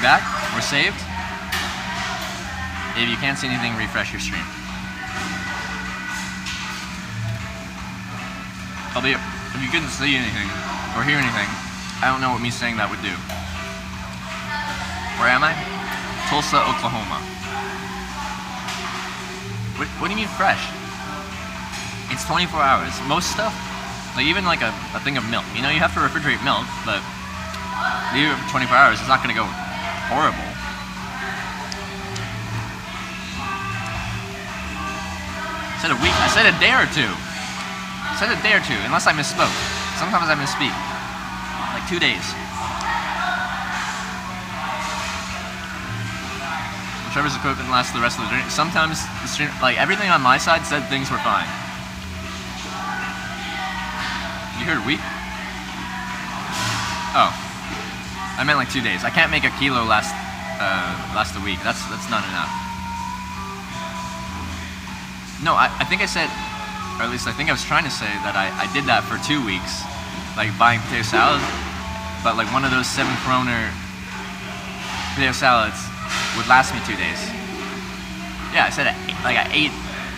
back? We're saved? If you can't see anything, refresh your stream. Albeit, if you couldn't see anything or hear anything, I don't know what me saying that would do. Where am I? Tulsa, Oklahoma. What do you mean fresh? It's 24 hours. Most stuff, like even like a thing of milk. You know, you have to refrigerate milk, but leave it for 24 hours, it's not going to go horrible. I said a week. I said a day or two. I said a day or two, unless I misspoke. Sometimes I misspeak. Like 2 days. Trevor's equipment lasts the rest of the journey. Sometimes the stream, like everything on my side said things were fine. You heard week? Oh, I meant like 2 days. I can't make a kilo last a week. That's not enough. No, I think I said, or at least I think I was trying to say that I did that for 2 weeks, like buying potato salad, but like one of those 7 kroner potato salads would last me 2 days. Yeah, I said I ate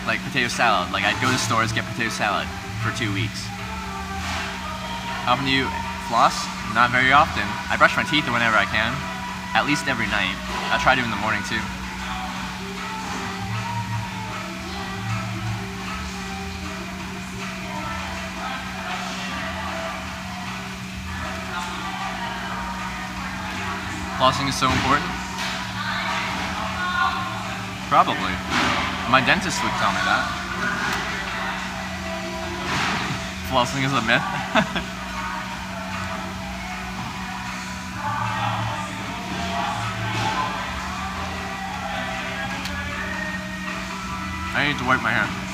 like potato salad. Like I'd go to stores, get potato salad for 2 weeks. How often do you floss? Not very often. I brush my teeth whenever I can, at least every night. I try to in the morning too. Flossing is so important? Probably. My dentist would tell me that. Flossing is a myth. I need to wipe my hand.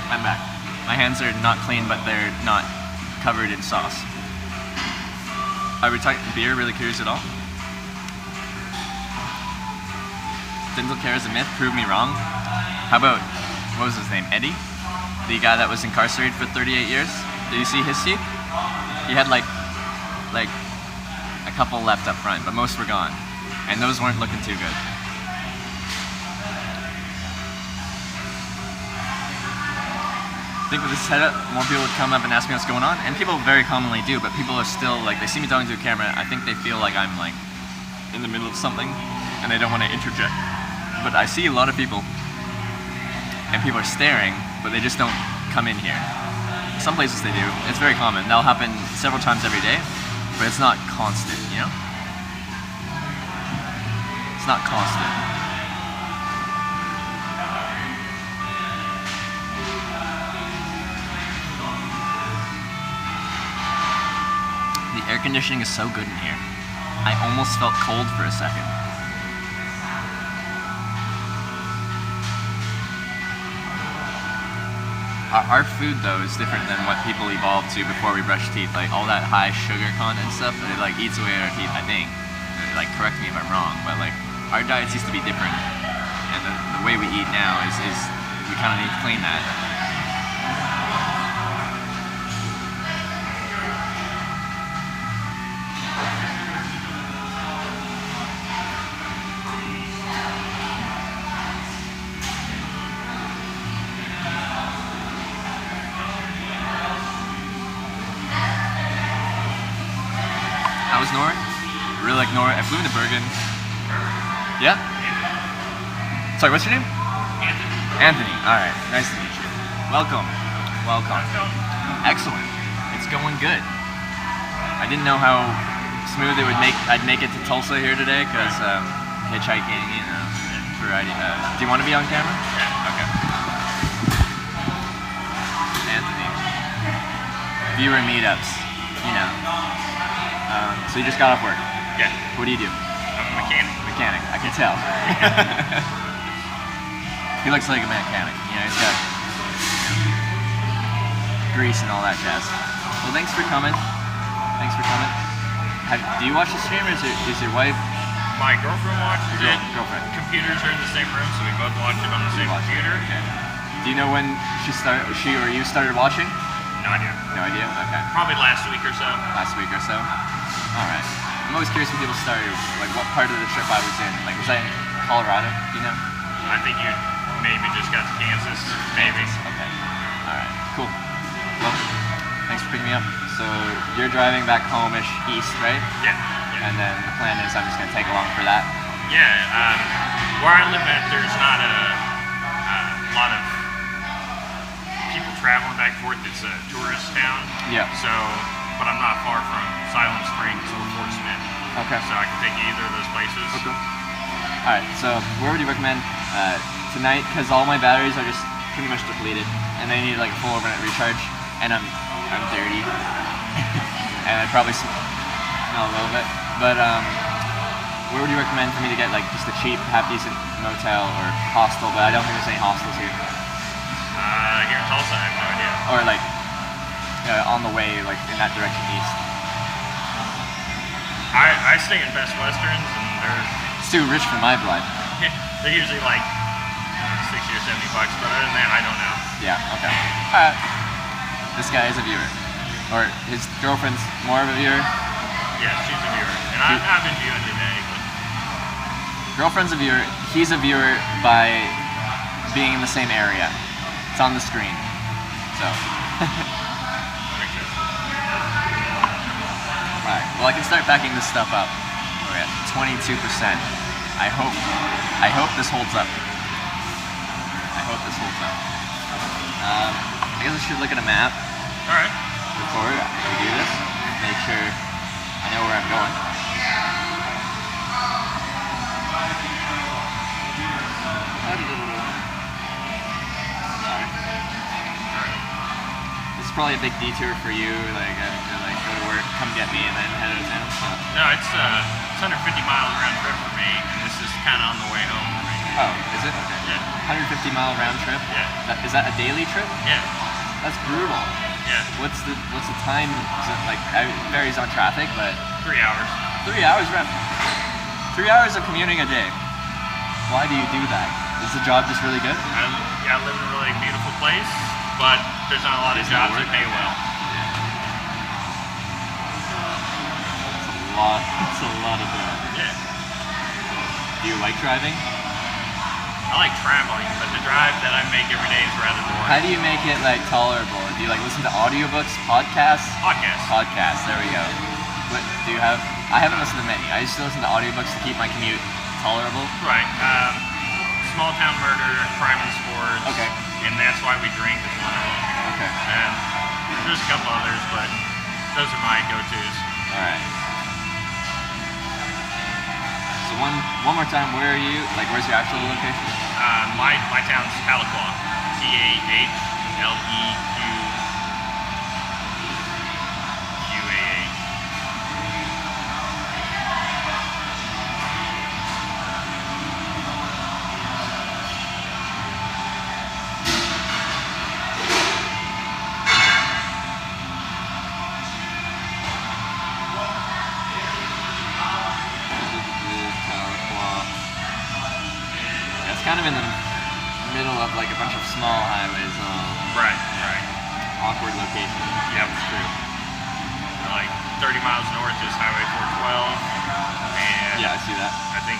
I'm back. My hands are not clean, but they're not covered in sauce. Are we talking beer? Really curious at all? Dental care is a myth. Prove me wrong. How about, what was his name? Eddie? The guy that was incarcerated for 38 years? Did you see his teeth? He had like a couple left up front, but most were gone. And those weren't looking too good. I think with this setup, more people would come up and ask me what's going on, and people very commonly do, but people are still, like, they see me talking to a camera, I think they feel like I'm, like, in the middle of something, and they don't want to interject. But I see a lot of people, and people are staring, but they just don't come in here. Some places they do. It's very common. That'll happen several times every day, but it's not constant, you know? It's not constant. The air conditioning is so good in here. I almost felt cold for a second. Our food, though, is different than what people evolved to before we brush teeth. Like, all that high sugar content stuff, it, like, eats away at our teeth, I think. Like, correct me if I'm wrong, but, like, our diets used to be different. And the way we eat now is we kind of need to clean that. How was Nora? Really like Nora. I flew into Bergen. Yeah? Sorry, what's your name? Anthony. Anthony. Alright. Nice to meet you. Welcome. Welcome. Excellent. It's going good. I didn't know how smooth I'd make it to Tulsa here today, because hitchhiking, you know. variety. Do you want to be on camera? Yeah. Okay. Anthony. Viewer meetups. You know. So you just got off work. Yeah. What do you do? I'm a mechanic. Mechanic. I can tell. He looks like a mechanic. You know, he's got grease and all that jazz. Well, thanks for coming. Thanks for coming. Do you watch the stream, or is your wife? My girlfriend watches it. Girlfriend. Computers are in the same room, so we both watch it on the same computer. Okay. Do you know when she or you started watching? No idea. No idea? Okay. Probably last week or so. Last week or so? Alright. I'm always curious when people started, like what part of the trip I was in. Like, was I in Colorado? Do you know? I think you maybe just got to Kansas. Maybe. Okay. Alright. Cool. Well, thanks for picking me up. So, you're driving back home-ish east, right? Yeah. And then the plan is I'm just going to tag along for that. Yeah. Where I live at, there's not a lot of people traveling back and forth. It's a tourist town. Yeah. So, but I'm not far from Siloam Springs or Fort Smith. Okay. So I can take you either of those places. Okay. Alright, so where would you recommend tonight? Because all my batteries are just pretty much depleted, and they need like a full overnight recharge, and I'm dirty, and I probably smell a little bit. But where would you recommend for me to get like just a cheap, half decent motel or hostel? But I don't think there's any hostels here. Here in Tulsa, I have no idea. Or like on the way, like in that direction east. I stay in Best Westerns, and It's too rich for my blood. they're usually like $60 or $70, but other than that, I don't know. Yeah. Okay. This guy is a viewer, or his girlfriend's more of a viewer. Yeah, she's a viewer, and I've been viewing today. But Girlfriend's a viewer. He's a viewer by being in the same area. It's on the screen. So. makes sense. Alright, well I can start backing this stuff up. We're at 22%. I hope this holds up. I hope this holds up. I guess I should look at a map Alright. before we do this. Make sure I know where I'm going. This is probably a big detour for you, like I have to like go to work, come get me, and then head out of town. So. No, it's 150 miles round trip for me, and this is kind of on the way home for me. Oh, is it? Okay. Yeah. 150-mile round trip? Yeah. Is that a daily trip? Yeah. That's brutal. Yeah. What's the time? Is it like it varies on traffic, but 3 hours. 3 hours round. 3 hours of commuting a day. Why do you do that? Is the job just really good? I live in a really beautiful place, but there's not a lot of jobs that pay well. It's a lot of work. Yeah. Do you like driving? I like traveling, but the drive that I make every day is rather boring. How do you make it like tolerable? Do you like listen to audiobooks, podcasts? Podcasts, there we go. What do you have? I haven't listened to many. I used to listen to audiobooks to keep my commute tolerable. Right. Small Town Murder, Crime and Sports. Okay. And That's Why We Drink is one of them. Okay. And there's a couple others, but those are my go-tos. Alright. So one more time, where are you? Like, where's your actual location? My town's Tahlequah. Tahlequah. It's kind of in the middle of like a bunch of small highways. Right. Awkward location. Yep. It's true. Like 30 miles north is Highway 412, and Yeah, I see that. I think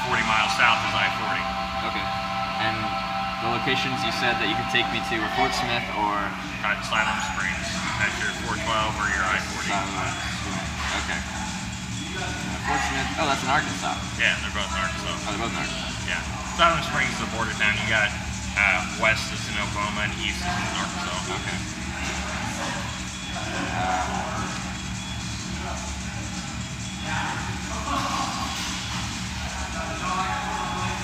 40 miles south is I-40. Okay. And the locations you said that you could take me to were Fort Smith or Siloam Springs. That's your 412 or your I-40. Okay. Fort Smith. Oh, that's in Arkansas. Yeah, they're both in Arkansas. Oh, they're both in Arkansas. Yeah. Siloam Springs is a border town. You got west is in Oklahoma and east is in Arkansas. Okay.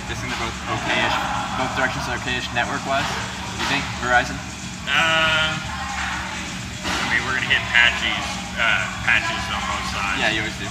Guessing they're both okay-ish, both directions are okay-ish network-wise? You think Verizon? I mean, we're gonna hit patches on both sides. Yeah, you always do.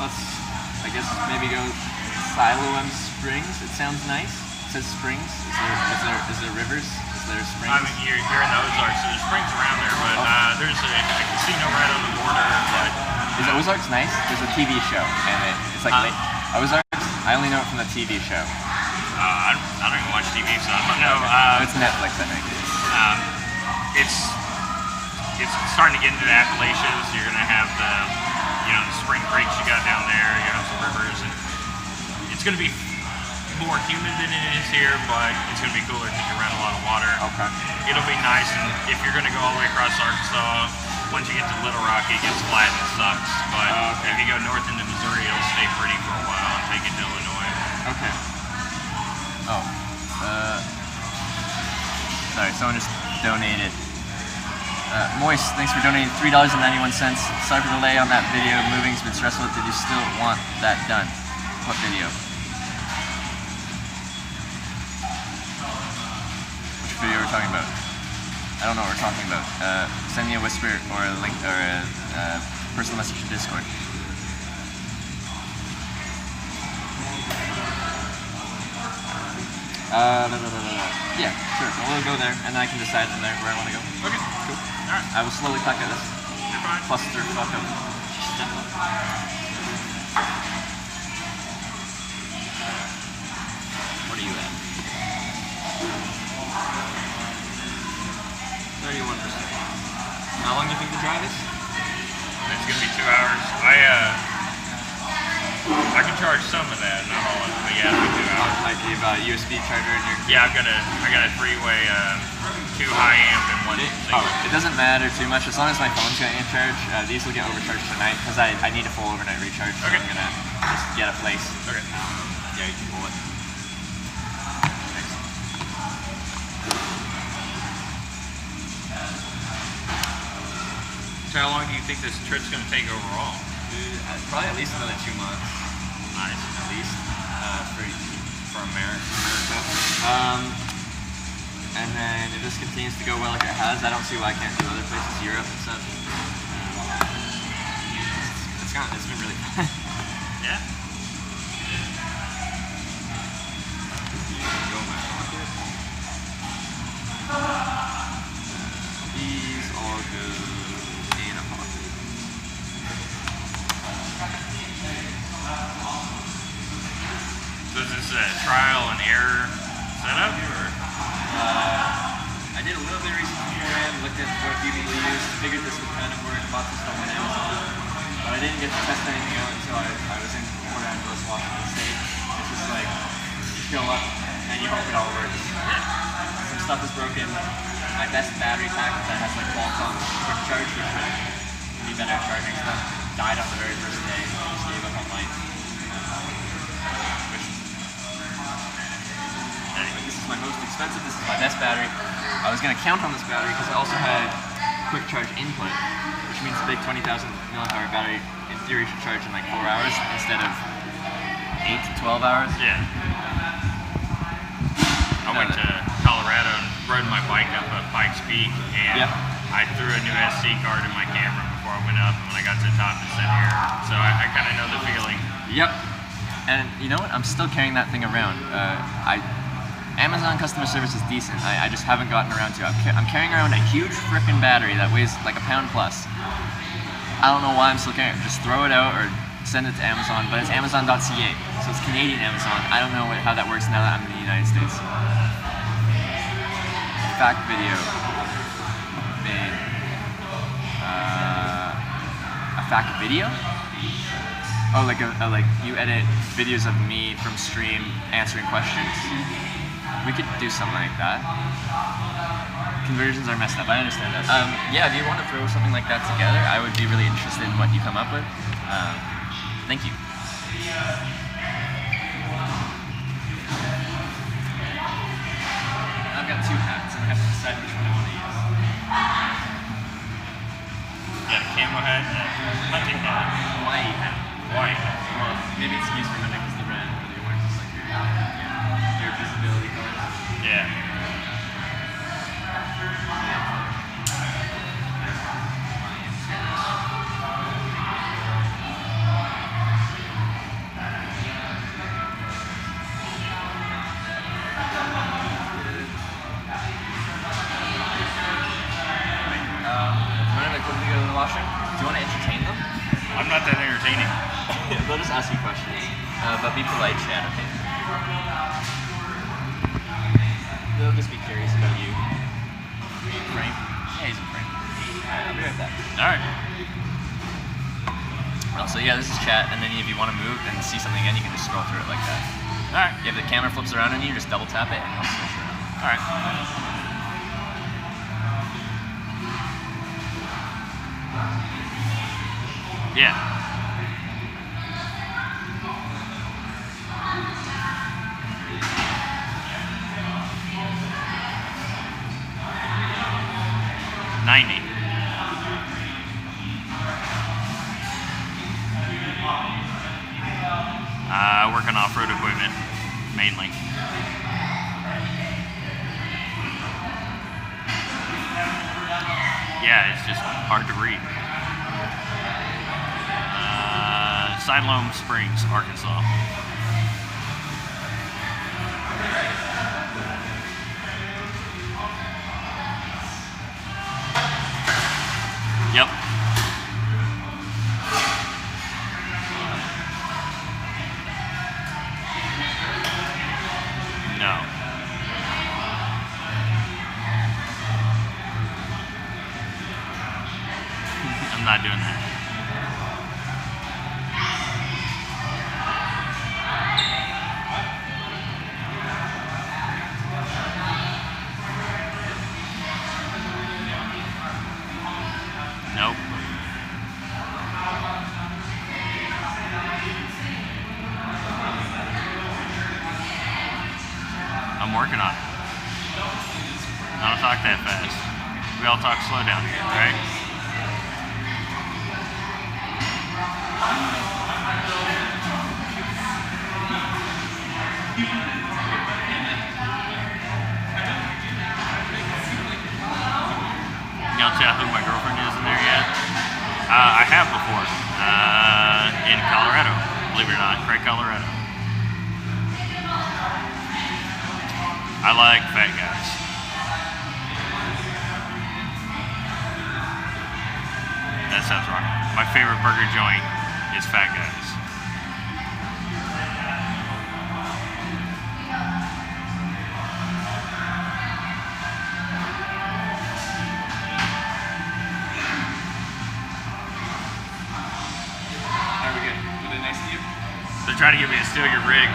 Let's, I guess, maybe go Siloam Springs. It sounds nice. It says springs. Is there rivers? Is there springs? I mean, you're in the Ozarks, so there's springs around there, but there's a casino right on the border. But Is Ozarks nice? There's a TV show, and it's like Ozarks. I only know it from the TV show. I don't even watch TV, so I don't know. It's Netflix, I think. It's starting to get into the Appalachians. You're gonna have the spring creeks you got down there. You have some rivers, and it's gonna be more humid than it is here, but it's gonna be cooler because you run a lot of water. Okay. It'll be nice, and if you're gonna go all the way across Arkansas, once you get to Little Rock, it gets flat and it sucks. But if you go north into Missouri, it'll stay pretty for a while and take it to Illinois. Okay. Oh. Sorry, someone just donated. Moist, thanks for donating $3.91. Sorry for the delay on that video. Moving's been stressful. Did you still want that done? What video? Which video are we talking about? I don't know what we're talking about. Send me a whisper or a link or a personal message to Discord. Yeah, sure. We'll go there, and then I can decide from there where I want to go. Okay. Cool. Alright. I will slowly talk at this. You're fine. Cluster fuck up. What are you at? 31%. How long do you think the drive is? It's gonna be 2 hours. I can charge some of that, not all of it, but yeah, it'll be 2 hours. Like you have a USB charger in your... Yeah, I got a three-way, 2 high amp and one single. It doesn't matter too much as long as my phone's getting in charge. These will get overcharged tonight because I need a full overnight recharge. So Okay. I'm gonna just get a place. Okay. Yeah, you can pull it. Thanks. So how long do you think this trip's gonna take overall? Probably at least another 2 months. Nice. At least for America. And then if this continues to go well like it has, I don't see why I can't do other places, Europe and stuff. It's been really fun. Yeah. These all go in a pocket. So is this a trial and error setup, or? I did a little bit of research beforehand, looked at what a few people used, figured this would kind of work, bought some stuff on Amazon. But I didn't get to test anything out until I was in Port Angeles, Washington State. It's just like, you show up and you hope it all works. Some stuff is broken. My best battery pack that has like Qualcomm quick charge, which would be better at charging stuff, died on the very first day. I just gave up on mine. Like, this is my most expensive, this is my best battery. I was going to count on this battery because I also had quick charge input, which means the big 20,000 milliamp hour battery in theory should charge in like 4 hours instead of 8 to 12 hours. Yeah. I went to Colorado and rode my bike up at Pikes Peak, and I threw a new SD card in my camera before I went up, and when I got to the top it said error. So I kind of know the feeling. Yep. And you know what? I'm still carrying that thing around. Amazon customer service is decent. I just haven't gotten around to it. I'm carrying around a huge frickin' battery that weighs like a pound plus. I don't know why I'm still carrying it. Just throw it out or send it to Amazon, but it's Amazon.ca, so it's Canadian Amazon. I don't know how that works now that I'm in the United States. Fact video made a fact video? Oh, like you edit videos of me from stream answering questions. We could do something like that. conversions are messed up. I understand that. Yeah, if you want to throw something like that together, I would be really interested in what you come up with. Thank you. I've got 2 hats, and I have to decide which one I want to use. You got a camo hat and a hunting hat. White hat. White. Well, maybe it's used for hunting because the red or the orange is like your visibility colors. Yeah. Do you want to entertain them? I'm not that entertaining. They'll just ask you questions. But be polite, Chad, okay? They'll just be curious about you. Are you in frame? Yeah, he's in frame. Alright, I'll be right back. Alright. Oh, so yeah, this is chat, and then if you want to move and see something again, you can just scroll through it like that. Alright. If the camera flips around on you, just double tap it and it'll switch around. Alright. Yeah. $90. Working off-road equipment, mainly. Yeah, it's just hard to read. Siloam Springs, Arkansas. Yep. No. I'm not doing that. Nope. I'm working on it. I don't talk that fast. We all talk slow down here, right? You don't tell who my girlfriend is in there yet? I have before. In Colorado, believe it or not, Craig, Colorado. I like fat guys. That sounds wrong. My favorite burger joint is Fat Guys. Are we good? Were they nice to you? They're trying to get me to steal your rig.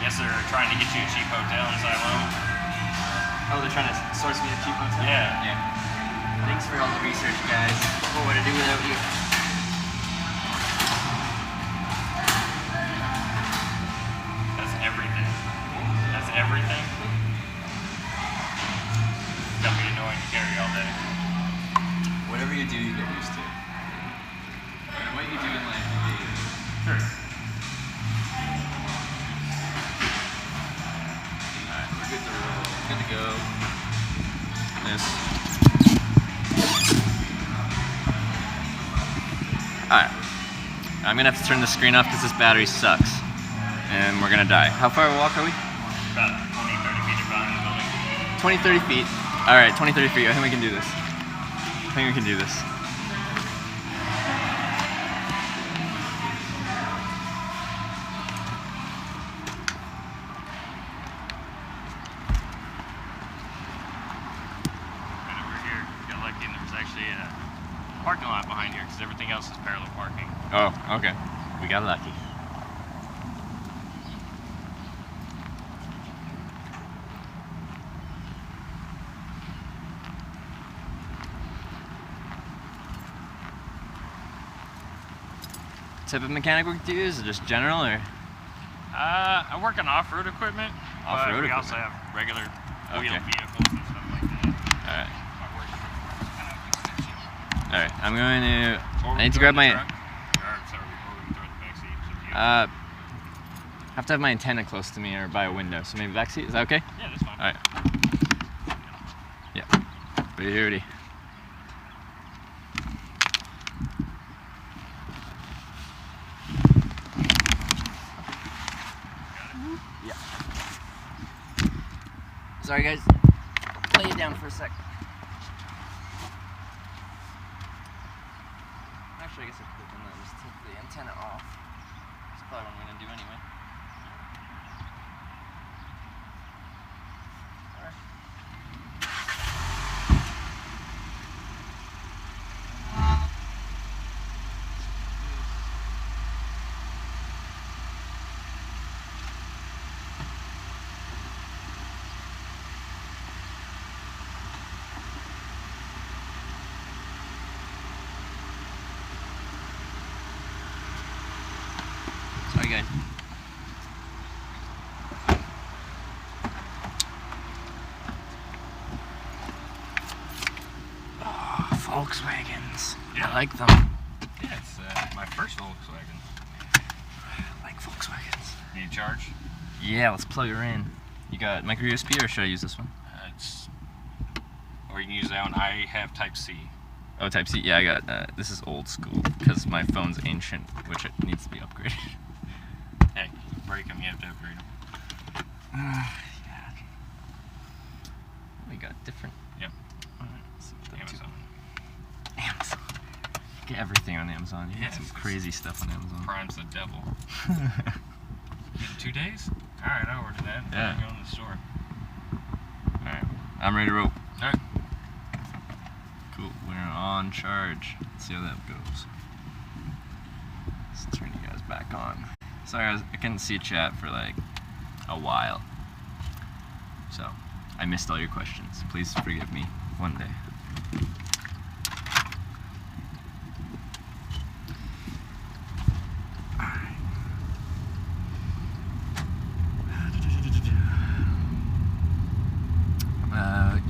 Yes, they're trying to get you a cheap hotel in Siloam. Oh, they're trying to source me a cheap hotel? Yeah. Yeah. Thanks for all the research, guys. What would I do without you? That's everything. That's everything. It's gonna be annoying to carry all day. Whatever you do, you get used to. What you do in life, you get used to. Sure. Alright, we're good to roll. Good to go. This. Alright. I'm gonna have to turn the screen off because this battery sucks. And we're gonna die. How far of a walk are we? About 20, 30 feet behind the building. 20, 30 feet. Alright, 20, 30 feet. I think we can do this. I think we can do this. Right over here, got lucky and there was actually a parking lot behind here because everything else is parallel parking. Oh, okay. We got lucky. type of mechanic work do you use? Just general or? I work on off-road equipment, Off-road but we equipment. also have regular wheeled Okay. vehicles and stuff like that. Alright. My work is kind of extension. Alright. I'm going to. Or we I need to throw grab it in my. the truck, or, sorry, or we throw it in the backseat. It's up to you. I have to have my antenna close to me or by a window, so maybe back seat. Is that okay? Yeah, that's fine. Alright. Yeah. Ready. Yeah. Sorry, guys. Lay it down for a sec. Actually, I guess I could have done that. Just take the antenna off. That's probably what I'm going to do anyway. Sorry, guys. Oh, Volkswagens. Yeah. I like them. Yeah, it's my first Volkswagen. I like Volkswagens. Need a charge? Yeah, let's plug her in. You got micro USB or should I use this one? Or you can use that one. I have Type C. Oh, Type C. Yeah, I got. This is old school because my phone's ancient, which it needs to be upgraded. Hey, break them, you have to upgrade them. Yeah. We got different. Yep. Alright, so the Amazon. Amazon. You get everything on Amazon. You Yeah, get some it's- crazy stuff on Amazon. Prime's the devil. In 2 days? Alright, I'll order that. Yeah. Go in the store. Alright, I'm ready to roll. Alright. Cool, we're on charge. Let's see how that goes. Let's turn you guys back on. Sorry, I couldn't see chat for like a while. So, I missed all your questions. Please forgive me one day.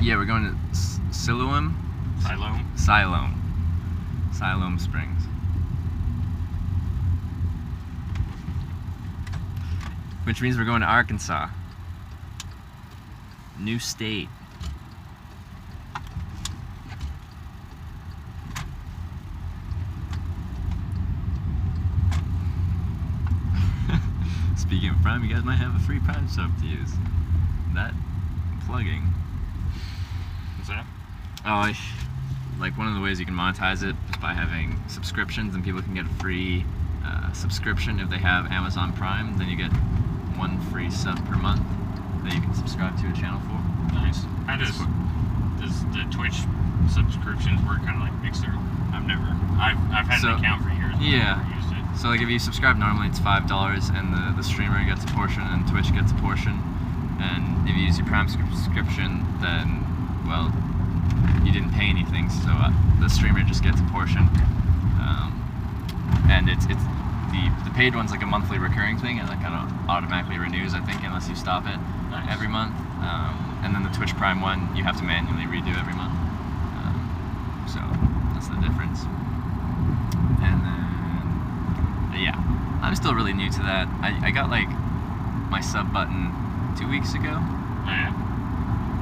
Yeah, we're going to Siloam? Siloam? Siloam Springs. Which means we're going to Arkansas. New state. Speaking of Prime, you guys might have a free Prime sub to use. That plugging. What's that? Oh, like one of the ways you can monetize it is by having subscriptions, and people can get a free subscription if they have Amazon Prime. Then you get one free sub per month that you can subscribe to a channel for. Nice. How does the Twitch subscriptions work? Kind of like Mixer? I've had So, an account for years. But yeah. I've never used it. So like if you subscribe normally it's $5 and the streamer gets a portion and Twitch gets a portion. And if you use your Prime subscription, then, well, you didn't pay anything, so the streamer just gets a portion. And it's the paid one's like a monthly recurring thing, and that kind of automatically renews, I think, unless you stop it Nice. every month. And then the Twitch Prime one, you have to manually redo every month. So that's the difference. And then, yeah, I'm still really new to that. I got like my sub button 2 weeks ago. Yeah.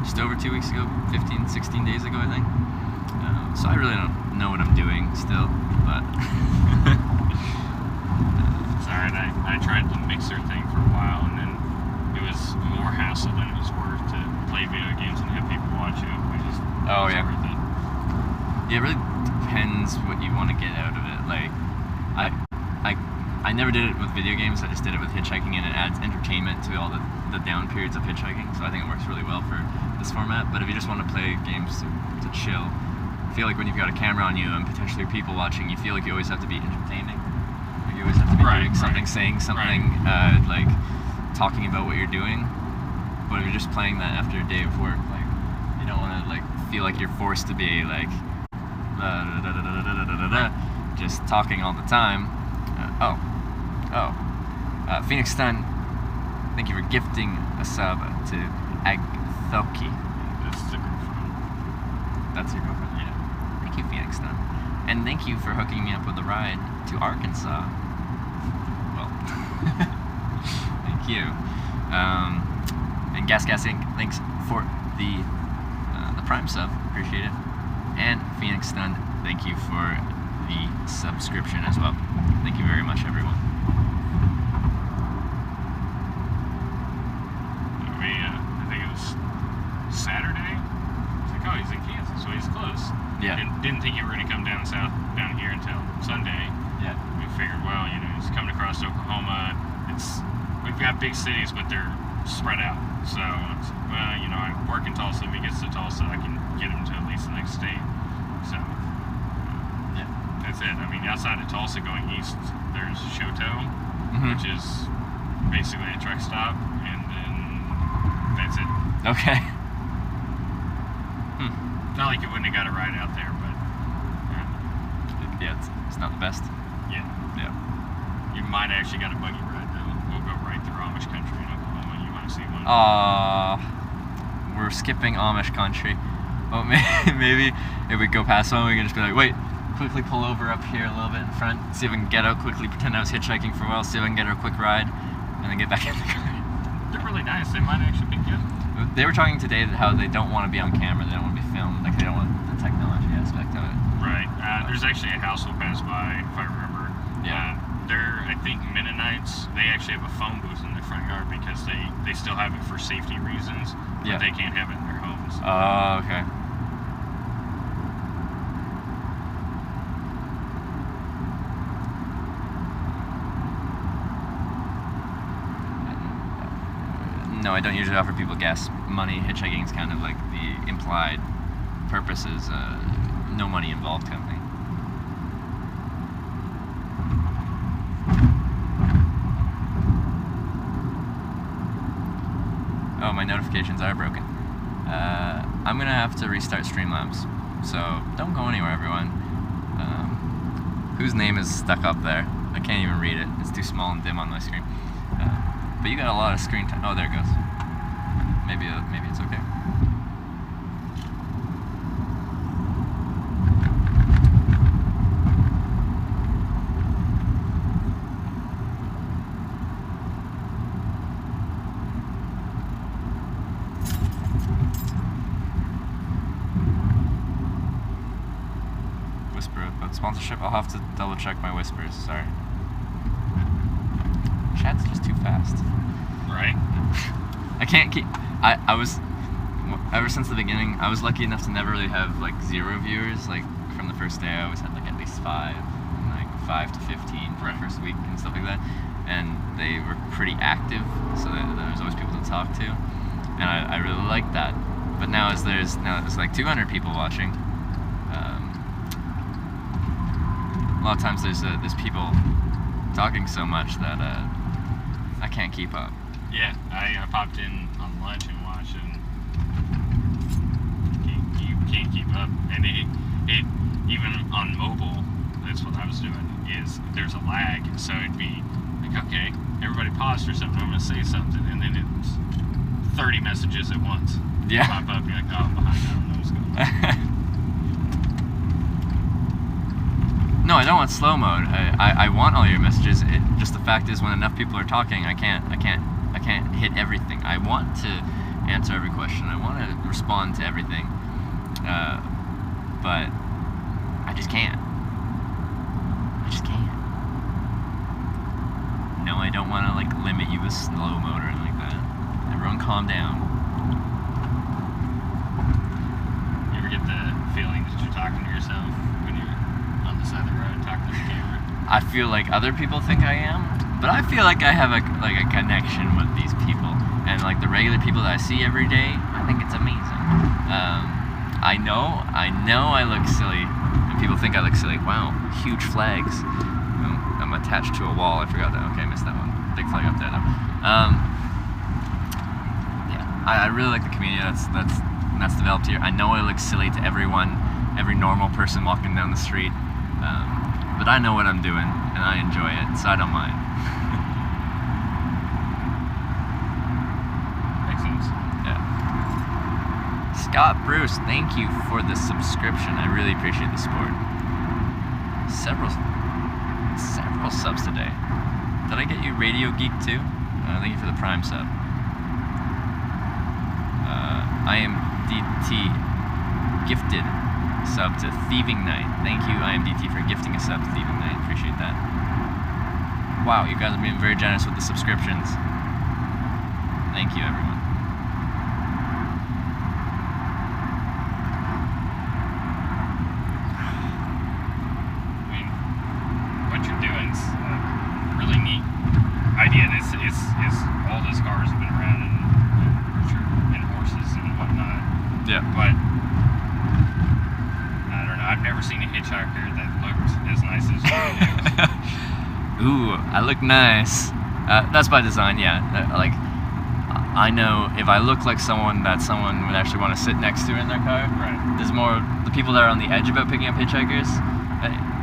Just over 2 weeks ago, 15, 16 days ago, I think. So I really don't know what I'm doing still, but Sorry, I tried the Mixer thing for a while, and then it was more hassle than it was worth to play video games and have people watch you. Oh, Wasn't yeah. worth it. yeah, it really depends what you want to get out of it. Like, I never did it with video games. I just did it with hitchhiking, and it adds entertainment to all the down periods of hitchhiking. So I think it works really well for this format. But if you just want to play games to chill, I feel like when you've got a camera on you and potentially people watching, you feel like you always have to be entertaining. Like you always have to be doing something, saying something, like talking about what you're doing. But if you're just playing that after a day of work, like you don't want to like feel like you're forced to be like just talking all the time. Oh. Phoenix Stun, thank you for gifting a sub to Agthoki. That's the girlfriend. That's your girlfriend? Yeah. Thank you, Phoenix Stun. And thank you for hooking me up with a ride to Arkansas. Well, thank you. And Gas Inc., thanks for the Prime sub. Appreciate it. And Phoenix Stun, thank you for the subscription as well. Thank you very much, everyone. I think it was Saturday. It's like, oh, he's in Kansas, so he's close. Yeah. Didn't think you were going to come down here until Sunday. Yeah. We figured, well, he's coming across Oklahoma. We've got big cities, but they're spread out. So, I work in Tulsa. If he gets to Tulsa, I can get him to at least the next state. So, Yeah. that's it. I mean, outside of Tulsa, going east, there's Choteau, which is basically a truck stop, and then that's it. Okay. Not like you wouldn't have got a ride out there, but Yeah, it's not the best. yeah. Yeah. You might actually got a buggy ride though. We'll go right through Amish country in Oklahoma. You want to see one? We're skipping Amish country. Well, maybe if we go past one, we can just be like, wait, quickly pull over up here a little bit in front, see if we can get out quickly, pretend I was hitchhiking for a while, see if I can get her a quick ride, and then get back in the car. They're really nice. They might actually be good. They were talking today that how they don't want to be on camera, they don't want to be filmed, like they don't want the technology aspect of it. Right. There's actually a house we'll pass by, if I remember. Yeah. They're, I think, Mennonites. They actually have a phone booth in their front yard because they still have it for safety reasons, but Yeah. they can't have it in their homes. Oh, okay. No, I don't usually offer people gas money. Hitchhiking is kind of like the implied purpose is no money involved kind of thing. Oh, my notifications are broken. I'm gonna have to restart Streamlabs, so don't go anywhere, everyone. Whose name is stuck up there? I can't even read it. It's too small and dim on my screen. But you got a lot of screen time. Oh, there it goes. Maybe it's okay. Whisper about sponsorship. I'll have to double check my whispers. Sorry. Chat's just too fast. Right? I can't keep. I was ever since the beginning. I was lucky enough to never really have like 0 viewers. Like from the first day, I always had like at least 5, and like 5 to 15 for the first week and stuff like that. And they were pretty active, so there was always people to talk to, and I really liked that. But now there's like 200 people watching. A lot of times there's people talking so much that I can't keep up. Yeah, I popped in on lunch and watched, and you can't keep up. And it even on mobile, that's what I was doing, is there's a lag. So it'd be like, okay, everybody pause for something, I'm going to say something, and then it's 30 messages at once. Yeah. Pop up, you're like, oh, I'm behind, I don't know what's going on. No, I don't want slow mode. I want all your messages. Just the fact is, when enough people are talking, I can't hit everything. I want to answer every question. I want to respond to everything, but I just can't. No, I don't want to like limit you with slow mode or anything like that. Everyone, calm down. You ever get the feeling that you're talking to yourself when you're on the side of the road talking to the camera? I feel like other people think I am, but I feel like I have a connection with these people, and like the regular people that I see every day, I think it's amazing. I know I look silly, and people think I look silly. Wow, huge flags. I'm attached to a wall. I forgot that. Okay, I missed that one. Big flag up there though. Yeah, I really like the community that's developed here. I know I look silly to everyone, every normal person walking down the street. But I know what I'm doing, and I enjoy it, so I don't mind. Makes sense. Yeah. Scott Bruce, thank you for the subscription. I really appreciate the support. Several subs today. Did I get you Radio Geek too? Thank you for the Prime sub. I am DT gifted sub to Thieving Night. Thank you, I am DT, for gifting a sub to Thieving Night. Appreciate that. Wow, you guys are being very generous with the subscriptions. Thank you, everyone. I mean, what you're doing is a really neat idea. And it's all those cars have been around and horses and whatnot. Yeah. But I don't know. I've never seen a hitchhiker that looked as nice as you do. Ooh, I look nice. That's by design, yeah. Like, I know if I look like someone that someone would actually want to sit next to in their car. Right. There's more the people that are on the edge about picking up hitchhikers.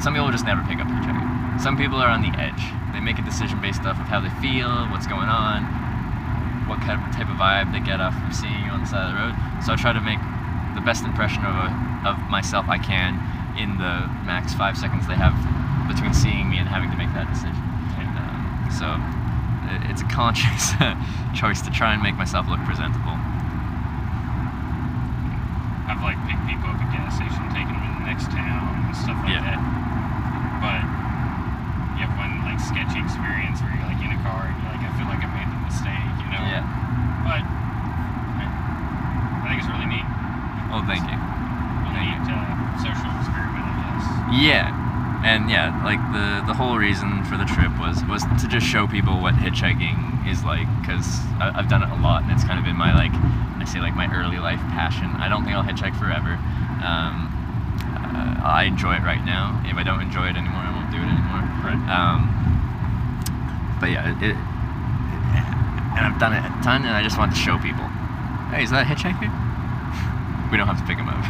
Some people just never pick up hitchhikers. Some people are on the edge. They make a decision based off of how they feel, what's going on, what kind of type of vibe they get off from seeing you on the side of the road. So I try to make the best impression of myself I can in the max 5 seconds they have between seeing me and having to make that decision. And so it's a conscious choice to try and make myself look presentable. I've like picked people up at gas station, taken them to the next town and stuff like Yeah. that. But you have one like sketchy experience where you're like in a car and you're like, I feel like I made a mistake, you know? Yeah. But I think it's really neat. Oh, thank you. Really neat social experiment, I guess. Yeah, and yeah, like the whole reason for the trip was to just show people what hitchhiking is like, because I've done it a lot, and it's kind of been my like my early life passion. I don't think I'll hitchhike forever. I enjoy it right now. If I don't enjoy it anymore, I won't do it anymore. Right. But yeah, and I've done it a ton, and I just want to show people. Hey, is that a hitchhiker? We don't have to pick him up.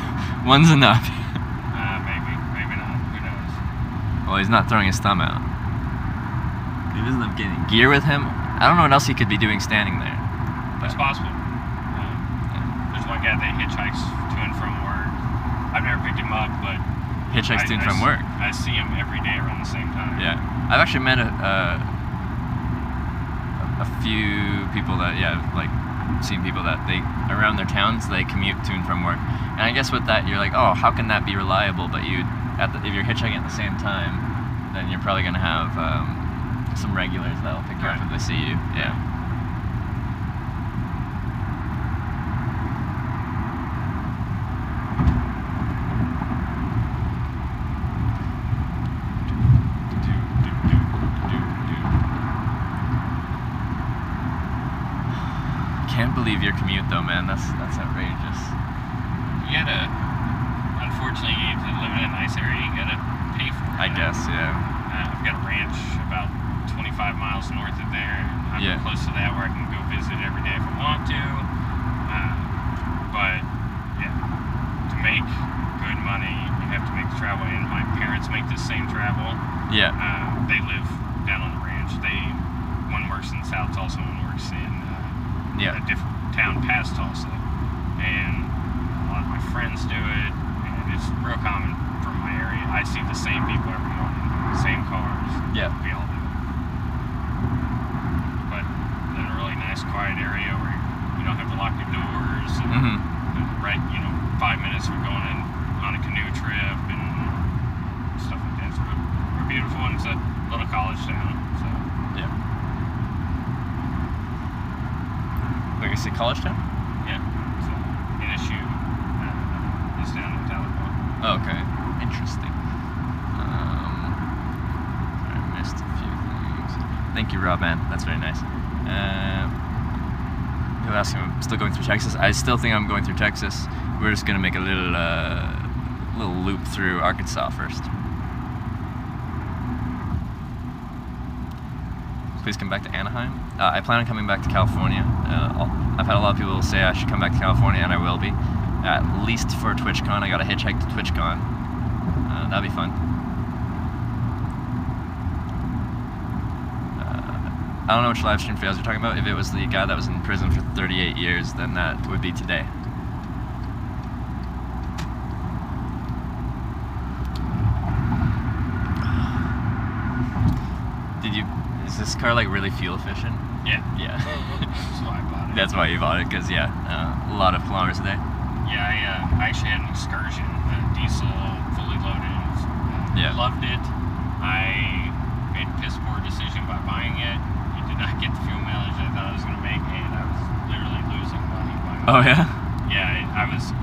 One's enough. Maybe not. Who knows? Well, he's not throwing his thumb out. He doesn't have getting gear with him. I don't know what else he could be doing standing there. It's possible. There's one guy that hitchhikes to and from work. I've never picked him up, but Hitchhikes to and from work. I see him every day around the same time. Yeah, I've actually met a few people that like seen people that they around their towns they commute to and from work. And I guess with that you're like, oh, how can that be reliable? But if you're hitchhiking at the same time, then you're probably gonna have some regulars that'll pick you up if they see you. Yeah. Can't believe your commute though, man. That's outrageous. You gotta, unfortunately, to live in a nice area, you gotta pay for it. I guess, yeah. I've got a ranch about 25 miles north of there. I'm close to that where I can go visit every day if I want to. But yeah, to make good money, you have to make the travel. And my parents make this same travel. Yeah. They live down on the ranch. One works in South Tulsa, one works in a different town past Tulsa. And a lot of my friends do it, and it's real common from my area. I see the same people every morning, same cars. Yeah. We all do it. But in a really nice, quiet area where you don't have to lock your doors. And right, 5 minutes we're going on a canoe trip and stuff like that. It's real beautiful, and it's a little college town. So Yeah. Like I say, college town? yeah, so NSU is down in Tahlequah. Oh, okay. Interesting. I missed a few things. Thank you, Rob, man. That's very nice. Who asked me? I'm still going through Texas. I still think I'm going through Texas. We're just gonna make a little loop through Arkansas first. Please come back to Anaheim. I plan on coming back to California. I've had a lot of people say I should come back to California, and I will be. At least for TwitchCon. I got a hitchhike to TwitchCon. That'd be fun. I don't know which live stream fails you're talking about. If it was the guy that was in prison for 38 years, then that would be today. Is this car like really fuel efficient? Yeah. Yeah. That's why I bought it. That's why you bought it, because a lot of kilometers a day. Yeah, I actually had an Excursion, diesel, fully loaded. Yeah. Loved it. I made a piss poor decision by buying it. It did not get the fuel mileage I thought I was going to make, and I was literally losing money buying it. Oh yeah? Yeah, I was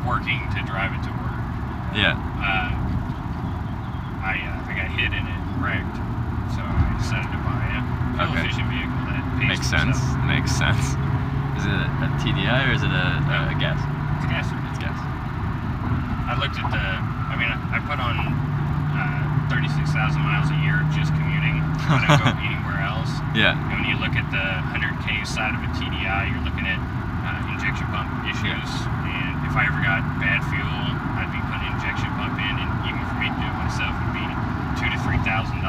working to drive it to work. Yeah. I got hit in it and wrecked, so I decided to buy a fuel-efficient vehicle that pays Makes for sense. itself. Makes sense. Is it a TDI or is it a gas? It's gas. It's gas. I looked at I put on 36,000 miles a year just commuting when I go anywhere else. Yeah. And when you look at the 100K side of a TDI, you're looking at injection pump issues. And if I ever got bad fuel, I'd be putting an injection pump in, and even for me to do it myself would be $2,000 to $3,000,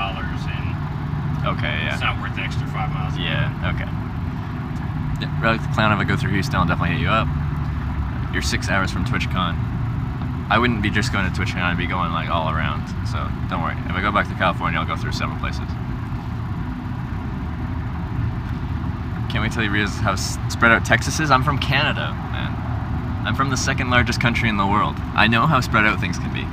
and Okay, yeah. it's not worth the extra 5 miles. Yeah, okay. Yeah, Relic the Clown, if I go through Houston, I'll definitely hit you up. You're 6 hours from TwitchCon. I wouldn't be just going to TwitchCon, I'd be going like all around, so don't worry. If I go back to California, I'll go through several places. Can't wait till you realize how spread out Texas is. I'm from Canada, man. I'm from the second largest country in the world. I know how spread out things can be.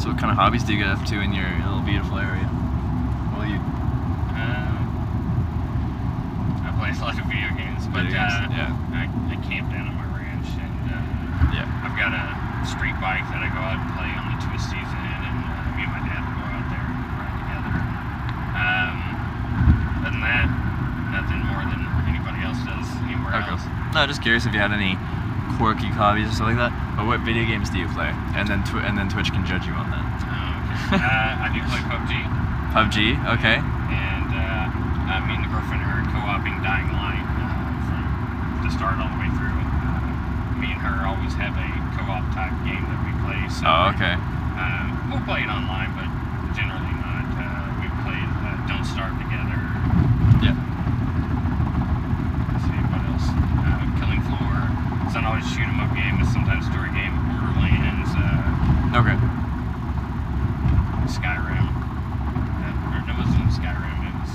So what kind of hobbies do you get up to in your little beautiful area? Well, you I play a lot of video games, but Video games, yeah. I camp down on my ranch, and Yeah. I've got a street bike that I go out and play on the twisties in, and me and my dad will go out there and ride together. Other than that, nothing more than anybody else does anywhere Okay. else. No, just curious if you had any quirky hobbies or stuff like that. But what video games do you play? And then Twitch can judge you on that. Okay. I do play PUBG. PUBG, okay. And me and the girlfriend are co-oping Dying Light from the start all the way through. Me and her always have a co-op type game that we play. So Oh, okay. we'll play it online, but generally not. We played Don't Starve together. Yeah. Let's see, what else? Killing Floor. It's not always a shoot 'em up game, it's sometimes a story game. Borderlands. Okay. Skyrim. Or no, it wasn't Skyrim. It was.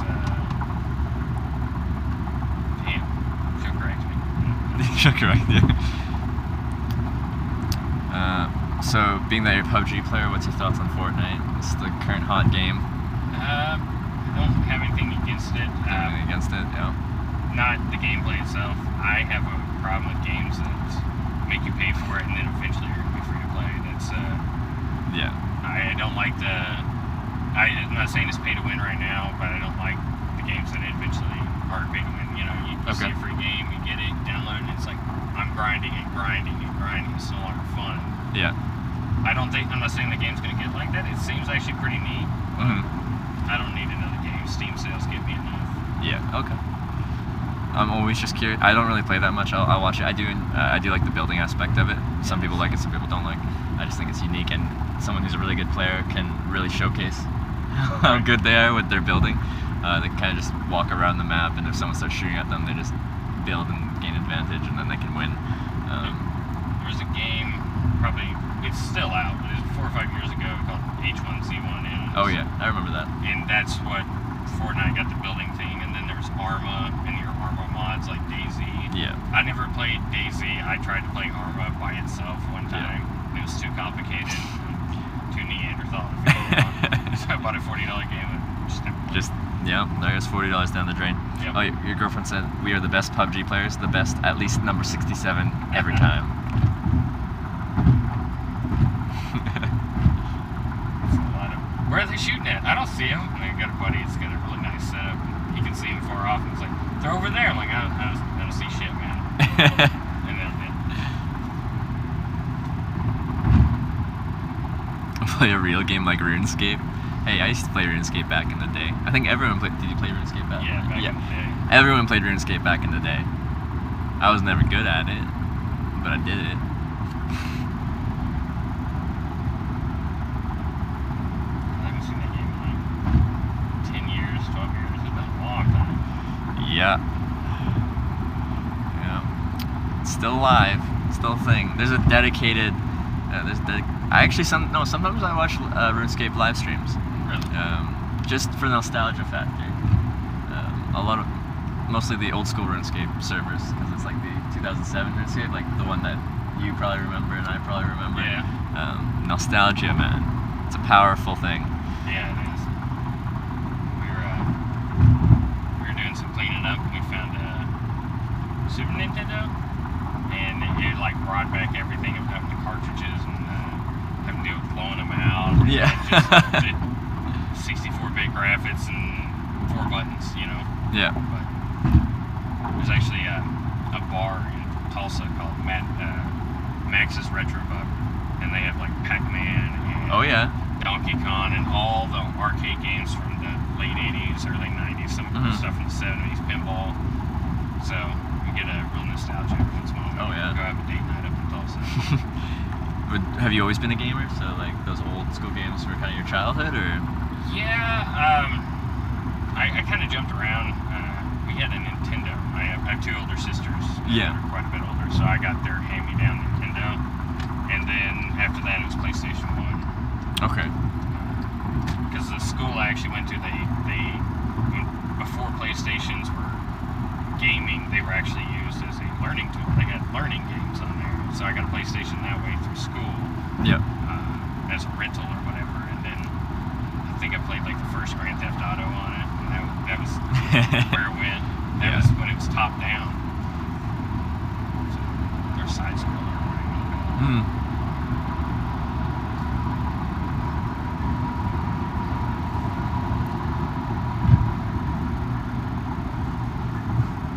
Damn. Should correct me. Correct, yeah. So, being that you're a PUBG player, what's your thoughts on Fortnite? It's the current hot game. I don't have anything against it. Anything against it? Yeah. Not the gameplay itself. I have a problem with games that make you pay for it and then eventually you're going to be free to play. That's. Yeah. I don't like the. I'm not saying it's pay to win right now, but I don't like the games that eventually are pay to win. You know, you see Okay. a free game, you get it, download it, and it's like I'm grinding and grinding and grinding. It's no longer fun. Yeah. I'm not saying the game's going to get like that. It seems actually pretty neat, but I don't need another game. Steam sales get me enough. Yeah. Okay. I'm always just curious. I don't really play that much. I'll watch it. I do like the building aspect of it. Some people like it, some people don't like. I just think it's unique, and someone who's a really good player can really showcase how good they are with their building. They can kind of just walk around the map, and if someone starts shooting at them, they just build and gain advantage, and then they can win. There was a game, probably it's still out, but it was 4 or 5 years ago called H1Z1N. Oh yeah, I remember that. And that's what Fortnite got the building thing, and then there was Arma, and your Arma mods like DayZ. Yeah. I never played DayZ. I tried to play Arma by itself one Yeah. time. It was too complicated, too Neanderthal to figure out. So I bought a $40 game and Just yeah, there goes $40 down the drain. Yep. Oh, your girlfriend said we are the best PUBG players, the best, at least number 67 every time. Where are they shooting at? I don't see them. I got a buddy that's got a really nice setup. he can see them far off. And it's like, they're over there. I'm like, I don't see shit, man. And then Play a real game like RuneScape. Hey, I used to play RuneScape back in the day. I think everyone played. Did you play RuneScape back? yeah, back in the day. Everyone played RuneScape back in the day. I was never good at it, but I did it. I haven't seen that game in like 10 years, 12 years. It's been a long time. Yeah. Yeah. It's still alive. Still a thing. There's a dedicated. I actually sometimes I watch RuneScape live streams. Really? Just for nostalgia factor. Mostly the old school RuneScape servers, because it's like the 2007 RuneScape, like the one that you probably remember and I probably remember. Yeah. Nostalgia, man. It's a powerful thing. Yeah, it is. We were doing some cleaning up and we found a Super Nintendo, and it like brought back everything of having the cartridges and having to deal with blowing them out. Yeah. Just 64-bit graphics and 4 buttons, you know. Yeah. But there's actually a bar in Tulsa called Max's Retro Bug, and they have like Pac-Man and Oh yeah. Donkey Kong and all the arcade games from the late 80s, early 90s, some stuff from the 70s, pinball. So we get a real nostalgia every once in a while. Oh, yeah. Go have a date night up in Tulsa. Have you always been a gamer? So like those old school games were kind of your childhood, or? Yeah, I kind of jumped around. We had a Nintendo. I have 2 older sisters. Yeah. They're quite a bit older, so I got their hand-me-down Nintendo. And then after that, it was PlayStation 1. Okay. Because the school I actually went to, before PlayStations were gaming, they were actually used as a learning tool. They had learning games on there. So I got a PlayStation that way through school. Yeah. As a rental or whatever. And then I think I played like the first Grand Theft Auto on it. And that was where it went. That was when it was top down. So their side scroller.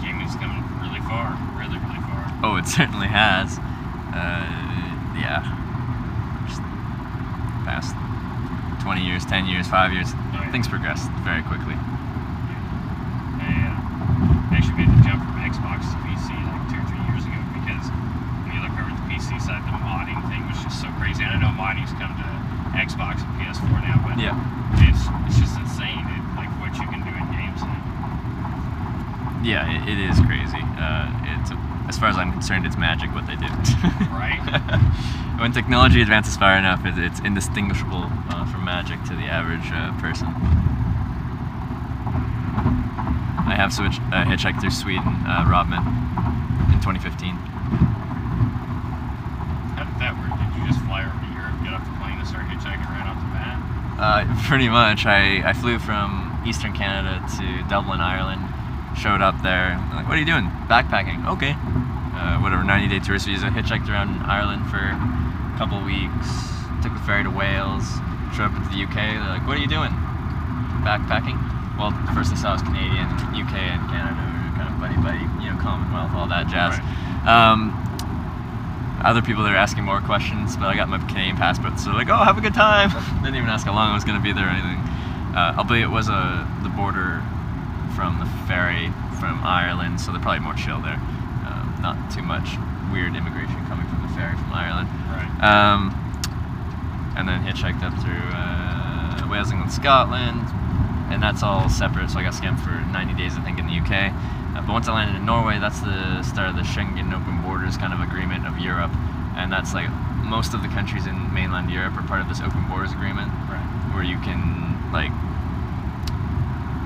Gaming's come really far. Really, really far. Oh, it certainly has. Yeah. Just past 20 years, 10 years, 5 years, things progress very quickly. I actually made the jump from Xbox to PC like 2 or 3 years ago, because when you look over at the PC side, the modding thing was just so crazy. And I know modding's come to Xbox and PS4 now, but Yeah. it's just insane, like what you can do in games now. Yeah, it is crazy. As far as I'm concerned, it's magic what they do. Right? When technology advances far enough, it's indistinguishable from magic to the average person. I have hitchhiked through Sweden, Robman, in 2015. How did that work? Did you just fly over to Europe, get off the plane, and start hitchhiking right off the bat? Pretty much. I flew from Eastern Canada to Dublin, Ireland. Showed up there. I'm like, what are you doing? Backpacking. Okay. Whatever, 90-day tourist visa. Hitchhiked around Ireland for a couple weeks. Took the ferry to Wales. Showed up into the UK. They're like, what are you doing? Backpacking. Well, the first I saw was Canadian, UK, and Canada were kind of buddy, Commonwealth, all that jazz. Right. Other people that are asking more questions, but I got my Canadian passport, so they're like, oh, have a good time. Didn't even ask how long I was going to be there or anything. Albeit it was the border from the ferry from Ireland, so they're probably more chill there. Not too much weird immigration coming from the ferry from Ireland. Right. And then hitchhiked up through Wales, England, Scotland, and that's all separate, so I got scammed for 90 days, I think, in the UK. But once I landed in Norway, that's the start of the Schengen Open Borders kind of agreement of Europe, and that's like most of the countries in mainland Europe are part of this Open Borders agreement, Right. where you can like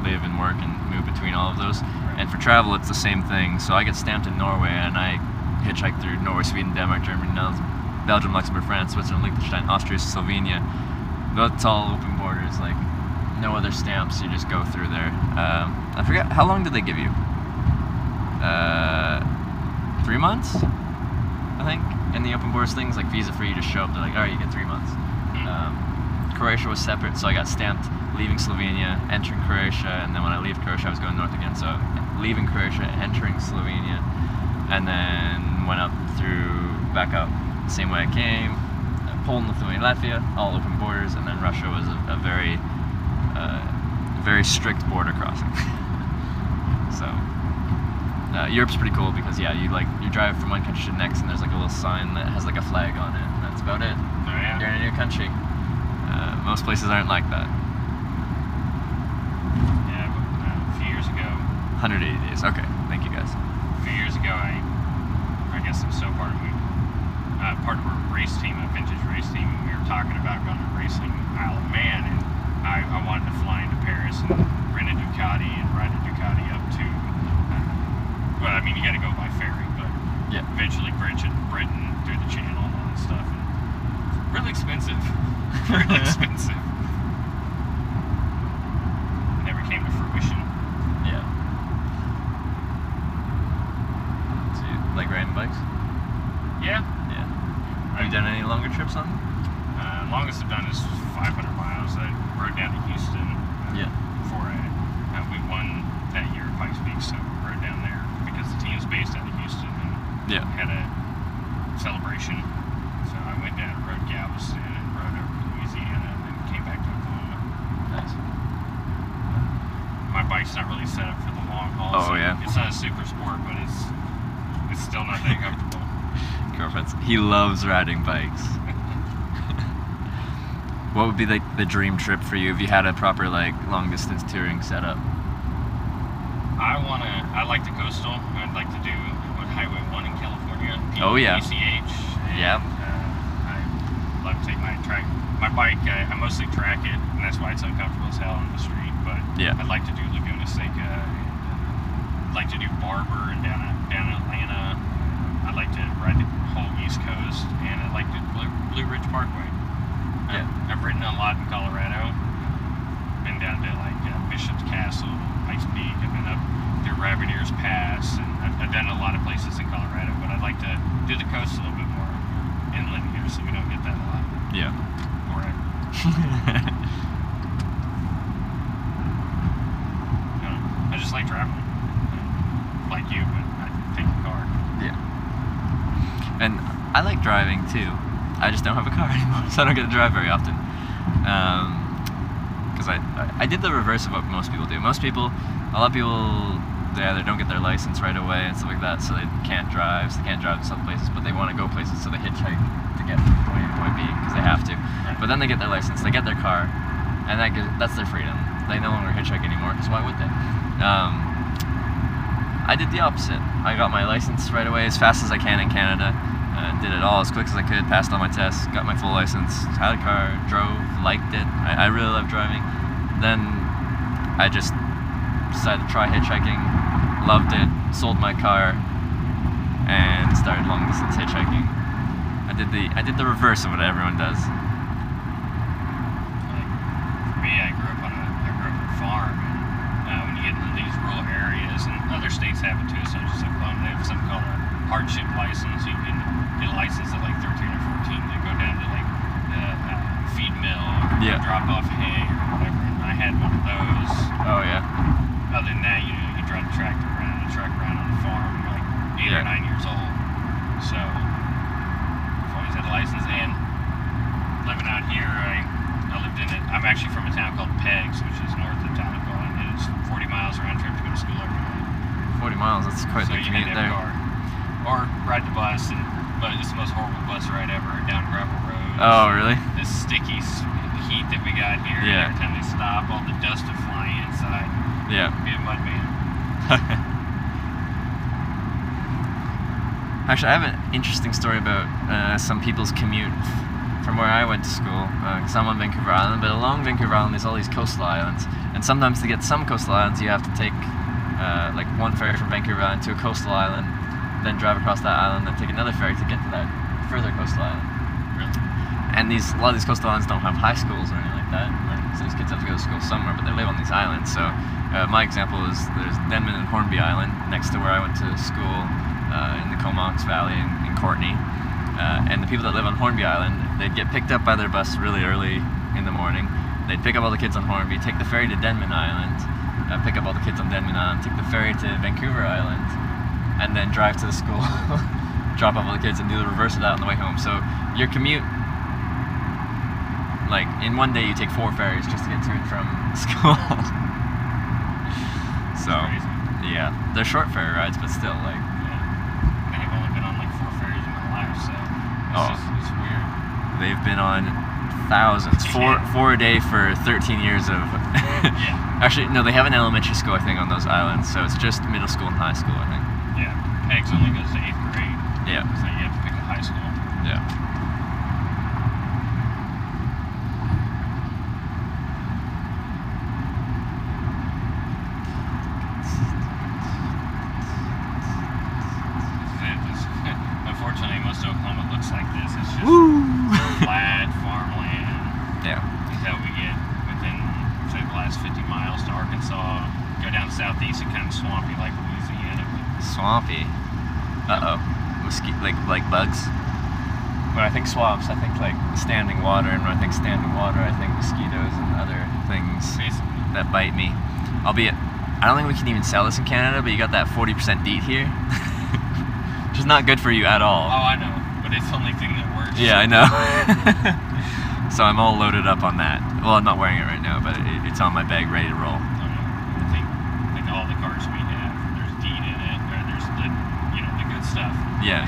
live and work and move between all of those. And for travel, it's the same thing. So I get stamped in Norway, and I hitchhike through Norway, Sweden, Denmark, Germany, Netherlands, Belgium, Luxembourg, France, Switzerland, Liechtenstein, Austria, Slovenia. That's all open borders, like no other stamps. You just go through there. I forget, how long did they give you? 3 months, I think. And the open borders things, like visa free, you just show up. They're like, all right, you get 3 months. Croatia was separate, so I got stamped leaving Slovenia, entering Croatia, and then when I leave Croatia, I was going north again. So leaving Croatia, entering Slovenia, and then went up back up, same way I came. Poland, Lithuania, Latvia, all open borders, and then Russia was a very, very strict border crossing. So Europe's pretty cool because you drive from one country to the next, and there's like a little sign that has like a flag on it, and that's about it. Oh, yeah. You're in a new country. Most places aren't like that. Yeah, but, a few years ago. 180 days. Okay, thank you guys. A few years ago, I guess I'm so part of a race team, a vintage race team, and we were talking about going to racing Isle of Man, and I wanted to fly into Paris and rent a Ducati and ride a Ducati up to, well, I mean, you got to go by ferry, but eventually Britain through the channel and all that stuff. And really expensive. Really expensive. Never came to fruition. Yeah. So you like riding bikes? Yeah. Yeah. Have you done any longer trips on them? Longest I've done is 500 miles. I rode down to Houston. Before we won that year at Pikes Peak, so we rode down there because the team's based out of Houston and had a celebration. So I went down and rode Galveston and rode over to Louisiana and then came back to Oklahoma. Nice. My bike's not really set up for the long haul. Oh, so yeah. It's not a super sport, but it's still not that comfortable. Girlfriends. He loves riding bikes. What would be like the dream trip for you if you had a proper like long distance touring setup? I like the coastal. I'd like to do Highway 1 in California. Oh, yeah. PCH. Yep. I love to take my bike. I mostly track it, and that's why it's uncomfortable as hell on the street. But I'd like to do Laguna Seca. I'd like to do Barber and down Atlanta. I'd like to ride the whole East Coast, and I'd like to Blue Ridge Parkway. I've ridden a lot in Colorado. Been down to like Bishop's Castle, Pikes Peak. I've been up through Rabbit Ears Pass, and I've done a lot of places in Colorado. But I'd like to do the coast a little bit more inland here, so we don't get that a lot. Yeah. Forever. I just like traveling. Like you, but I take a car. Yeah. And I like driving too. I just don't have a car anymore, so I don't get to drive very often. Because I did the reverse of what most people do. A lot of people, they either don't get their license right away and stuff like that, so they can't drive, to some places, but they want to go places, so they hitchhike to get from point A to point B because they have to. But then they get their license, they get their car, and that's their freedom. They no longer hitchhike anymore, because why would they? I did the opposite. I got my license right away as fast as I can in Canada. Did it all as quick as I could, passed all my tests, got my full license, had a car, drove, liked it. I really love driving. Then I just decided to try hitchhiking, loved it, sold my car, and started long distance hitchhiking. I did the reverse of what everyone does. For me, I grew up on a farm. And, when you get into these rural areas, and other states have it too, so just like Oklahoma, they have something called a hardship license. You can get a license at like 13 or 14 to go down to like the feed mill, or drop off hay or whatever. And I had one of those. Oh yeah. Other than that, you drive the tractor around, the truck around on the farm. You're like 8 or 9 years old. So I've always had a license. And living out here, I lived in it. I'm actually from a town called Peggs, which is north of Tahlequah, and it's 40 miles round trip to go to school every day. 40 miles, that's quite the commute there. Car. Or ride the bus, but it's the most horrible bus ride ever, down gravel roads. Oh, really? This sticky heat that we got here. Yeah. Every time they stop, all the dust would fly inside. Yeah. Be a mud man. Actually, I have an interesting story about some people's commute from where I went to school. Because I'm on Vancouver Island, but along Vancouver Island there's all these coastal islands. And sometimes to get some coastal islands, you have to take like one ferry from Vancouver Island to a coastal island, then drive across that island, then take another ferry to get to that further coastal island. Really? And a lot of these coastal islands don't have high schools or anything like that. So these kids have to go to school somewhere, but they live on these islands. So my example is there's Denman and Hornby Island next to where I went to school in the Comox Valley in Courtenay. And the people that live on Hornby Island, they'd get picked up by their bus really early in the morning, pick up all the kids on Hornby, take the ferry to Denman Island, pick up all the kids on Denman Island, take the ferry to Vancouver Island, and then drive to the school, drop off all the kids, and do the reverse of that on the way home. So your commute, like in one day, you take 4 ferries just to get to and from school. So yeah, they're short ferry rides, but still, like. Yeah. I've only been on like 4 ferries in my life, so it's weird. They've been on thousands, four a day for 13 years of. Yeah. Actually, no, they have an elementary school, I think, on those islands, so it's just middle school and high school, I think. Yeah. Pegs only goes to 8th grade. Yeah. So you have to pick a high school. Yeah. Unfortunately, most of Oklahoma looks like this. It's just flat farmland. Yeah. Until we get within, say, the last 50 miles to Arkansas. Go down southeast and kind of swampy like Louisiana. Swampy. Uh-oh. Like bugs? When I think swamps, I think like standing water, and when I think standing water, I think mosquitoes and other things that bite me. Albeit, I don't think we can even sell this in Canada, but you got that 40% DEET here. Which is not good for you at all. Oh, I know, but it's the only thing that works. Yeah, I know. So I'm all loaded up on that. Well, I'm not wearing it right now, but it's on my bag, ready to roll. I think like all the cars we have, there's DEET in it, or there's the, the good stuff. Yeah,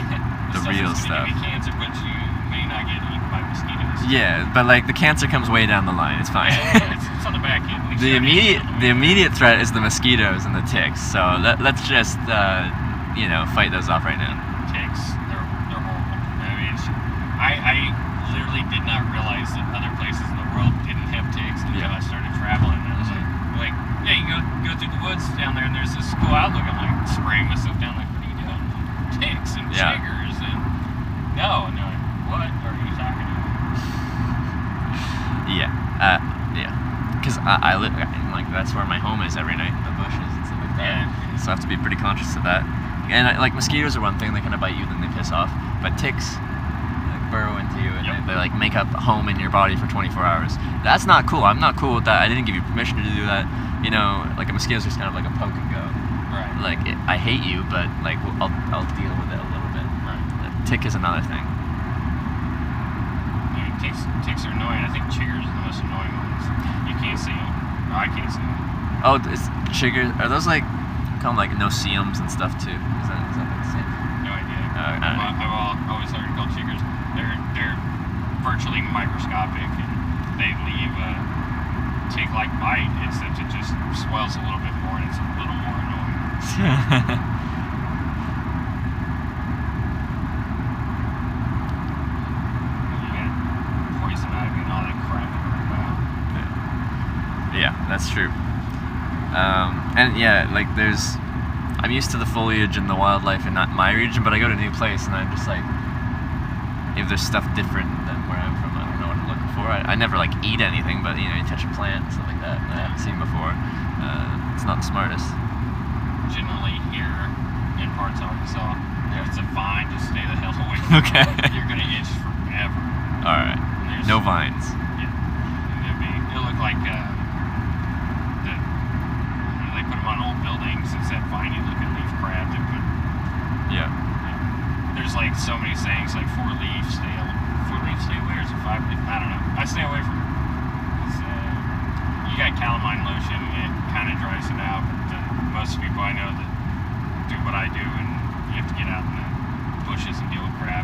the real stuff. Give you cancer, but you may not get eaten by mosquitoes. Yeah, but like the cancer comes way down the line. It's fine. Yeah, it's on the back end. The immediate threat is the mosquitoes and the ticks. So let's just fight those off right now. Ticks, they're horrible. I mean, I literally did not realize that other places in the world didn't have ticks until I started traveling. And I was like, yeah, you go through the woods down there, and there's this cool outlook. I'm like spraying myself down, like, what are you doing? Ticks and chiggers and no, what are you talking about? Yeah, because I live like that's where my home is every night, the bushes and stuff like that. Yeah. So I have to be pretty conscious of that. And like mosquitoes are one thing; they kind of bite you, then they piss off. But ticks like burrow into you, and they like make up a home in your body for 24 hours. That's not cool. I'm not cool with that. I didn't give you permission to do that. Like a mosquito's just kind of like a poke and go. Right. Like I hate you, but like I'll deal with it a little bit. Right. The tick is another thing. I mean, ticks are annoying. I think chiggers are the most annoying ones. You can't see them. No, I can't see them. Oh, it's chiggers. Are those like call them like no-see-ums and stuff too? Is that like the same? No idea. I've always heard it called chiggers. They're virtually microscopic, and they leave a tick-like bite, except it just swells a little bit more, and it's a little more annoying. You got poison ivy and all that crap to worry about. Yeah, that's true. And yeah, like I'm used to the foliage and the wildlife in not my region, but I go to a new place and I'm just like, if there's stuff different than where I'm from, I don't know what I'm looking for. I never like eat anything, but you touch a plant and stuff like that I haven't seen before. It's not the smartest. Generally here in parts of Arkansas, if it's a vine, just stay the hell away from Okay. it. You're gonna itch forever. Alright. No vines. Yeah. It'll look like they put them on old buildings. It's that viney looking leaf crab that put. Yeah. There's like so many sayings like 4-leaf, stay away, or is it 5-leaf? I don't know. I stay away from it. You got calamine lotion, it kind of dries it out, but most people I know that do what I do, and you have to get out in the bushes and deal with crap.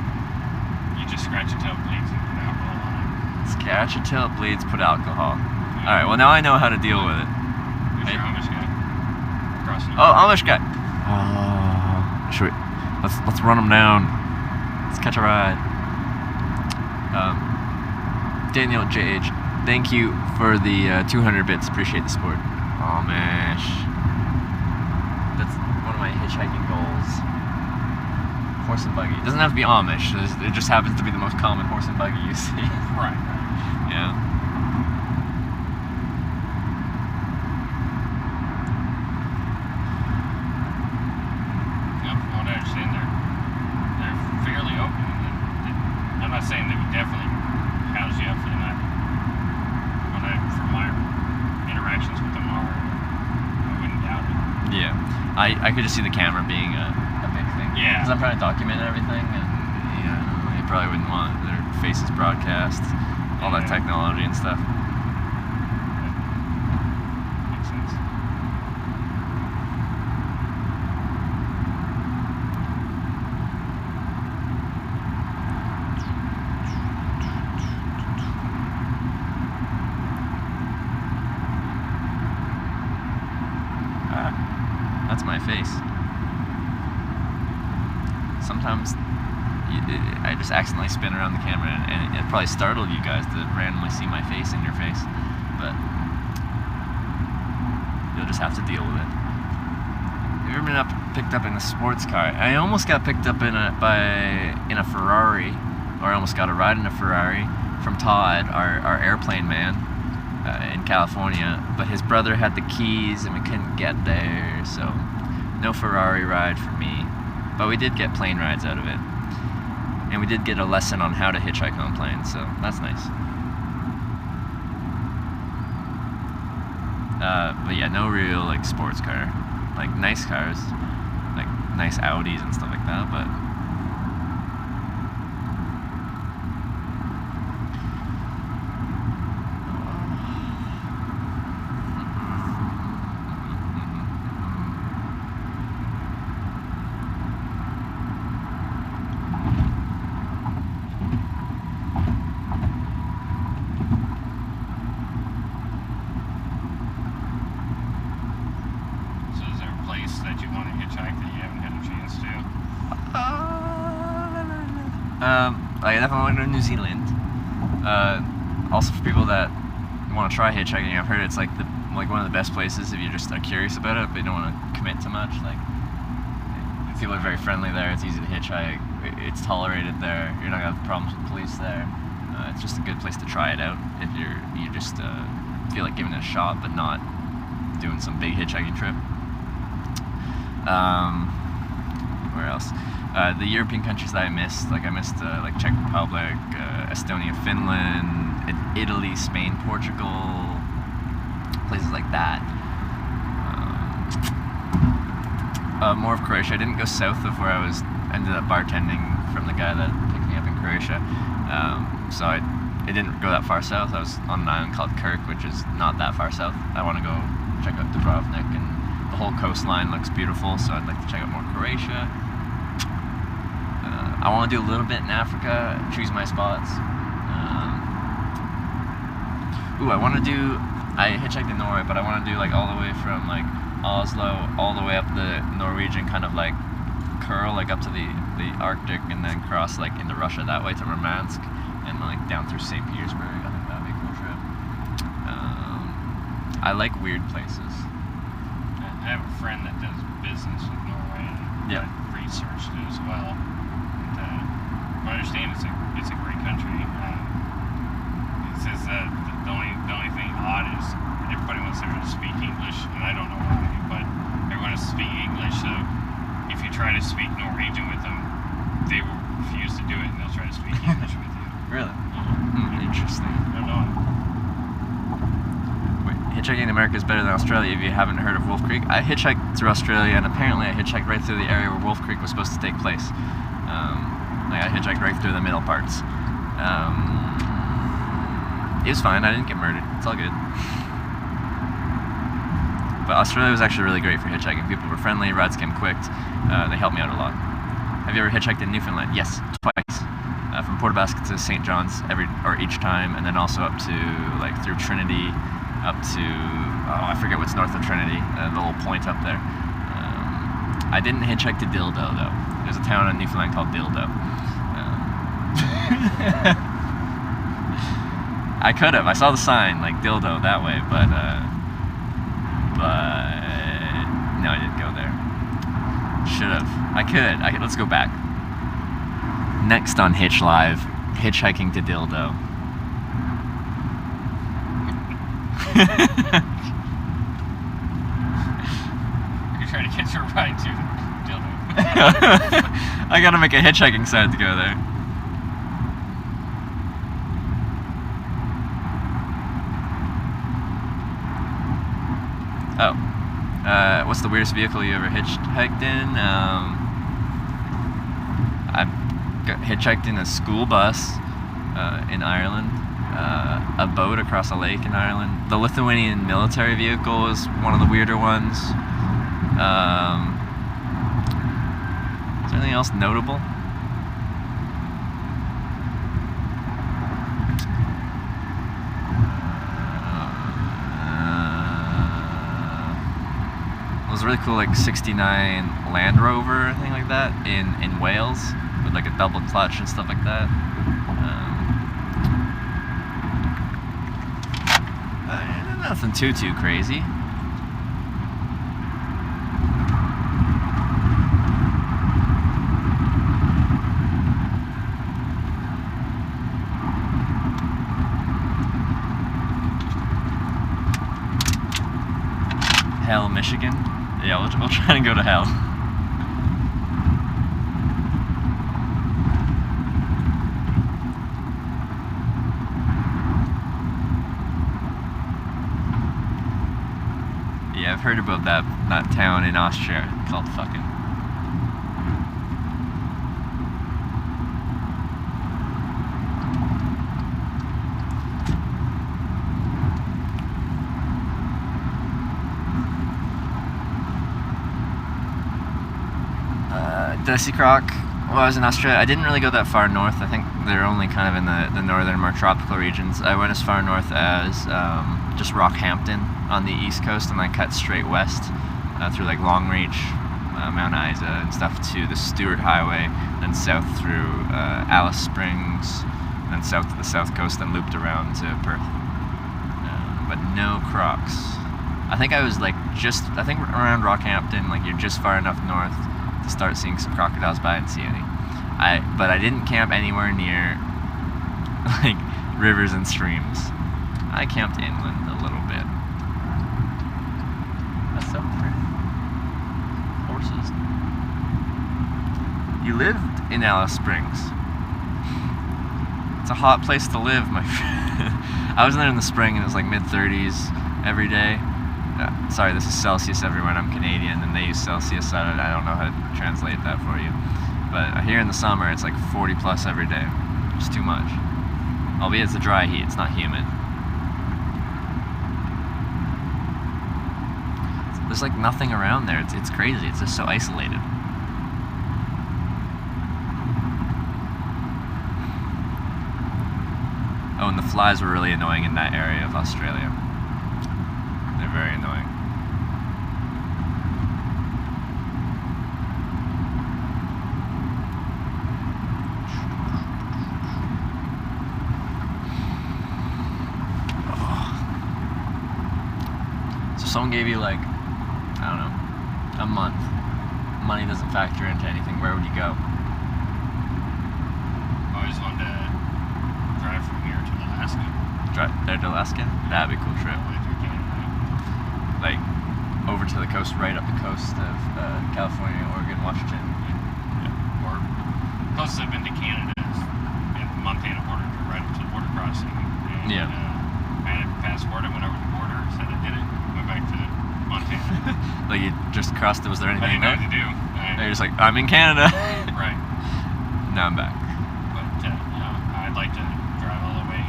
You just scratch your tail bleeds and put alcohol on it. Scratch your tail bleeds, put alcohol. Alright, well now I know how to deal with it. Who's your Amish guy? Amish guy. Oh, should we? Let's run them down. Let's catch a ride. Daniel JH, thank you for the 200 bits. Appreciate the support. Amish. That's one of my hitchhiking goals. Horse and buggy. It doesn't have to be Amish. It just happens to be the most common horse and buggy you see. Right. Yeah. From what I understand, they're fairly open. I'm not saying they would definitely house you up for the night. From my I could just see the camera being a big thing. Yeah. Because I'm trying to document everything, and they probably wouldn't want their faces broadcast, all that technology and stuff. Makes sense. That's my face. Sometimes I just accidentally spin around the camera, and it probably startled you guys to randomly see my face in your face, but you'll just have to deal with it. Have you ever been picked up in a sports car? I almost got picked up in a Ferrari, or I almost got a ride in a Ferrari from Todd, our airplane man. In California, but his brother had the keys and we couldn't get there, so no Ferrari ride for me. But we did get plane rides out of it, and we did get a lesson on how to hitchhike on planes, so that's nice. But yeah, no real like sports car, like nice cars, like nice Audis and stuff like that, but I definitely want to go to New Zealand. Also, for people that want to try hitchhiking, I've heard it's like one of the best places if you just are curious about it, but you don't want to commit too much. Like, people are very friendly there. It's easy to hitchhike. It's tolerated there. You're not gonna have problems with police there. It's just a good place to try it out if you just feel like giving it a shot, but not doing some big hitchhiking trip. Where else? The European countries that I missed, like I missed like Czech Republic, Estonia, Finland, Italy, Spain, Portugal, places like that. More of Croatia. I didn't go south of where I ended up bartending from the guy that picked me up in Croatia. So I didn't go that far south. I was on an island called Kirk, which is not that far south. I want to go check out Dubrovnik, and the whole coastline looks beautiful, so I'd like to check out more Croatia. I want to do a little bit in Africa, choose my spots. I hitchhiked in Norway, but I want to do like all the way from like Oslo all the way up the Norwegian kind of like curl, like up to the Arctic, and then cross like into Russia that way to Murmansk, and like down through St. Petersburg. I think that'd be a cool trip. I like weird places. I have a friend that does business with Norway, and yeah, researched it as well. And, I understand it's a great country. It says that the only thing odd is everybody wants everyone to speak English, and I don't know why, but everyone has to speak English. So if you try to speak Norwegian with them, they will refuse to do it, and they'll try to speak English with you. Really? Interesting. I don't know. Hitchhiking in America is better than Australia if you haven't heard of Wolf Creek. I hitchhiked through Australia, and apparently I hitchhiked right through the area where Wolf Creek was supposed to take place. I hitchhiked right through the middle parts. It was fine. I didn't get murdered. It's all good. But Australia was actually really great for hitchhiking. People were friendly. Rides came quick. They helped me out a lot. Have you ever hitchhiked in Newfoundland? Yes, twice. From Port aux Basques to St. John's each time, and then also up to like through Trinity, up to I forget what's north of Trinity, the little point up there. I didn't hitchhike to Dildo though. There's a town in Newfoundland called Dildo. I could have. I saw the sign like Dildo that way, but no, I didn't go there. Should have. I could. Let's go back. Next on Hitch Live, hitchhiking to Dildo. You're trying to get your ride to Dildo. I gotta make a hitchhiking side to go there. Oh. What's the weirdest vehicle you ever hitchhiked in? I got hitchhiked in a school bus in Ireland, a boat across a lake in Ireland. The Lithuanian military vehicle is one of the weirder ones. Is there anything else notable? It was a really cool, like, 69 Land Rover, thing like that, in Wales, with like a double clutch and stuff like that. Nothing too crazy. Hell, Michigan. Yeah, we'll try and go to Hell. Yeah, I've heard about that town in Austria called fucking. Did I see Croc while I was in Australia? I didn't really go that far north. I think they're only kind of in the northern, more tropical regions. I went as far north as just Rockhampton on the east coast, and I cut straight west through like Longreach, Mount Isa and stuff to the Stewart Highway, then south through Alice Springs, then south to the south coast, then looped around to Perth. But no Crocs. I think I was like around Rockhampton, like you're just far enough north to start seeing some crocodiles, but I didn't see any. But I didn't camp anywhere near like rivers and streams. I camped inland a little bit. That's so pretty. Horses. You lived in Alice Springs. It's a hot place to live, my friend. I was there in the spring and it was like mid-30s every day. Sorry, this is Celsius, everyone. I'm Canadian and they use Celsius. I don't know how to translate that for you. But here in the summer, it's like 40 plus every day. It's too much. Albeit it's a dry heat, it's not humid. There's like nothing around there. It's crazy. It's just so isolated. Oh, and the flies were really annoying in that area of Australia. They're very annoying. So someone gave you like, I don't know, a month. Money doesn't factor into anything. Where would you go? I always wanted to drive from here to Alaska. Drive there to Alaska? That'd be a cool trip. All the way through Canada. Like over to the coast, right up the coast of California, Oregon, Washington. Yeah. Or closest I've been to Canada is the Montana border, right up to the border crossing. And, Yeah. I had a passport. I went over the border, said I did it, went back to Montana. Like you just crossed it. Was there I anything didn't know there? what to do. And you're just like, I'm in Canada. Right. Now I'm back. But I'd like to drive all the way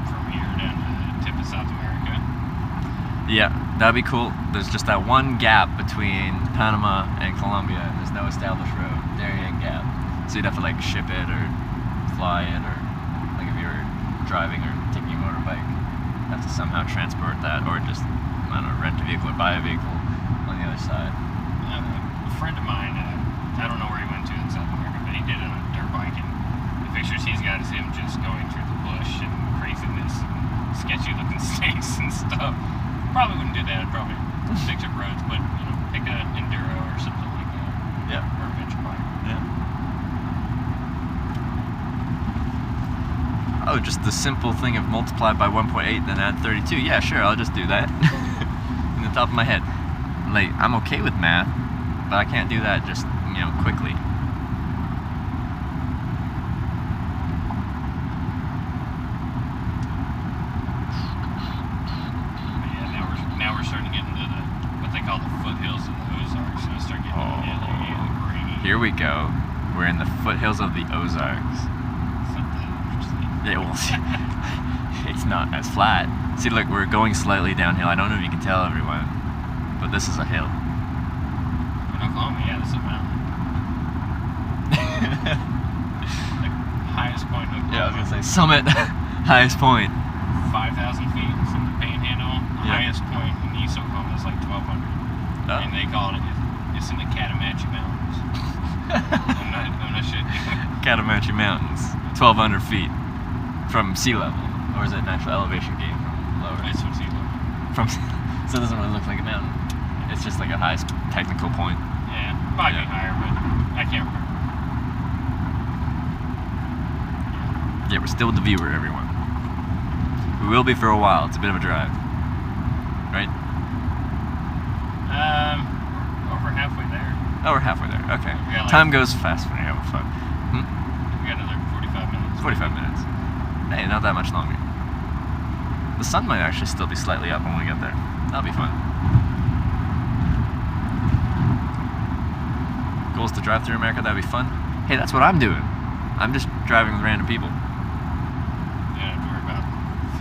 from here down to the tip of South America. Yeah, that'd be cool. There's just that one gap between Panama and Colombia, and there's no established road, Darien Gap. So you'd have to like ship it or fly it, or like if you were driving or taking a motorbike, have to somehow transport that, or just, I don't know, rent a vehicle or buy a vehicle on the other side. A friend of mine, I don't know where he went to in South America, but he did it on a dirt bike, and the pictures he's got is him just going through the bush and craziness and sketchy looking snakes and stuff. Probably wouldn't do that. I'd probably fix up roads, but pick an enduro or something like that. Yeah. Or a adventure bike. Yeah. Oh, just the simple thing of multiply by 1.8 then add 32. Yeah, sure, I'll just do that. In the top of my head. Like, I'm okay with math, but I can't do that just, quickly. But yeah, now we're starting to get into what they call the we go. We're in the foothills of the Ozarks. Yeah, well, it's not as flat. See, look, we're going slightly downhill. I don't know if you can tell, everyone, but this is a hill. In Oklahoma, yeah, this is a mountain. The highest point in Oklahoma. Yeah, I was gonna say summit, highest point. 5,000 feet is in the Panhandle. The Yeah. highest point in East Oklahoma is like 1,200. Oh. And they call it, it's in the Catamachi Mountains. I'm not shitting you. Catamachi Mountains, 1,200 feet from sea level, or is it an actual elevation gain from lower? It's from sea level. From so it doesn't really look like a mountain. It's just like a high technical point. Yeah, probably Yeah. higher, but I can't remember. Yeah, we're still with the viewer, everyone. We will be for a while. It's a bit of a drive, right? Over halfway there. Oh, we're halfway there. Okay. Yeah, like- Time goes fast when you're having fun. We got another 45 minutes. 45 minutes. Hey, not that much longer. The sun might actually still be slightly up when we get there. That'll be fun. Goals to drive through America, that'd be fun. Hey, that's what I'm doing. I'm just driving with random people. You don't have to worry about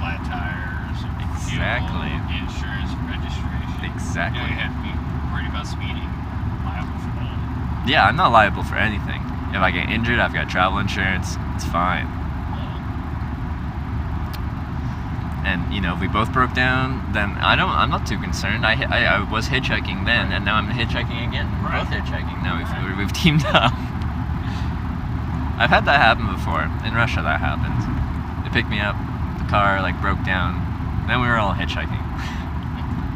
flat tires, Exactly. fuel, insurance, registration. Exactly. You don't have to be worried about speeding. Liable for that. Yeah, I'm not liable for anything. If I get injured, I've got travel insurance. It's fine. And if we both broke down, then I'm not too concerned. I was hitchhiking then, and now I'm hitchhiking again. We're both hitchhiking now. We've teamed up. I've had that happen before. In Russia, that happened. They picked me up. The car broke down. Then we were all hitchhiking.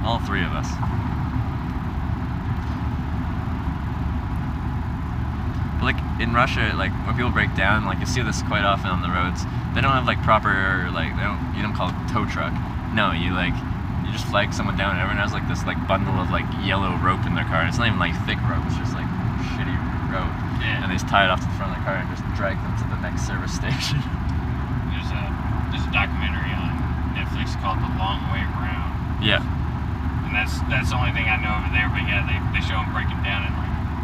All three of us. But in Russia, when people break down, you see this quite often on the roads. They don't have proper you don't call it tow truck. No, you just flag someone down and everyone has this bundle of yellow rope in their car. And it's not even thick rope, it's just shitty rope. Yeah. And they just tie it off to the front of the car and just drag them to the next service station. There's a documentary on Netflix called The Long Way Round. Yeah. And that's the only thing I know over there. But yeah, they show them breaking down and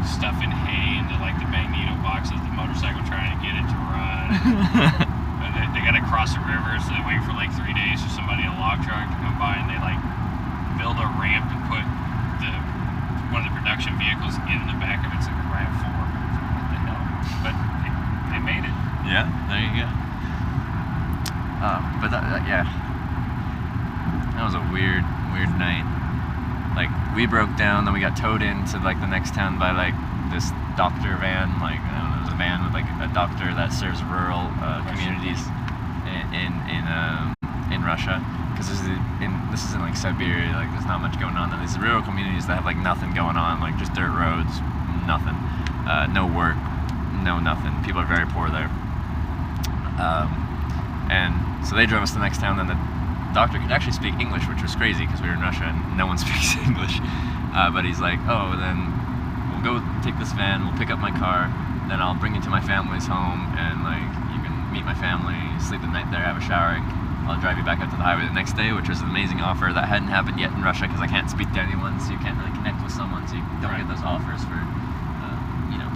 stuffing hay into the magneto box of the motorcycle trying to get it to run. They got to cross the river, so they wait for 3 days for somebody in a log truck to come by, and they build a ramp and put one of the production vehicles in the back of it. It's like a RAV4. What the hell? But they made it. Yeah, there you go. But yeah, that was a weird night. We broke down, then we got towed into the next town by this doctor van. I don't know, it was a van with a doctor that serves rural communities in Russia. Because this is in Siberia. There's not much going on. And these rural communities that have nothing going on, just dirt roads, nothing, no work, no nothing. People are very poor there. And so they drove us to the next town. Then the doctor could actually speak English, which was crazy because we were in Russia and no one speaks English. But he's like, oh, then we'll go take this van, we'll pick up my car, then I'll bring you to my family's home, and you can meet my family, sleep the night there, have a shower, and I'll drive you back out to the highway the next day, which was an amazing offer that hadn't happened yet in Russia because I can't speak to anyone, so you can't really connect with someone, so you don't get those offers for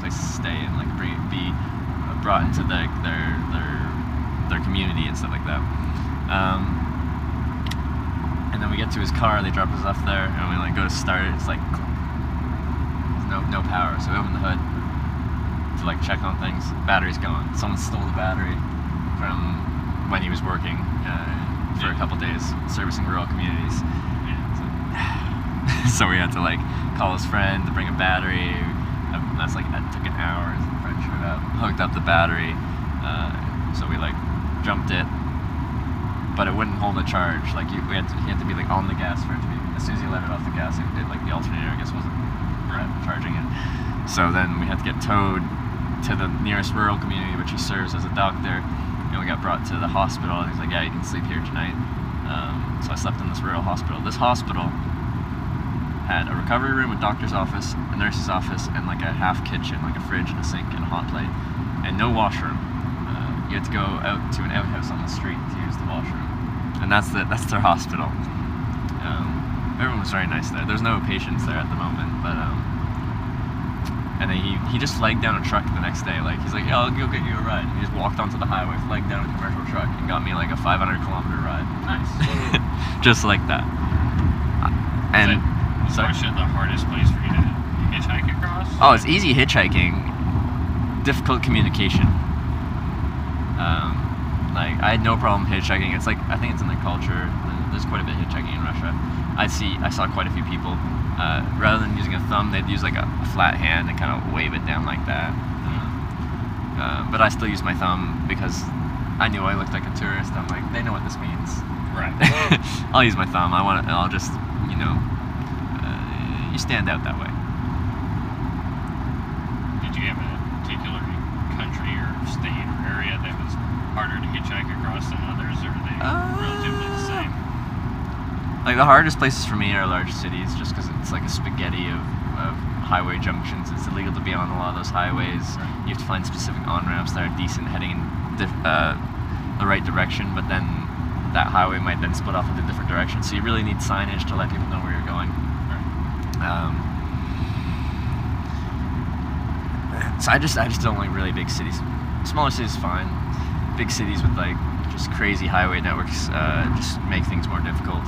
places to stay and be brought into their community and stuff like that. And then we get to his car, they drop us off there, and we go to start it. It's there's no power. So we open the hood to check on things. Battery's gone. Someone stole the battery from when he was working for a couple days servicing rural communities. So we had to call his friend to bring a battery. That's that took an hour. His friend showed up, hooked up the battery. So we jumped it. But it wouldn't hold a charge. He had to be on the gas for it to be. As soon as you let it off the gas, the alternator I guess wasn't charging it. So then we had to get towed to the nearest rural community, which he serves as a doctor. And we got brought to the hospital. And he's like, yeah, you can sleep here tonight. So I slept in this rural hospital. This hospital had a recovery room, a doctor's office, a nurse's office, and a half kitchen, a fridge and a sink and a hot plate, and no washroom. You had to go out to an outhouse on the street to use the washroom. And that's their hospital. Everyone was very nice there. There's no patients there at the moment, but And then he just flagged down a truck the next day. Like, he's like, yeah, I'll go get you a ride. And he just walked onto the highway, flagged down a commercial truck, and got me like a 500-kilometer ride. Nice. Just like that. And Is sorry. Russia the hardest place for you to hitchhike across? Oh, it's easy hitchhiking. Difficult communication. Like, I had no problem hitchhiking. It's like, I think it's in their culture. There's quite a bit of hitchhiking in Russia. I saw quite a few people. Rather than using a thumb, they'd use like a flat hand and kind of wave it down like that. But I still use my thumb because I knew I looked like a tourist. I'm like, they know what this means. Right. I'll use my thumb. I'll just, you stand out that way. Did you have a particular country or state or area that was harder to hitchhike across than others, or are they relatively the same? Like, the hardest places for me are large cities, just because it's like a spaghetti of highway junctions. It's illegal to be on a lot of those highways. Right. You have to find specific on-ramps that are decent, heading in the right direction, but then that highway might then split off into different directions. So you really need signage to let people know where you're going. So I just don't like really big cities. Smaller cities is fine. Big cities with like just crazy highway networks just make things more difficult.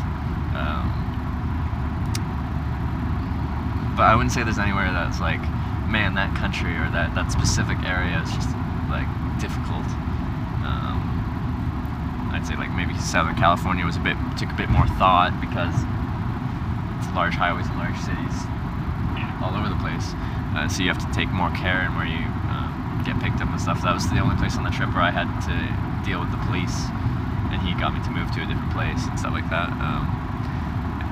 But I wouldn't say there's anywhere that's like, man, that country or that specific area is just like difficult. I'd say like maybe Southern California took a bit more thought because it's large highways and large cities all over the place. So you have to take more care in where you get picked up and stuff. That was the only place on the trip where I had to deal with the police, and he got me to move to a different place and stuff like that.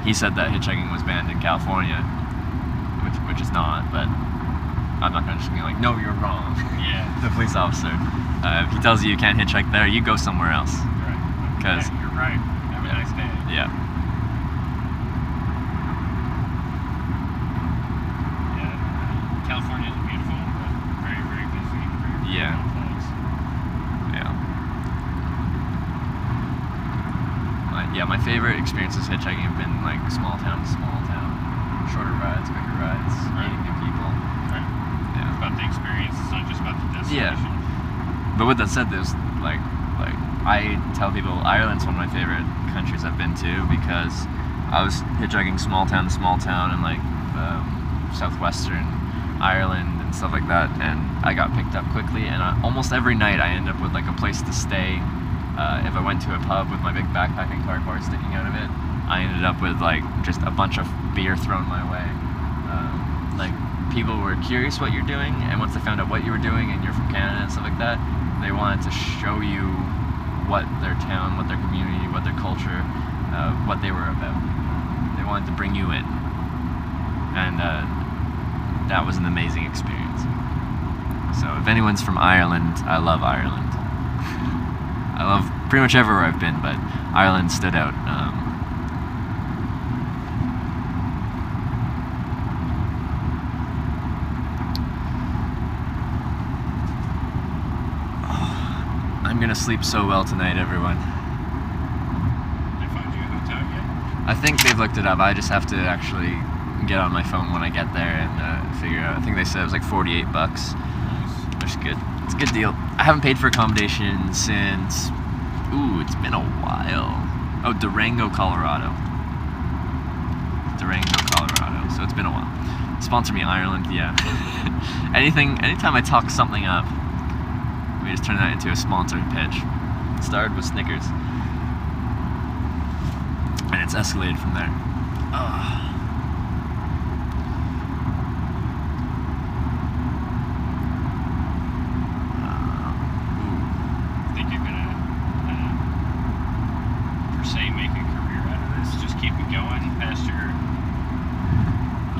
He said that hitchhiking was banned in California, which is not, but I'm not going to just be like, no, you're wrong. Yeah. The police officer. If he tells you you can't hitchhike there, you go somewhere else. Right. Because You're right. Have a nice day. Yeah. California is beautiful, but very, very busy. Very Yeah. complex. Yeah, my favorite experiences hitchhiking have been like small town to small town, shorter rides, quicker rides, meeting new people. Right. It's Yeah. about the experience. It's not just about the destination. But with that said, there's like I tell people Ireland's one of my favorite countries I've been to because I was hitchhiking small town to small town in like southwestern Ireland and stuff like that, and I got picked up quickly. And almost every night I end up with like a place to stay. If I went to a pub with my big backpack and cardboard sticking out of it, I ended up with like just a bunch of beer thrown my way. Like, people were curious what you're doing, and once they found out what you were doing and you're from Canada and stuff like that, they wanted to show you what their town, what their community, what their culture, what they were about. They wanted to bring you in, and that was an amazing experience. So if anyone's from Ireland, I love Ireland. I love pretty much everywhere I've been, but Ireland stood out. I'm gonna sleep so well tonight, everyone. Did they find you a hotel yet? I think they've looked it up. I just have to actually get on my phone when I get there and figure out. I think they said it was like $48, Nice. which is good. It's a good deal. I haven't paid for accommodation since, it's been a while. Oh, Durango, Colorado. So it's been a while. Sponsor me, Ireland, yeah. Anytime I talk something up, we just turn that into a sponsored pitch. It started with Snickers, and it's escalated from there. Think you're gonna per se make a career out of this? Just keep it going past your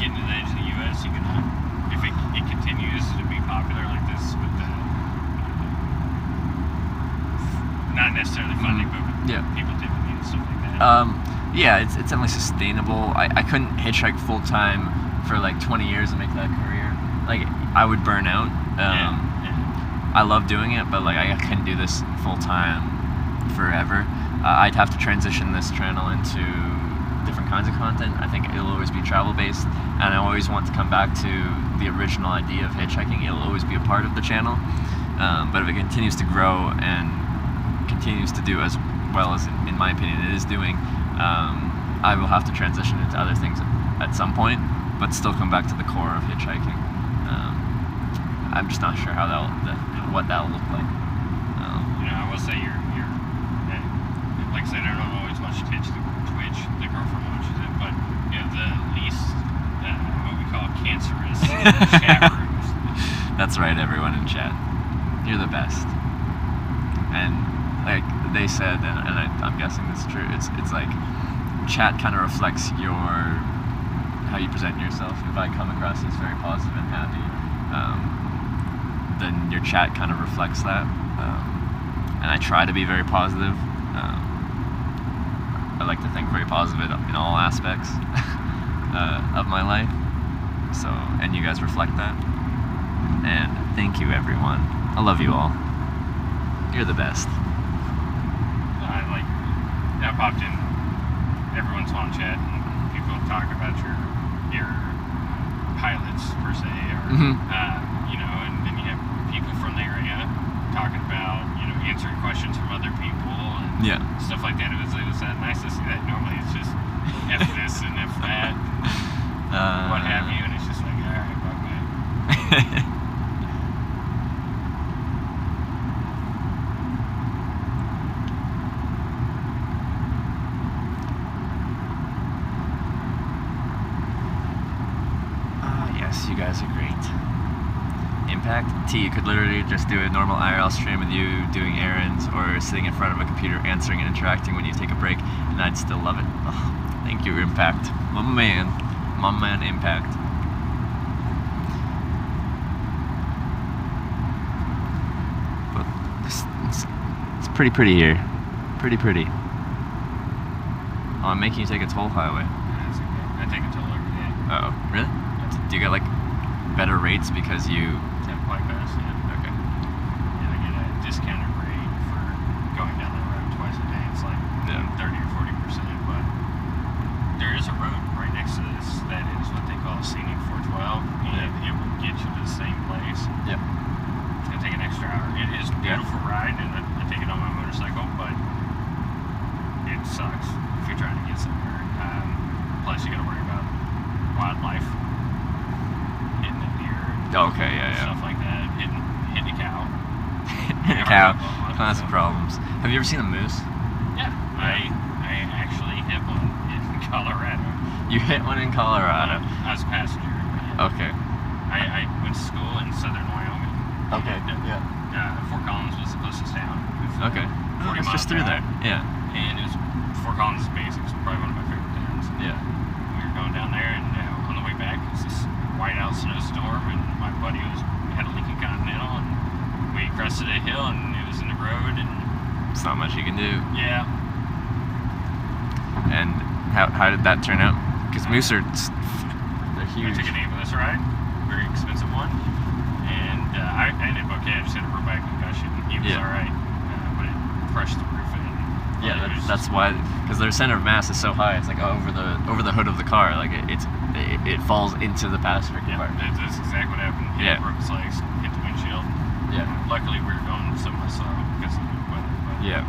getting to the edge of the U.S. You gonna, if it continues to be popular like this with the not necessarily funding, but with Yeah. people tipping you and stuff like that. Yeah, it's definitely sustainable. I couldn't hitchhike full time for like 20 years and make that career. Like, I would burn out. Yeah. I love doing it, but like I couldn't do this full time forever. I'd have to transition this channel into different kinds of content. I think it'll always be travel based, and I always want to come back to the original idea of hitchhiking. It'll always be a part of the channel, but if it continues to grow and continues to do as well as, in my opinion, it is doing, I will have to transition into other things at some point, but still come back to the core of hitchhiking. I'm just not sure what that'll look like. I will say you're like I said, I don't always watch Twitch. The girlfriend watches it, but you have the least what we call cancerous chat rooms. That's right, everyone in chat. You're the best. And like they said, and I'm guessing this is true. It's like chat kind of reflects how you present yourself. If I come across as very positive and happy, then your chat kind of reflects that. And I try to be very positive. I like to think very positive in all aspects of my life. So, and you guys reflect that. And thank you, everyone. I love you all. You're the best. I popped in everyone's on chat and people talk about your pilots per se, or and then you have people from the area talking about answering questions from other people and stuff like that. It was nice to see that. Normally it's just F this and F that, and what have you, and it's just like, all right, bug man. Yes, you guys are great. Impact T, you could literally just do a normal IRL stream with you doing errands or sitting in front of a computer answering and interacting when you take a break, and I'd still love it. Oh, thank you, Impact. My man Impact. But it's pretty here. Pretty. Oh, I'm making you take a toll highway. That's okay. I take a toll every day. Oh, really? Yeah. Do you get like better rates because you... Bike pass, yeah. Okay. And I get a discounted rate for going down that road twice a day. It's like 30 or 40%, but there is a road right next to this that is what they call scenic 412, and it will get you to the same place. Yeah. It's gonna take an extra hour. It is a beautiful ride, and I take it on my motorcycle, but it sucks if you're trying to get somewhere. Plus, you gotta worry about wildlife, hitting the deer, Okay, stuff like that, hitting a cow. A cow. Classic problems. Have you ever seen a moose? Yeah, I actually hit one in Colorado. You hit one in Colorado. I was a passenger. Okay. I went to school in southern Wyoming. Okay. Yeah. Fort Collins was the closest town. Okay. 40 It's miles just through down. there. Yeah. And it was Fort Collins is basic. It's probably one of my favorite towns. Yeah. We were going down there, and on the way back, it was this whiteout snowstorm, and my buddy had a Lincoln Continental, and we crested a hill, and it was in the road, and It's not much you can do. yeah. And how did that turn out? Because moose are they're I huge. took an ambulance ride, very expensive one, and I ended up okay. I just had a real bad concussion. He was all right, but it crushed the roof in. Yeah, that's why, because their center of mass is so high. It's like over the hood of the car. Like it falls into the passenger compartment. That's exactly what happened. He broke his legs, hit the windshield. Yeah. Luckily, we were going somewhere slow because of the weather. But Yeah.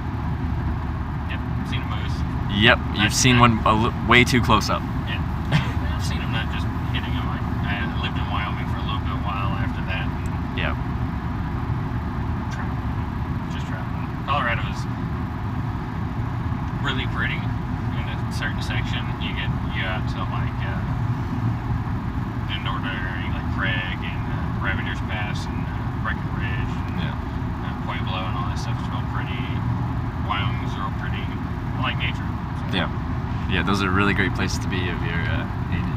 Yep. Seen a moose. Yep. You've seen one way too close up. Yeah. I've seen him, not just hitting him. I lived in Wyoming for a little bit while after that. Yeah. Traveling. Colorado is really pretty in a certain section. You out to like in northern area like Craig and Ravagers Pass and Breckenridge and Pueblo and all that stuff is real pretty. Wyoming's real pretty. I like nature. So. Yeah, those are really great places to be if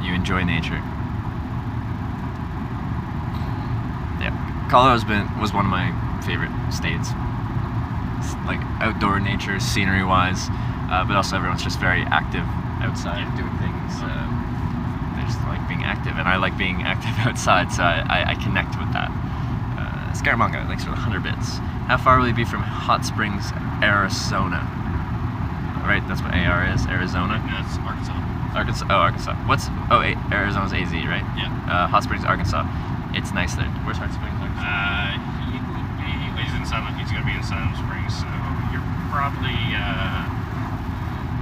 you enjoy nature. Yeah, Colorado's was one of my favorite states. It's like outdoor nature, scenery-wise, but also everyone's just very active outside, doing things. They just like being active, and I like being active outside, so I connect with that. Scaramanga, thanks for the 100 bits. How far will you be from Hot Springs, Arizona? Right, that's what AR is, Arizona. No, it's Arkansas. Arkansas. Oh, Arkansas. Arizona's AZ, right? Yeah. Hot Springs, Arkansas. It's nice there. Where's Hot Springs, Arkansas? He will be. Well, he's in Silent. He's going to be in Silent Springs, so you're probably I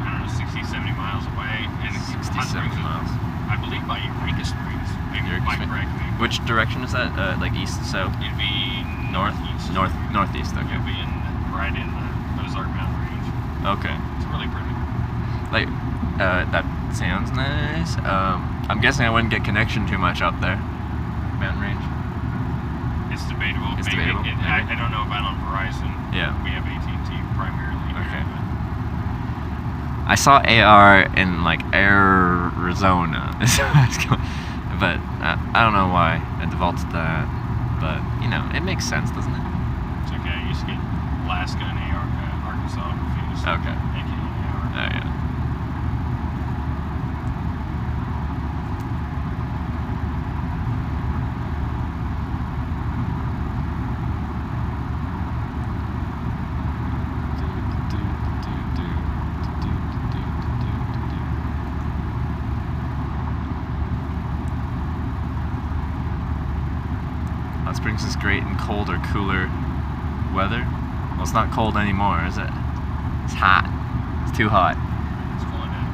don't know, 60, 70 miles away. And 60, Hot Springs 70 miles. I believe by Eureka Springs. Maybe you might correct me. Which direction is that? Like east, south? It'd be Northeast. Okay. You'll be right in the Ozark Mountain Range. Okay. It's really pretty. Like, that sounds nice. I'm guessing I wouldn't get connection too much up there. Mountain range. It's debatable. It's Maybe. debatable. I don't know about on Verizon. Yeah. We have AT&T primarily. Okay. But I saw AR in like Arizona, but I don't know why I defaulted to that. But you know, it makes sense, doesn't it? it's okay. You just get Alaska and Arkansas confused. Okay. AKA AR. Yeah. Hot Springs is great in cold or cooler weather. Well, it's not cold anymore, is it? It's hot. It's too hot. It's going down.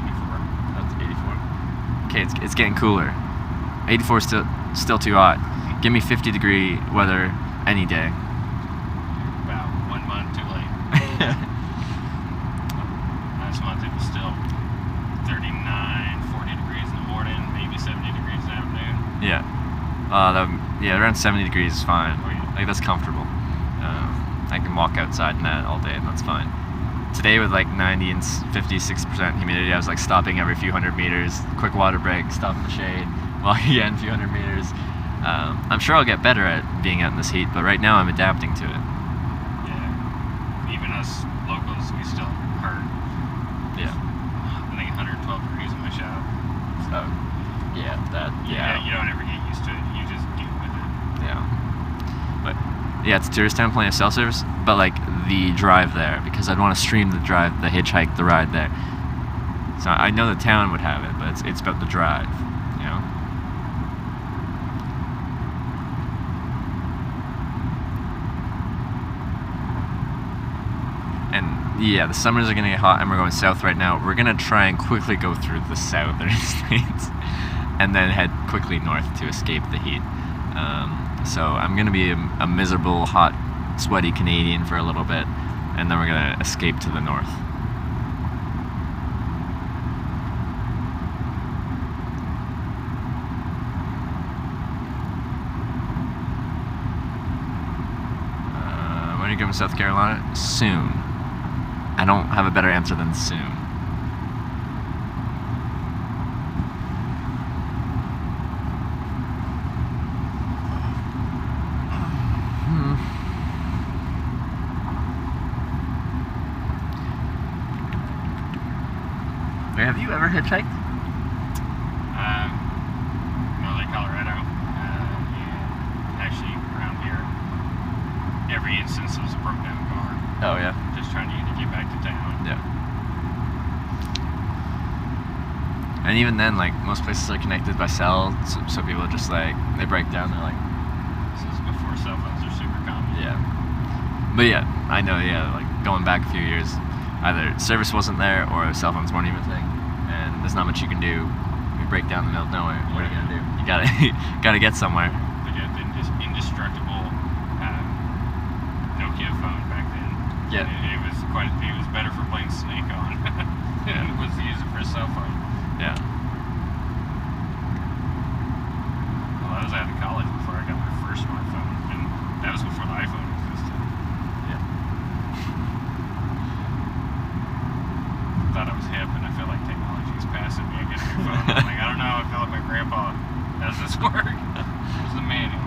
84. That's 84. Okay, it's getting cooler. 84 is still too hot. Give me 50-degree weather any day. About 1 month too late. Last month it was still 39, 40 degrees in the morning, maybe 70 degrees in the afternoon. Yeah. Around 70 degrees is fine. Oh, yeah. Like that's comfortable. I can walk outside in that all day, and that's fine. Today with like 90 and 50, 60% humidity, I was like stopping every few hundred meters, quick water break, stop in the shade, walk again a few hundred meters. I'm sure I'll get better at being out in this heat, but right now I'm adapting to it. Yeah. Even us locals, we still hurt. Yeah. I think 112 degrees in my shop. So, yeah, You don't ever get used to it. You just deal with it. Yeah. But yeah, it's a tourist town, plenty of cell service, but like the drive there, because I'd want to stream the drive, the hitchhike, the ride there. So I know the town would have it, but it's about the drive, you know? And yeah, the summers are gonna get hot and we're going south right now. We're gonna try and quickly go through the southern states and then head quickly north to escape the heat. So I'm gonna be a miserable, hot, sweaty Canadian for a little bit, and then we're gonna escape to the north. When are you going to South Carolina? Soon. I don't have a better answer than soon. Have you ever hitchhiked? Northern Colorado. Yeah. Actually, around here, every instance was a broke down car. Oh yeah. Just trying to get back to town. Yeah. And even then, like most places are connected by cell, so people are just like they break down. They're like, This is before cell phones are super common. yeah. But yeah, I know. Yeah, like going back a few years, either service wasn't there or cell phones weren't even a thing, and there's not much you can do. You break down in the middle of nowhere. What are you gonna do? You gotta get somewhere. But yeah, the indestructible Nokia phone back then. Yeah. It was better for playing Snake on than it was to use it for a cell phone. Yeah. Well, I was out of college before I got my first smartphone, and that was before the iPhone existed. Yeah. Thought I was hip, and I felt like technology was passing me. I get a new phone. I'm like, I don't know. I feel like my grandpa. How does this work? Here's the manual.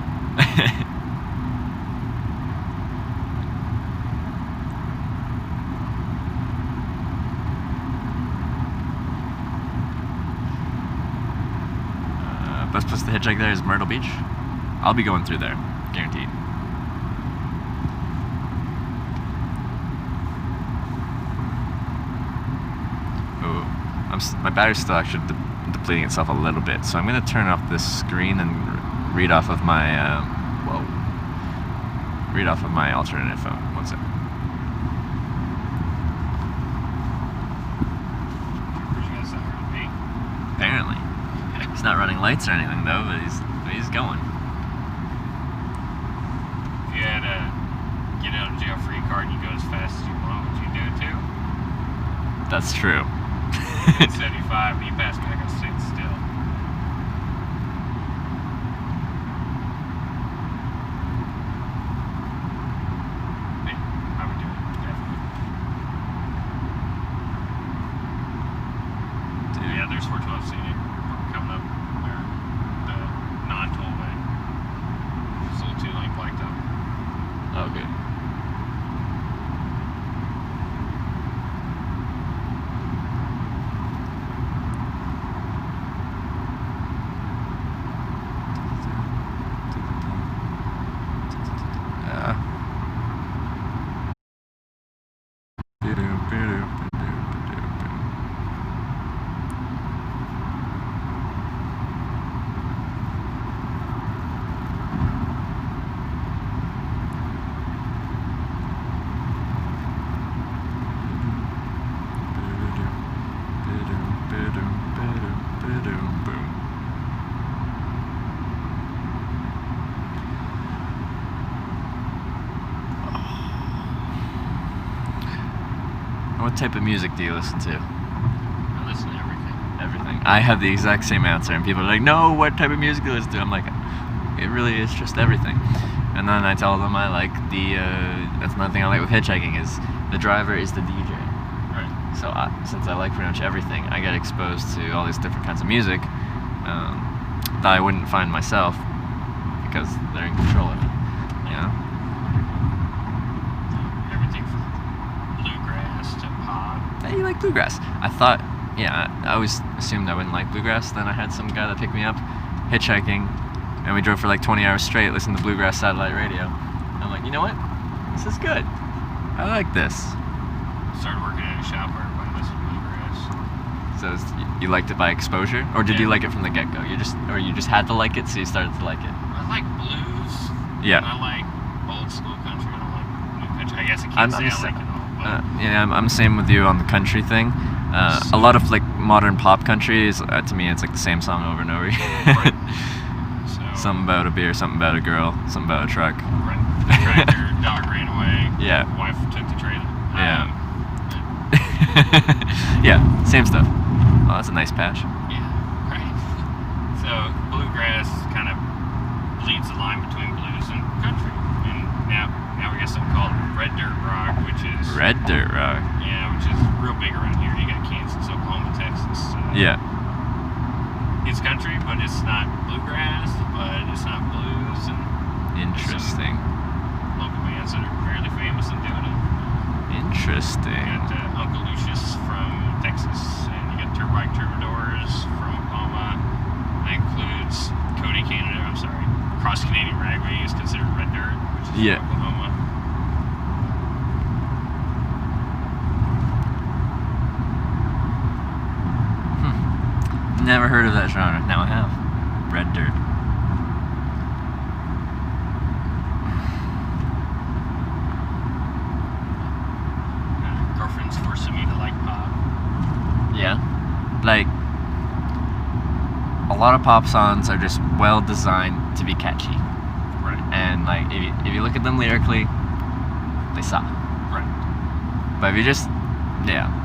Best place to hitchhike there is Myrtle Beach. I'll be going through there, guaranteed. Ooh. My battery's still actually depleting itself a little bit, so I'm gonna turn off this screen and read off of my alternate phone. One sec. Apparently, he's not running lights or anything though, but he's going. If you had a get out of jail free card and you go as fast as you want, would you do it too? That's true. 75, but you pass me, I gotta sit still. Yeah, I would do it, definitely. Dude. Yeah, there's 412 scenic coming up there, the non-tollway. It's a little 2-lane blacked up. Oh, good. What type of music do you listen to? I listen to everything. Everything. I have the exact same answer, and people are like, "No, what type of music do you listen to?" I'm like, "It really is just everything." And then I tell them I like that's another thing I like with hitchhiking is the driver is the DJ. Right. So since I like pretty much everything, I get exposed to all these different kinds of music that I wouldn't find myself because they're in control of it. You know? Everything from bluegrass to pop. Hey, you like bluegrass? I always assumed I wouldn't like bluegrass. Then I had some guy that picked me up hitchhiking, and we drove for like 20 hours straight listening to bluegrass satellite radio. I'm like, you know what? This is good. I like this. Started working at a shop where everybody listened to bluegrass. So you liked it by exposure, or did you like it from the get-go? You just had to like it, so you started to like it. I like blues. Yeah. And I like old school country. I don't like new country. I guess I I'm can't say the I like it all. But I'm the same with you on the country thing. A lot of like modern pop country is to me it's like the same song over and over again. So, Something about a beer, something about a girl, something about a truck. Tractor, dog ran away. Yeah. Wife took the trailer. Yeah. Yeah, same stuff. Oh, that's a nice patch. Yeah, right. So bluegrass kind of bleeds the line between blues and country, and now we got something called red dirt rock, which is Red dirt rock. Yeah, which is real big around here. You got Kansas, Oklahoma, Texas. Yeah. It's country, but it's not bluegrass, but it's not blues, and Interesting. local bands that are fairly famous in doing it. Interesting. You got Uncle Lucius from Texas, and you got Turbike Troubadours from Oklahoma. That includes Cross Canadian Ragweed is considered red dirt, which is Yeah. from Oklahoma. Never heard of that genre. Now I have. Red dirt. Girlfriend's forcing me to like pop. Yeah. Like, a lot of pop songs are just well designed to be catchy. Right. And, like, if you look at them lyrically, they suck. Right. But if you just, yeah.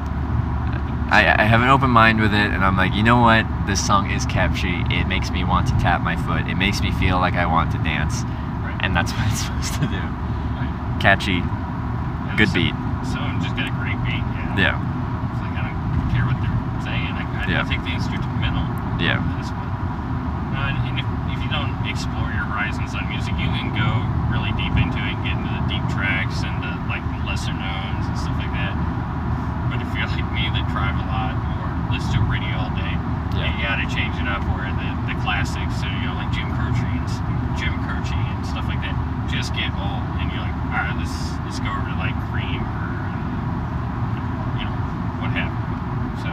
I have an open mind with it, and I'm like, you know what? This song is catchy. It makes me want to tap my foot. It makes me feel like I want to dance. Right. And that's what it's supposed to do. Right. Catchy, And good so- beat. Someone just got a great beat. Yeah. Yeah. It's like, I don't care what they're saying. Yeah. I think the instrumental. Yeah. This one. And if you don't explore your horizons on music, you can go really deep into it and get into the deep tracks and the like lesser knowns and stuff like that. But if you're like me that drive a lot or listen to radio all day, Yeah. you gotta change it up where the classics, so, you know, like Jim Croce and stuff like that, just get old, and you're like, all right, let's go over to like Cream or you know what have you. So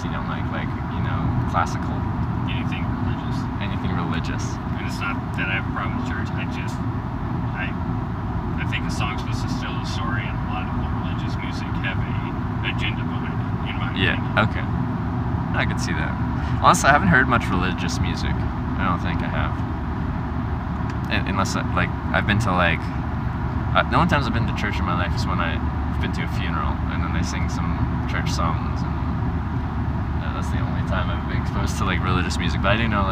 you don't like classical, Anything religious. anything religious. And it's not that I have a problem with church. I think the song's supposed to tell a story, and a lot of the religious music have a agenda behind it, in my Yeah, opinion. okay. I could see that. Honestly, I haven't heard much religious music. I don't think I have. Unless, I've been to, the only times I've been to church in my life is when I've been to a funeral, and then they sing some church songs, and that's the only time I've been exposed to, religious music. But I do know,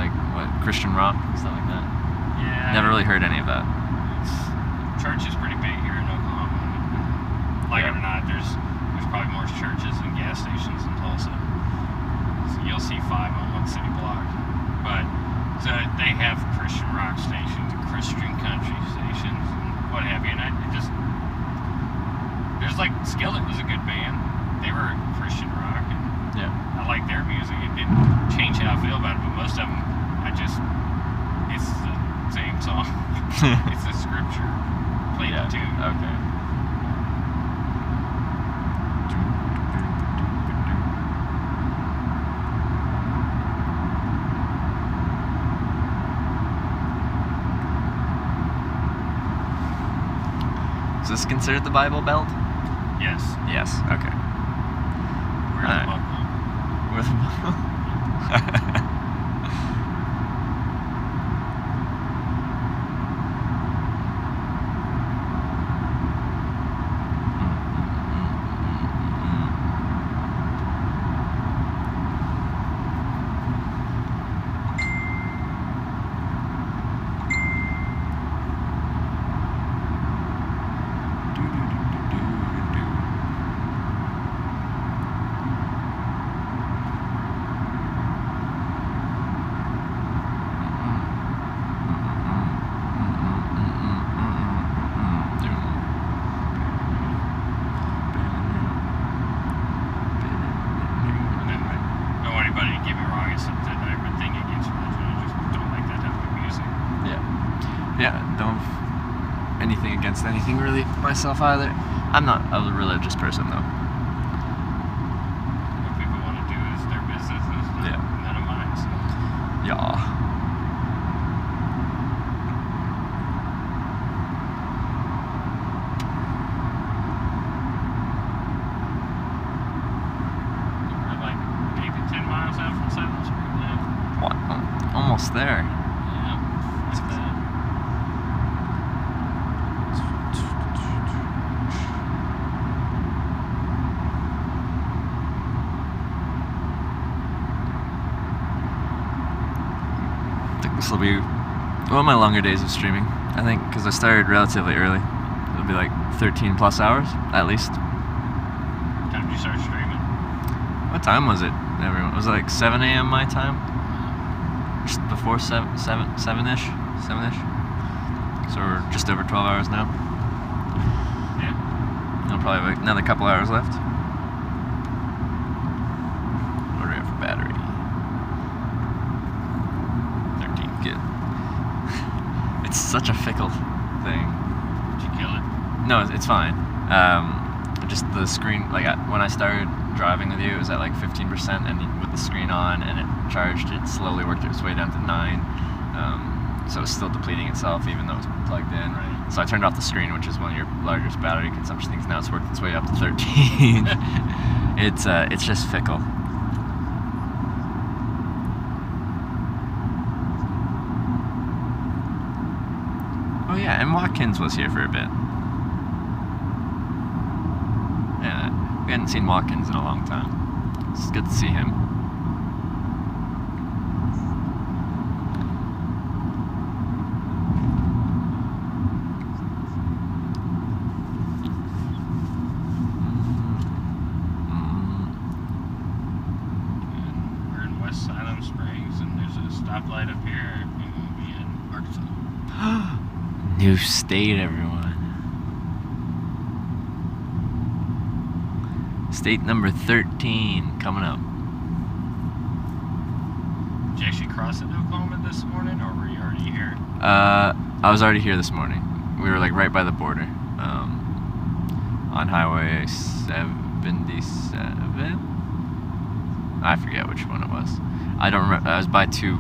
Christian rock, stuff like that. Yeah. Never really heard any of that. Church is pretty big here in Oklahoma. Like it or not, there's probably more churches than gas stations in Tulsa. So you'll see 5 on one city block. But so they have Christian rock stations, Christian country stations, and what have you. And there's Skillet was a good band. They were Christian rock, and Yeah. I like their music. It didn't change how I feel about it, but most of them, it's the same song. It's the scripture played Yeah. to tune. Okay. Is this considered the Bible Belt? Yes, Yes. Okay. we're in Alright. the buckle. With And then I don't want anybody to get me wrong. It's something I would think against religion. I just don't like that type of music. Yeah, don't anything against anything really myself either. I'm not a religious person though. What people want to do is their business, and it's Yeah. none of mine. So. Yeah. We're like maybe 10 miles out from Silent Spring now. What? Almost there. Yeah, like that. I think this will be one of my longer days of streaming. I think because I started relatively early. It'll be 13 plus hours at least. Time did you start streaming? What time was it? Everyone was it 7 a.m. my time? Just before 7-ish. 7-ish. So we're just over 12 hours now. Yeah. I'll probably have another couple hours left. What do we have for battery? 13, good. It's such a fickle thing. Did you kill it? No, it's fine. Just the screen, when I started driving with you, it was at 15%, and with the screen on and it charged, it slowly worked its way down to 9. So it's still depleting itself even though it's plugged in. Right. So I turned off the screen, which is one of your largest battery consumption things. Now it's worked its way up to 13. It's just fickle. Oh yeah, and Watkins was here for a bit. Yeah, we hadn't seen Watkins in a long time. It's good to see him. And we're in West Silent Springs, and there's a stoplight up here, and we'll be in Arkansas. New state, everyone. State number 13 coming up. Did you actually cross into Oklahoma this morning, or were you already here? I was already here this morning. We were right by the border, on Highway 77. I forget which one it was. I don't remember. I was by 2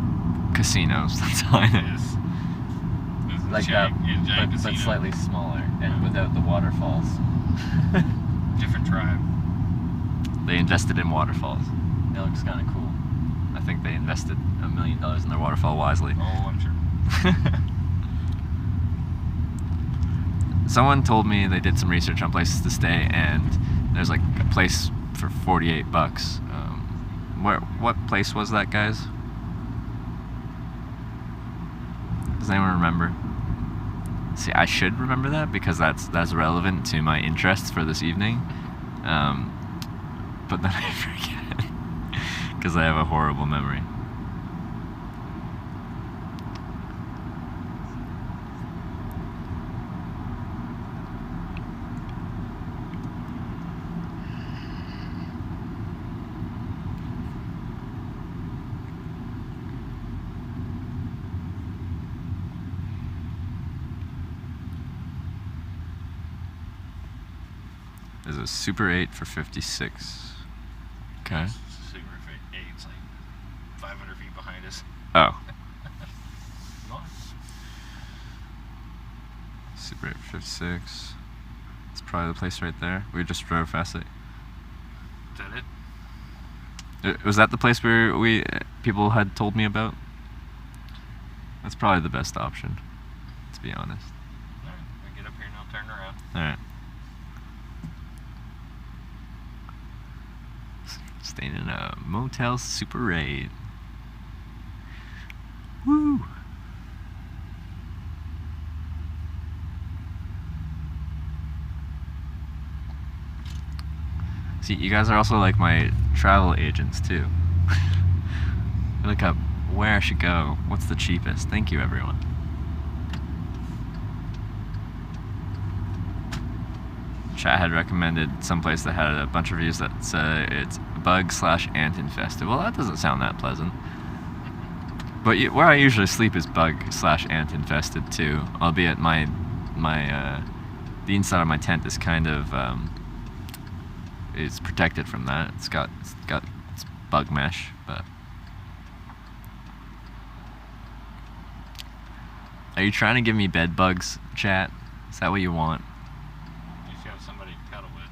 casinos. That's all I know. Like that, but slightly smaller and without the waterfalls. Different tribe. They invested in waterfalls. It looks kind of cool. I think they invested $1 million in their waterfall wisely. Oh, I'm sure. Someone told me they did some research on places to stay, and there's like a place for $48. What place was that, guys? Does anyone remember? See, I should remember that because that's relevant to my interests for this evening. But then I forget because I have a horrible memory. There's a Super 8 for 56. Okay. Super 8's like 500 feet behind us. Oh. Nice. Super 8 for 56. It's probably the place right there. We just drove past it. Is that it? Was that the place where people had told me about? That's probably the best option, to be honest. Alright, I get up here and I'll turn around. Alright. Staying in a Motel Super 8. Woo! See, you guys are also like my travel agents too. Look up where I should go. What's the cheapest? Thank you, everyone. Chat had recommended someplace that had a bunch of reviews that said it's bug/ant infested. Well, that doesn't sound that pleasant. But where I usually sleep is bug/ant infested too. Albeit the inside of my tent is kind of it's protected from that. It's bug mesh, but. Are you trying to give me bed bugs, chat? Is that what you want? You should have somebody to cuddle with.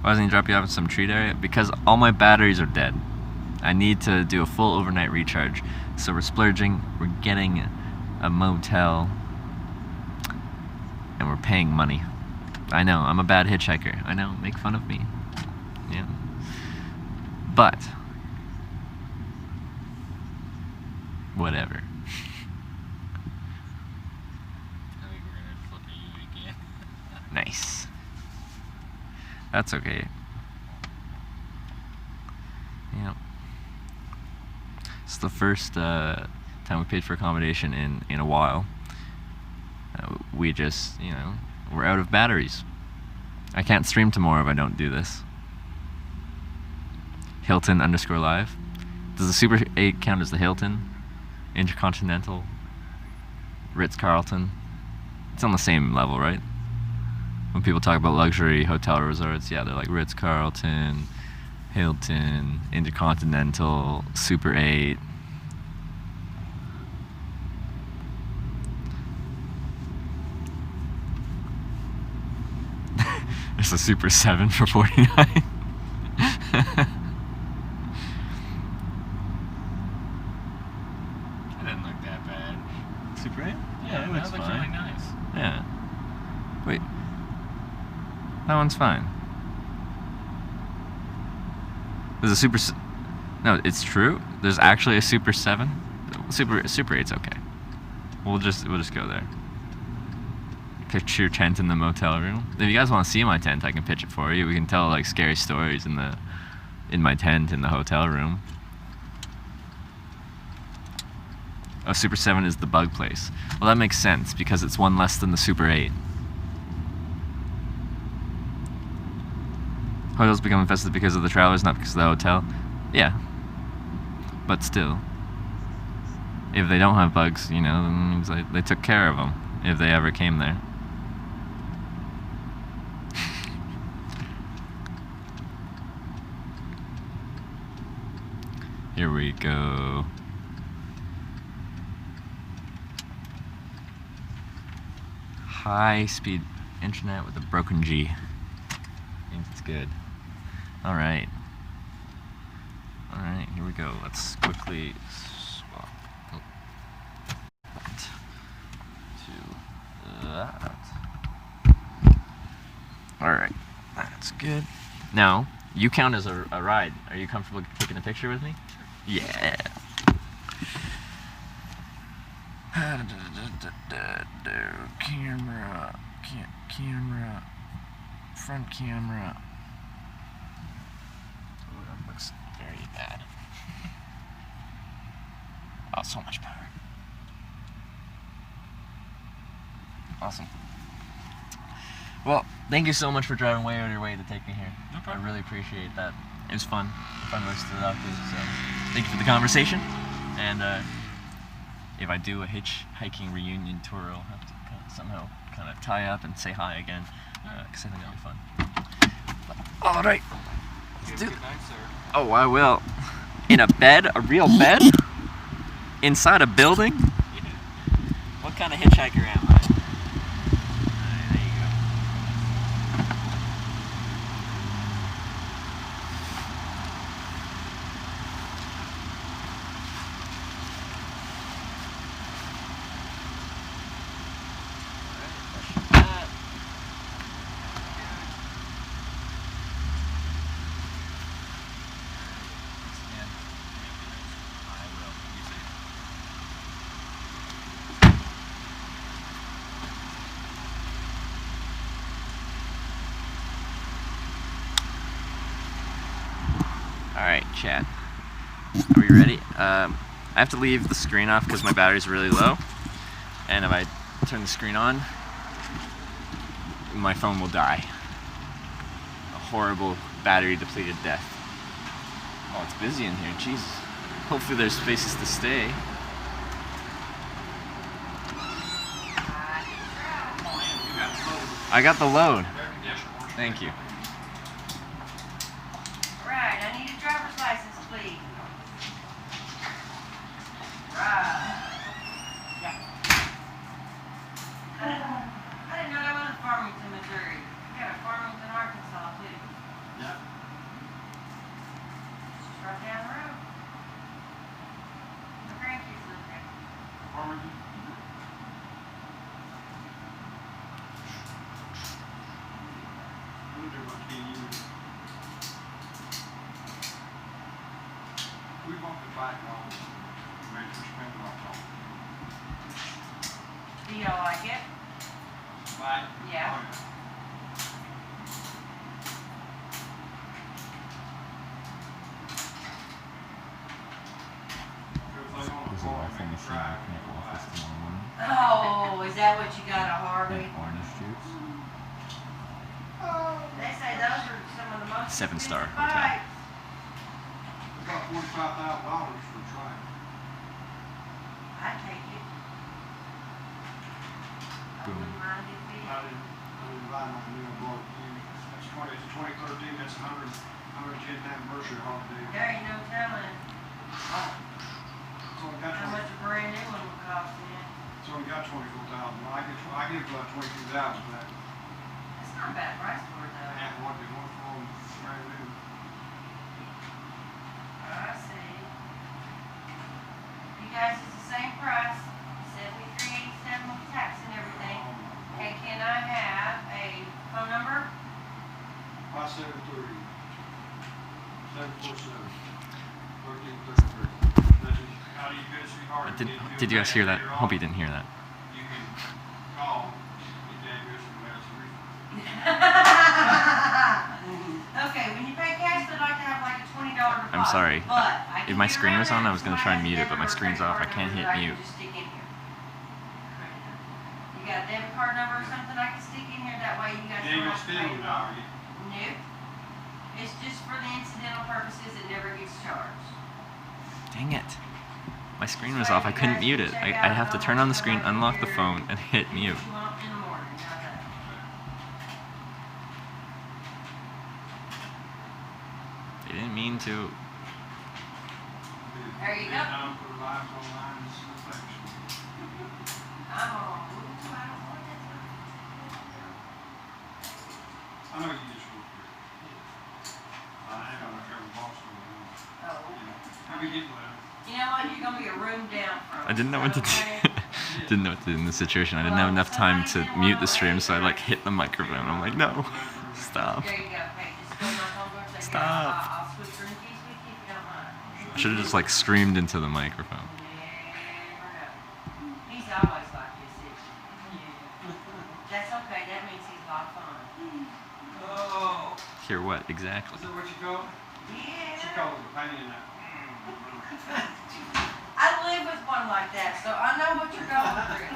Why doesn't he drop you off at some treat area? Because all my batteries are dead. I need to do a full overnight recharge. So we're splurging, we're getting a motel, and we're paying money. I know, I'm a bad hitchhiker. I know, make fun of me. Yeah. But, whatever. I think we're gonna flip you again. Nice. That's okay. Yeah. It's the first time we paid for accommodation in a while. We just, we're out of batteries. I can't stream tomorrow if I don't do this. Hilton_live. Does the Super 8 count as the Hilton? Intercontinental? Ritz-Carlton? It's on the same level, right? When people talk about luxury hotel resorts, yeah, they're like Ritz-Carlton, Hilton, Intercontinental, Super 8. There's a Super 7 for 49. It didn't look that bad. Super 8? Yeah, that looks really nice. Yeah. Wait. That one's fine. There's a Super... No, it's true. There's actually a Super 7. Super 8's okay. We'll just go there. Pitch your tent in the motel room. If you guys want to see my tent, I can pitch it for you. We can tell like scary stories in my tent in the hotel room. Oh, Super 7 is the bug place. Well, that makes sense because it's one less than the Super 8. Hotels become infested because of the travelers, not because of the hotel. Yeah. But still. if they don't have bugs, you know, then it means they took care of them if they ever came there. Here we go. High-speed internet with a broken G. Means it's good. All right. All right, here we go. Let's quickly swap that to that. All right, that's good. Now, you count as a ride. Are you comfortable taking a picture with me? Yeah. Camera, front camera. Oh, that looks very bad. Oh, so much power. Awesome. Well, thank you so much for driving way out of your way to take me here. No problem. I really appreciate that. It was fun. Fun most of it up too. So, thank you for the conversation. And if I do a hitchhiking reunion tour, I'll have to somehow kind of tie up and say hi again, because I think that'll be fun. All right. Good night, sir. Oh, I will. In a bed? A real bed? Inside a building? Yeah. What kind of hitchhiker am I? There you go. Alright, chat. Are we ready? I have to leave the screen off because my battery's really low. And if I turn the screen on, my phone will die. A horrible battery depleted death. Oh, it's busy in here, Jesus. Hopefully there's spaces to stay. I got the load. Thank you. Right, I need a driver's license, please. Right. Yeah. I didn't know that was Farmington, Missouri. We got a Farmington, Arkansas, too. Yeah. Just right down the road. My grandkids live there. Farmington. We bought the bike on Major Spindlock on. Do y'all like it? Bike? Yeah. Oh, Everything on the floor, make it dry. Oh, is that what you got, a Harley? Orange juice. They say those are some of the most 7-star expensive hotel. bikes. About $45,000 for a trike. I'd take it. I Boom. wouldn't mind it being. I didn't buy my new Lord. That's 2013, that's 110th anniversary holiday. There ain't no telling It's only got how much a brand new one would cost then. It's only got 24,000. I give about 22,000 for that. That's not a bad price for it though. And what they want for them, brand new. I see. You guys, it's the same price, $73.87 with tax and everything. Okay, can I have a phone number? 573 747 1333. How do you get, sweetheart? Did you guys hear that? Hope you didn't hear that. You can call, get Daniels from Madison. Okay, when you pay cash, they'd like to have like a $20 deposit. I'm sorry. But I If can my get screen around was on, that I was gonna if try and somebody mute it, has but my never screen's credit off. I card can't number hit that I mute. can just stick in here. You got a debit card number or something I can stick in here? That way you guys don't Daniel have to pay Steele, the now, are you? Nope. It's just for the incidental purposes. It never gets charged. Dang it. My screen was off. I couldn't mute it. I'd have to turn on the screen, unlock the phone, and hit mute. What you want in the morning, how's that? They didn't mean to. There you go. Vietnam put our lives on the line in this election. I'm on. Oops, I don't want this I know you just work here. I am in Boston. one. Oh. How we getting well? You know what? You're gonna be a room down from. I didn't know what to do. Okay? Didn't know what to do in this situation. I didn't have enough time to mute the stream, so I like hit the microphone. I'm like, no, stop. There you go. Hey, just go knock on doors. Say, Stop. "Yeah, I'll switch room keys with you if you don't mind." I should have just like screamed into the microphone. Never know. He's always like this, isn't he? Yeah. That's okay. That means he's a lot of fun. Oh, Hear what exactly? is that what you call it? She Yeah. calls it a pain in the. I live with one like that, so I know what you're going through.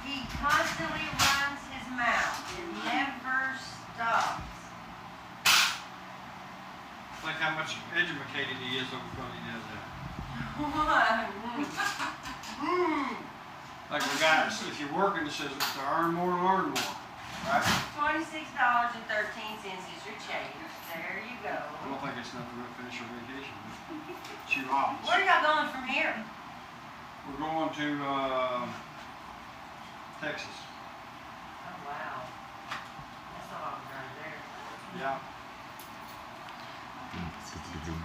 He constantly runs his mouth. It never stops. Like how much educated he is over when he does that. Like the guy, if you're working, it says to earn more, learn more. Right? $26.13 is your change. There you go. I don't think it's enough to finish your vacation. She robs. Where are y'all going from here? We're going to Texas. Oh, wow. That's a long drive there. Yeah.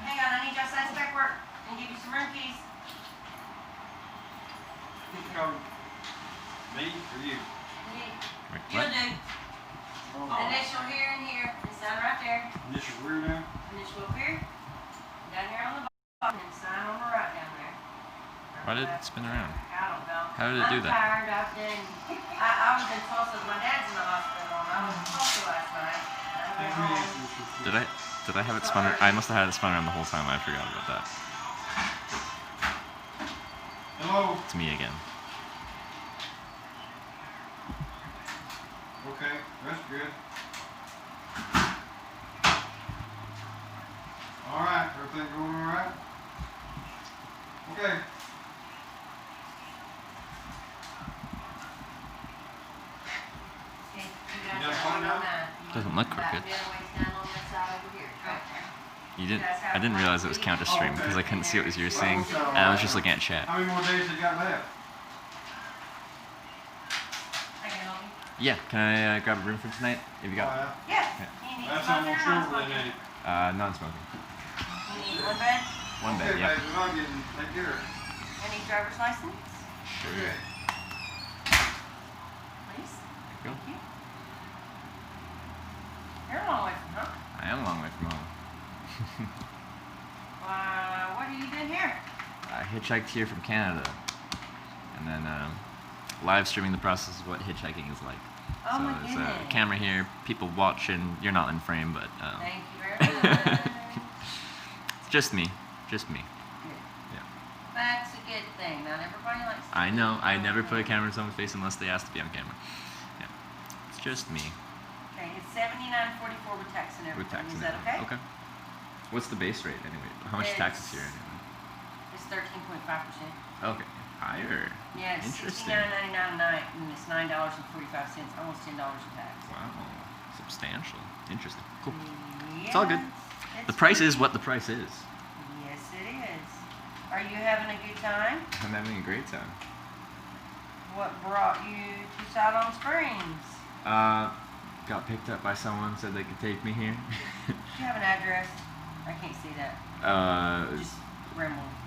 Hang on, I need y'all to sign some paperwork and give you some room keys. Go. Me or you? Wait, You'll what? do. Oh. Initial here and here, and sign right there. Initial rear now? Initial up here, down here on the bottom, and sign on the right down there. Why did it spin around? I don't know. How did it do that? I'm tired. I was in Tulsa. My dad's in the hospital, and I was in Tulsa last night. I went home. Did I have it spun? I must have had it spun around the whole time. I forgot about that. Hello? It's me again. Okay, that's good. All right, everything going all right? Okay. Okay, you You guys got are phone now? 109. Doesn't look About crooked. the other way down on that side over here. You didn't. I didn't realize it was count to stream because I couldn't see what you were saying, and I was just looking at chat. How many more days they got left? I can help you. Yeah. Can I grab a room for tonight? If you got. Oh, Yeah. Yeah. You need That's smoking or almost over non-smoking? then, ain't it? Non-smoking. You need one bed? One Okay, bed. Yeah. baby, I'm getting, take care. Any driver's license? Sure. Please. Cool. Thank you. You're a long way from home. I am a long way from home. What are you doing here? I hitchhiked here from Canada, and then live streaming the process of what hitchhiking is like. Oh so my there's goodness. a camera here, people watching. You're not in frame, but Thank you very much. it's just me, just me. Good. Yeah. That's a good thing. Not everybody likes to I be know. I on never put a camera. camera in someone's face unless they ask to be on camera. Yeah. It's just me Okay, it's $79.44 with tax and everything. with tax Is and that everything. okay? Okay. What's the base rate anyway? How much taxes It's- here anyway? It's 13.5%. Okay. Higher. Yeah, it's Interesting. $69.99 a night, and it's $9.45, almost $10 in tax. Wow. Substantial. Interesting. Cool. It's all good. Yes, The it's price is good. what the price is. Yes, it is. Are you having a good time? I'm having a great time. What brought you to Siloam Springs? Got picked up by someone, said they could take me here. Do you have an address? I can't see that. Just Rimwood.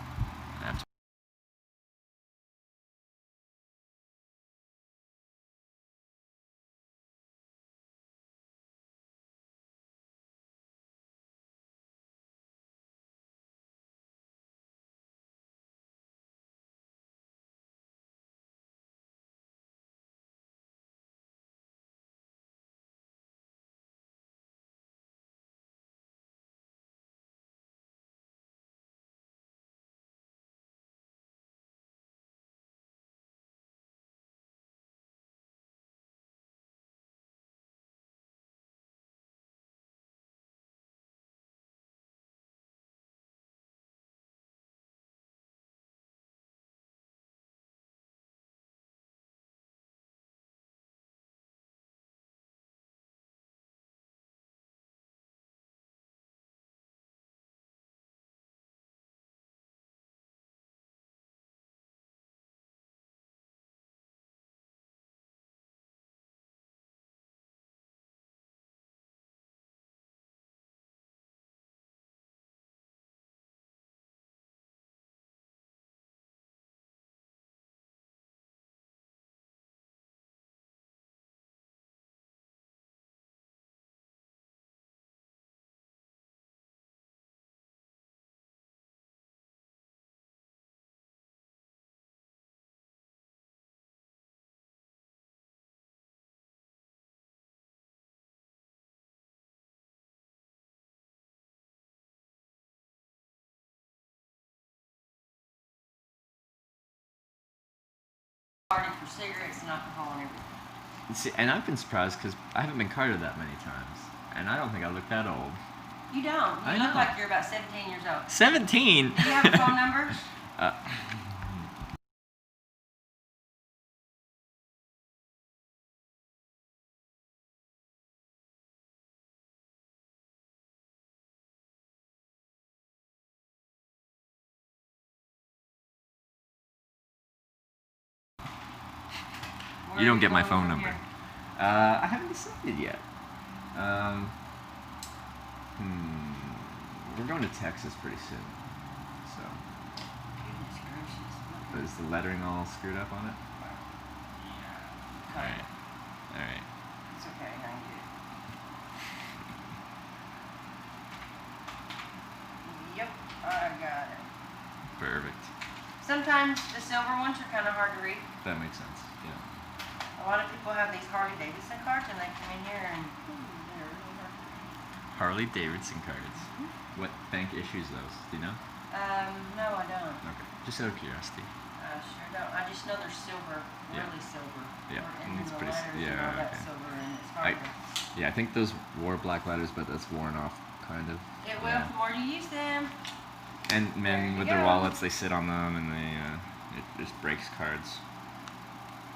cigarettes and alcohol and everything. See, and I've been surprised because I haven't been carded that many times, and I don't think I look that old. You don't. I You look know. like you're about 17 years old. 17. Do you have a phone number? You don't get my phone Where are you number. going from here? I haven't decided yet. We're going to Texas pretty soon. So, Goodness gracious. is the lettering all screwed up on it? Cut it. Alright. It's okay, I can get it. Yep, I got it. Perfect. Sometimes the silver ones are kind of hard to read. That makes sense. Yeah. A lot of people have these Harley Davidson cards and they come in here and they're really hard to read. Harley Davidson cards. What bank issues those? Do you know? No, I don't. Okay. Just out of curiosity. I sure don't. I just know they're silver, Yeah. really silver. Yeah, And it's then the pretty letters and yeah, all that okay. silver and it's hard to... Yeah, I think those wore black letters, but that's worn off, kind of. It will the more you use them. And There men you with their go. wallets, they sit on them, and they it just breaks cards.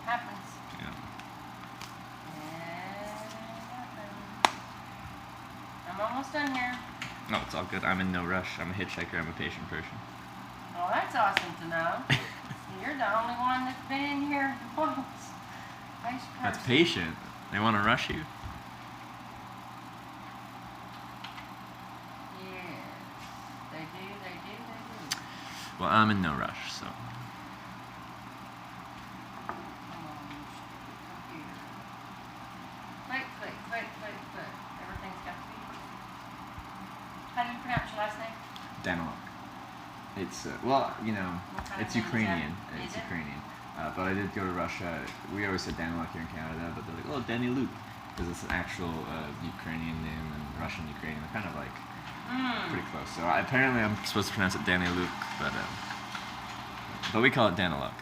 Happens. Yeah. I'm almost done here. No, it's all good. I'm in no rush. I'm a hitchhiker. I'm a patient person. Well, that's awesome to know. You're the only one that's been in here once. Nice That's person. patient. They want to rush you. Yes. They do, they do, they do. Well, I'm in no rush, so. Come on, you stupid computer. Click, click, click, click, click. Everything's got to be. How do you pronounce your last name? Daniluk. It's well, you know, What kind it's of name is that? Ukrainian. Is It's it? Ukrainian. But I did go to Russia. We always said Daniluk here in Canada, but they're like, oh, Daniluk, because it's an actual Ukrainian name and Russian Ukrainian. They're kind of like pretty close. So apparently, I'm supposed to pronounce it Daniluk, but we call it Daniluk.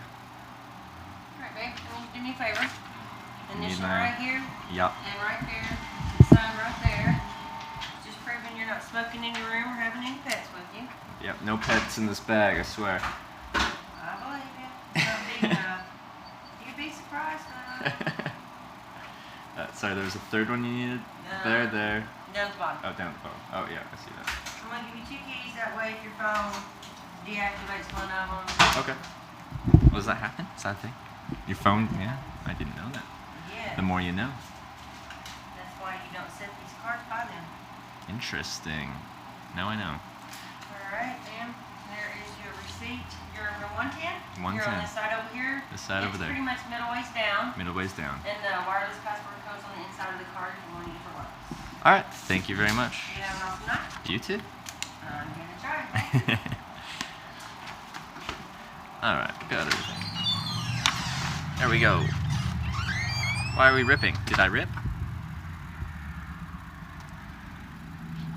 Alright, babe, can you do me a favor? Need Initial my- right here Yup. and right there. Sign right there. Just proving you're not smoking in your room or having any pets with you. Yep. No pets in this bag. I swear. I believe you. You'd be surprised. Sorry, there was a third one you needed. No. There. Down at the bottom. Oh, down at the bottom. Oh yeah, I see that. I'm gonna give you 2 keys. That way, if your phone deactivates one of them. Okay. Well, does that happen? Is that a thing? Your phone? Yeah. I didn't know that. Yeah. The more you know. That's why you don't set these cards by them. Interesting. Now I know. Alright, ma'am. There is your receipt. You're number 110. 110. You're on this side over here. This side over there. It's pretty much middle ways down. Middle ways down. And the wireless password code's on the inside of the card if you want to use it for what? Alright. Thank you very much. You have an awesome night. You too? I'm gonna try. Alright. Got everything. There we go. Why are we ripping? Did I rip?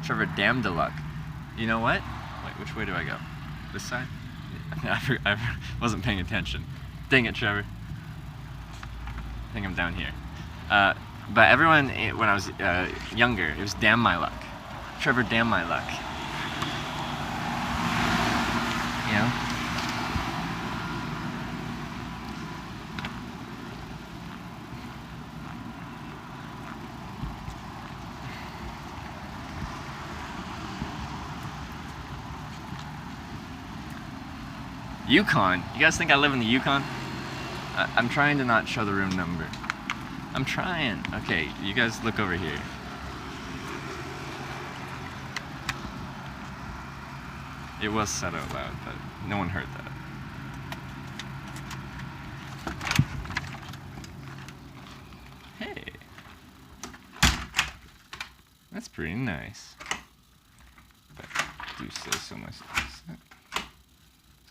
Trevor, damn the luck. You know what? Wait, which way do I go? This side? I wasn't paying attention. Dang it, Trevor. I think I'm down here. But everyone, when I was younger, it was damn my luck. Trevor, damn my luck. You know? Yukon. You guys think I live in the Yukon? I'm trying to not show the room number. I'm trying. Okay, you guys look over here. It was said out loud, but no one heard that. Hey. That's pretty nice. If I do say so myself. Is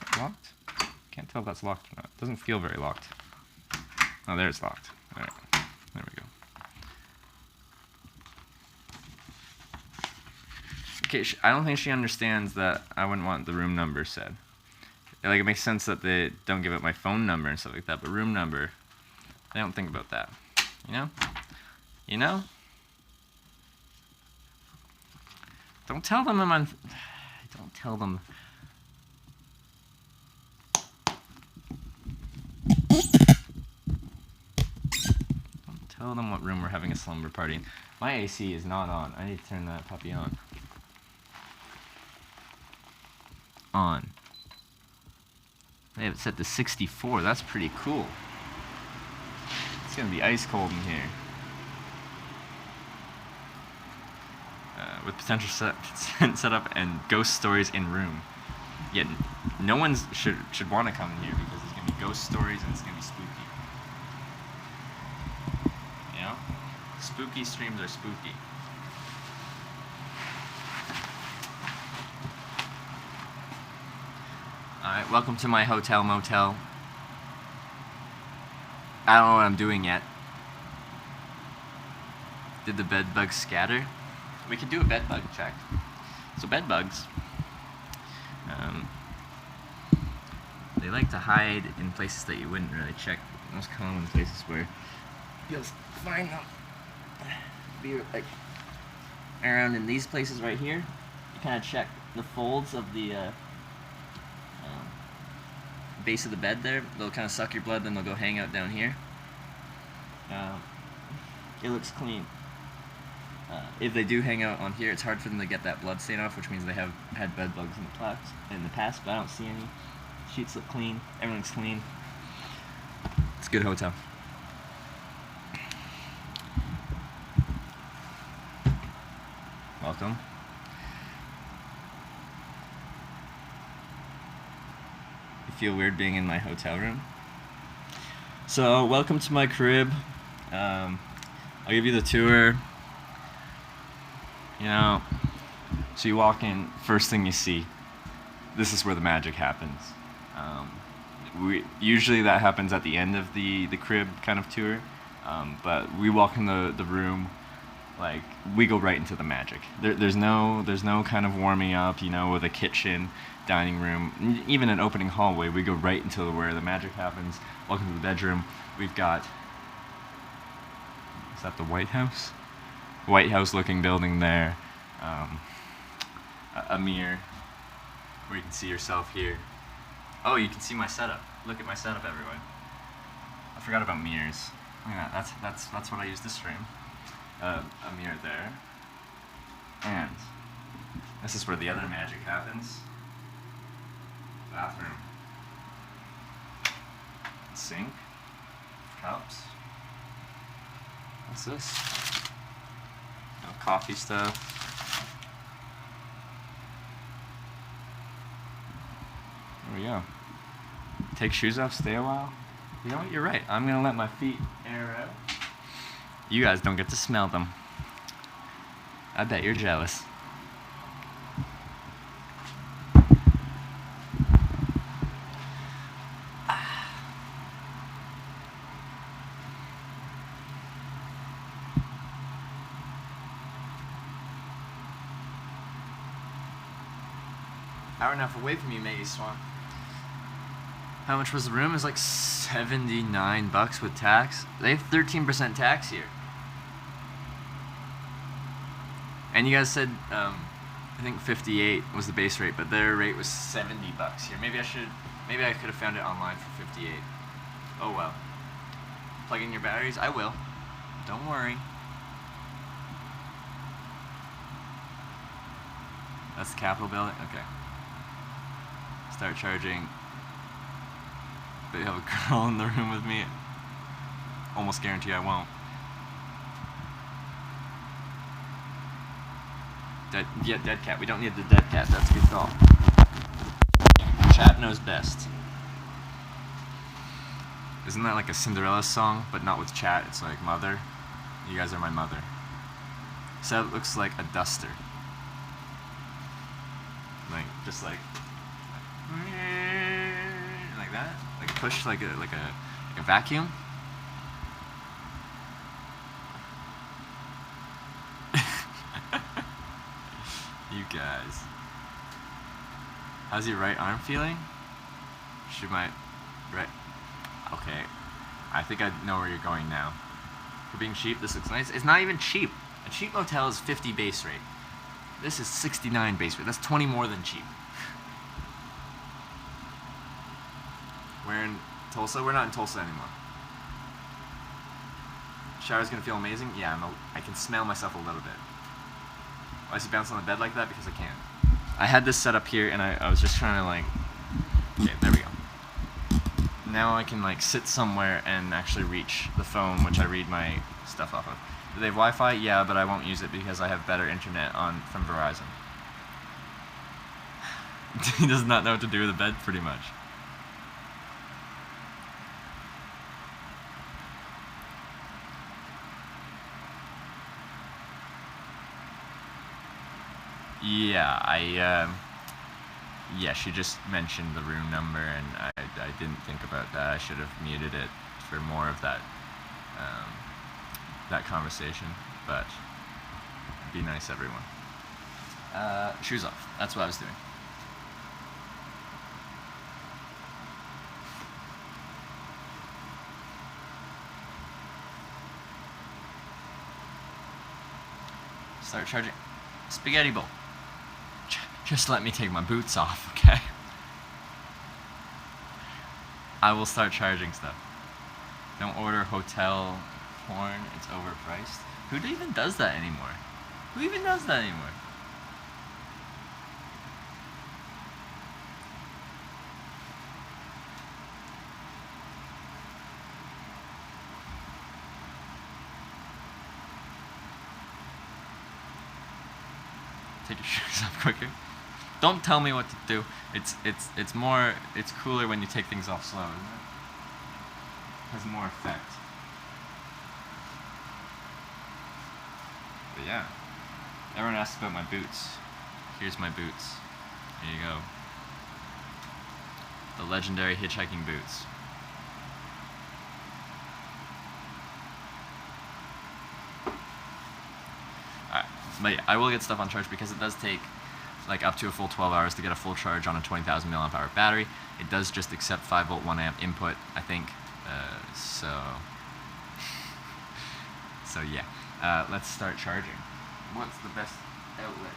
that locked? Can't tell if that's locked or not. It doesn't feel very locked. Oh, there it's locked. Alright. There we go. Okay, I don't think she understands that I wouldn't want the room number said. Like, it makes sense that they don't give out my phone number and stuff like that, but room number, They don't think about that. You know? You know? Don't tell them I'm on. Don't tell them. Don't tell them what room we're having a slumber party in. My AC is not on. I need to turn that puppy on. On. They have it set to 64. That's pretty cool. It's gonna be ice cold in here. With potential set up and ghost stories in room. Yet no one should want to come in here because there's gonna be ghost stories and it's gonna be spooky. You know, spooky streams are spooky. All right, welcome to my hotel motel. I don't know what I'm doing yet. Did the bed bugs scatter? We could do a bed bug check. So bed bugs, they like to hide in places that you wouldn't really check. Most common places where you'll find them be like around in these places right here. You kind of check the folds of the base of the bed there. They'll kind of suck your blood, then they'll go hang out down here. It looks clean. If they do hang out on here, it's hard for them to get that blood stain off, which means they have had bed bugs in the past, but I don't see any. Sheets look clean. Everything's clean. It's a good hotel. Welcome. You feel weird being in my hotel room? So, welcome to my crib. I'll give you the tour. You know, so you walk in, first thing you see, this is where the magic happens. Usually that happens at the end of the crib kind of tour, but we walk in the room, like, we go right into the magic. There's no kind of warming up, you know, with a kitchen, dining room, even an opening hallway. We go right into where the magic happens. Welcome to the bedroom. We've got, is that the White House? White House looking building there, a mirror where you can see yourself here. Oh, you can see my setup. Look at my setup, everyone. I forgot about mirrors. Look at that. That's what I use this frame. A mirror there, and this is where the other magic happens. Bathroom, sink, cups. What's this? Coffee stuff. There we go. Take shoes off, stay a while. You know what? You're right. I'm gonna let my feet air out. You guys don't get to smell them. I bet you're jealous. Hour and a half away from you, Maggie Swan. How much was the room? It was like $79 with tax. They have 13% tax here. And you guys said, I think 58 was the base rate, but their rate was $70 here. Maybe I could have found it online for 58. Oh well. Plug in your batteries? I will. Don't worry. That's the Capitol building? Okay. Start charging. But you have a girl in the room with me. Almost guarantee I won't. Dead cat. We don't need the dead cat. That's a good call. Chat knows best. Isn't that like a Cinderella song, but not with chat? It's like mother. You guys are my mother. So it looks like a duster. Like just like that. Like push like a vacuum. You guys. How's your right arm feeling? Should my right... Okay. I think I know where you're going now. For being cheap, this looks nice. It's not even cheap. A cheap motel is 50 base rate. This is 69 base rate. That's 20 more than cheap. We're in Tulsa. We're not in Tulsa anymore. Shower's gonna feel amazing. Yeah, I can smell myself a little bit. Why is he bouncing on the bed like that? Because I can. I had this set up here, and I was just trying to like. Okay, there we go. Now I can like sit somewhere and actually reach the phone, which I read my stuff off of. Do they have Wi-Fi? Yeah, but I won't use it because I have better internet from Verizon. He does not know what to do with the bed, pretty much. Yeah, yeah, she just mentioned the room number, and I didn't think about that. I should have muted it for more of that that conversation, but be nice, everyone. Shoes off. That's what I was doing. Start charging. Spaghetti bowl. Just let me take my boots off, okay? I will start charging stuff. Don't order hotel porn, it's overpriced. Who even does that anymore? Who even does that anymore? Take your shoes off quicker. Don't tell me what to do. It's cooler when you take things off slow, isn't it? Has more effect. But yeah. Everyone asks about my boots. Here's my boots. Here you go. The legendary hitchhiking boots. Alright. But yeah, I will get stuff on charge because it does take like up to a full 12 hours to get a full charge on a 20,000 milliamp hour battery. It does just accept 5 volt 1 amp input, I think. So yeah, let's start charging. What's the best outlet?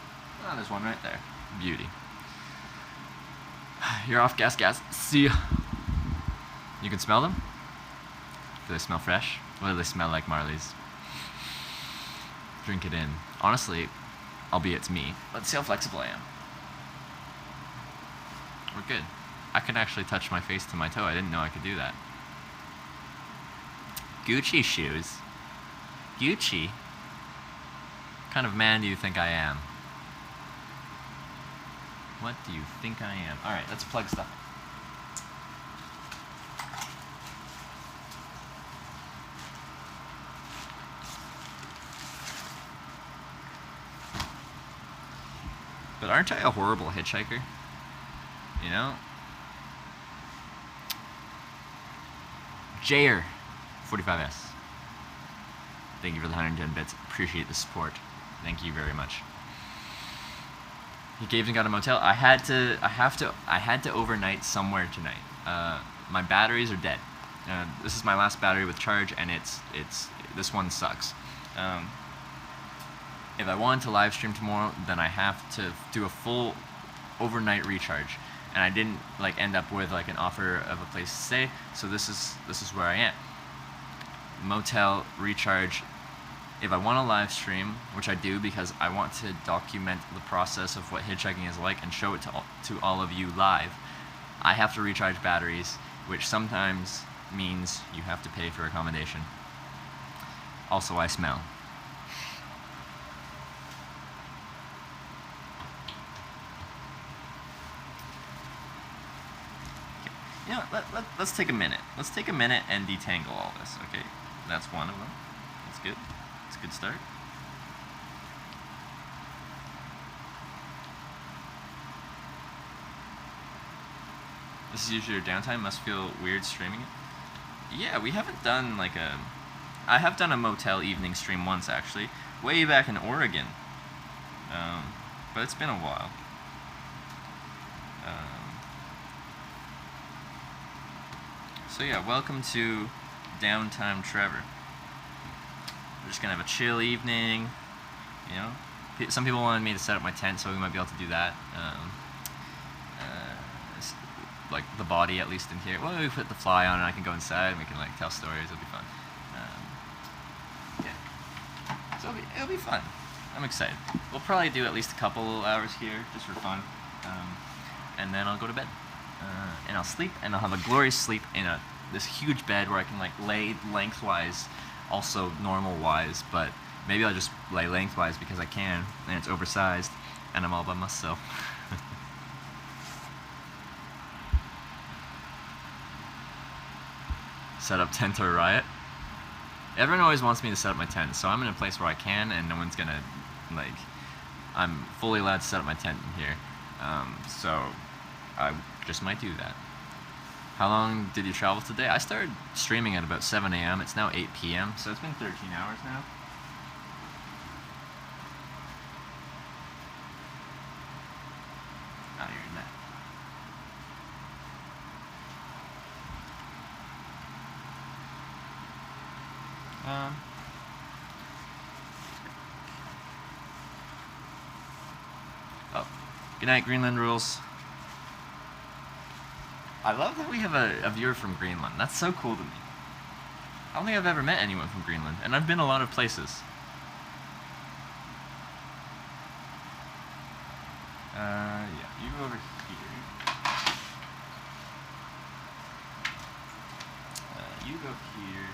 Oh, there's one right there. Beauty. You're off gas. See ya. You can smell them? Do they smell fresh? Or do they smell like Marley's? Drink it in. Honestly, albeit it's me, let's see how flexible I am. We're good. I can actually touch my face to my toe. I didn't know I could do that. Gucci shoes. Gucci? What kind of man do you think I am? What do you think I am? Alright, let's plug stuff. But aren't I a horrible hitchhiker? You know? Jayer 45S. Thank you for the 110 bits. Appreciate the support. Thank you very much. He gave and got a motel. I had to overnight somewhere tonight. My batteries are dead. This is my last battery with charge, and this one sucks. If I wanted to live stream tomorrow, then I have to do a full overnight recharge, and I didn't like end up with like an offer of a place to stay. So this is where I am. Motel recharge. If I want to live stream, which I do because I want to document the process of what hitchhiking is like and show it to all of you live, I have to recharge batteries, which sometimes means you have to pay for accommodation. Also, I smell. You know, let's take a minute. Let's take a minute and detangle all this, okay? That's one of them. That's good. It's a good start. This is usually your downtime. Must feel weird streaming it. Yeah, we haven't done like a... I have done a motel evening stream once, actually. Way back in Oregon. But it's been a while. So yeah, welcome to downtime Trevor. We're just gonna have a chill evening. You know, some people wanted me to set up my tent, so we might be able to do that. Like the body at least in here. Well, we put the fly on, and I can go inside, and we can like tell stories. It'll be fun. Yeah, so it'll be fun. I'm excited. We'll probably do at least a couple hours here just for fun, and then I'll go to bed, and I'll sleep, and I'll have a glorious sleep in this huge bed where I can like lay lengthwise, also normal wise, but maybe I'll just lay lengthwise because I can, and it's oversized, and I'm all by myself. Set up tent or riot. Everyone always wants me to set up my tent, so I'm in a place where I can, and no one's gonna, like, I'm fully allowed to set up my tent in here. So I just might do that. How long did you travel today? I started streaming at about 7 a.m. It's now 8 p.m., so it's been 13 hours now. Oh, you're in that. Oh, good night, Greenland Rules. I love that we have a viewer from Greenland. That's so cool to me. I don't think I've ever met anyone from Greenland, and I've been a lot of places. Yeah, you go over here. You go here.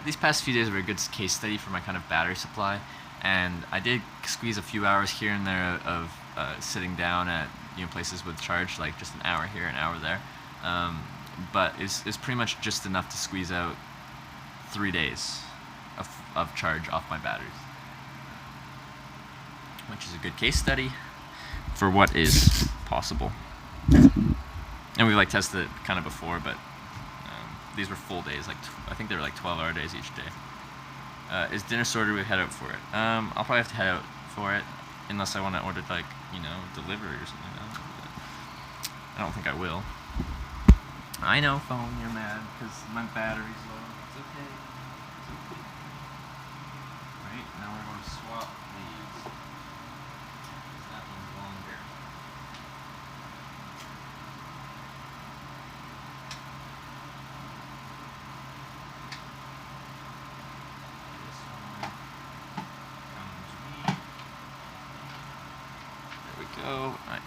These past few days were a good case study for my kind of battery supply, and I did squeeze a few hours here and there of sitting down at places with charge, like just an hour here, an hour there, but it's pretty much just enough to squeeze out 3 days of charge off my batteries, which is a good case study for what is possible. And we like tested it kind of before, but these were full days. Like I think they were like 12-hour days each day. Is dinner sorted? We head out for it. I'll probably have to head out for it, unless I want to order like delivery or something. But I don't think I will. I know, phone, you're mad because my battery's low. It's okay. It's okay. Right now we're going to swap these. That one's longer.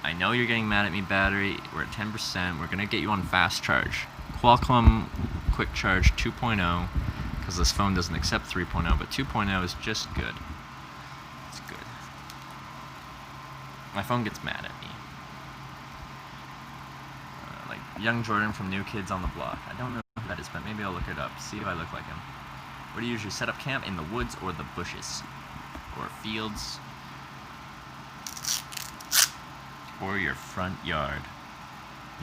I know you're getting mad at me, battery. We're at 10%. We're going to get you on fast charge. Qualcomm Quick Charge 2.0, because this phone doesn't accept 3.0, but 2.0 is just good. It's good. My phone gets mad at me. Like young Jordan from New Kids on the Block. I don't know who that is, but maybe I'll look it up, see if I look like him. Where do you usually set up camp? In the woods or the bushes? Or fields? Or your front yard.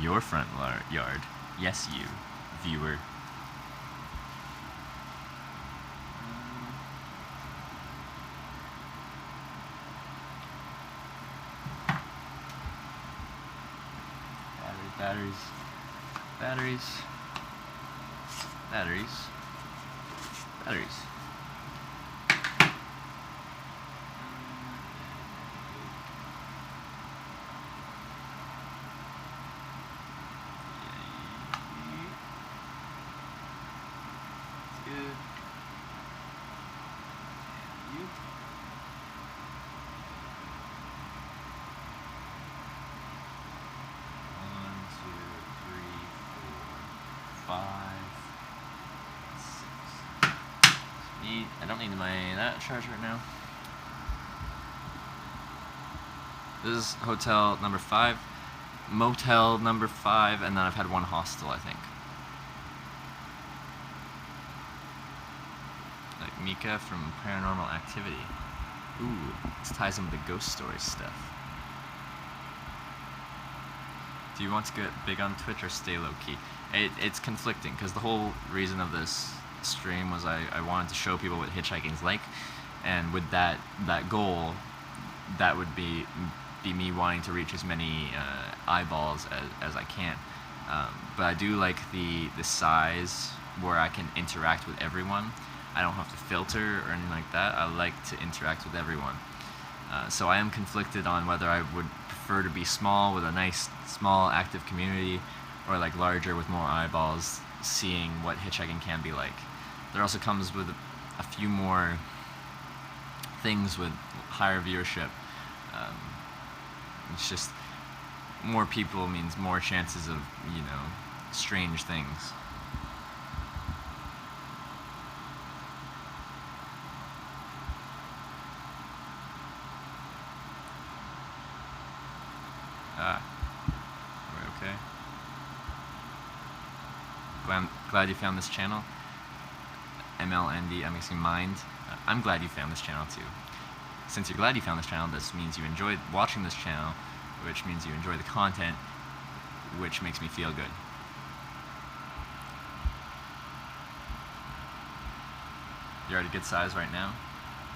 Your front yard. Yes, you, viewer. Batteries. I don't need that charge right now. This is hotel number 5, motel number 5, and then I've had one hostel, I think. Like Mika from Paranormal Activity. Ooh, this ties in with the ghost story stuff. Do you want to get big on Twitch or stay low-key? It's conflicting, because the whole reason of this stream was I wanted to show people what hitchhiking's like, and with that goal, that would be me wanting to reach as many eyeballs as I can. But I do like the size where I can interact with everyone. I don't have to filter or anything like that. I like to interact with everyone. So I am conflicted on whether I would prefer to be small with a nice, small, active community, or like larger with more eyeballs, seeing what hitchhiking can be like. There also comes with a few more things with higher viewership. It's just more people means more chances of, strange things. Are we okay? Glad you found this channel. MLND, I'm mixing mind. I'm glad you found this channel too. Since you're glad you found this channel, this means you enjoyed watching this channel, which means you enjoy the content, which makes me feel good. You're at a good size right now?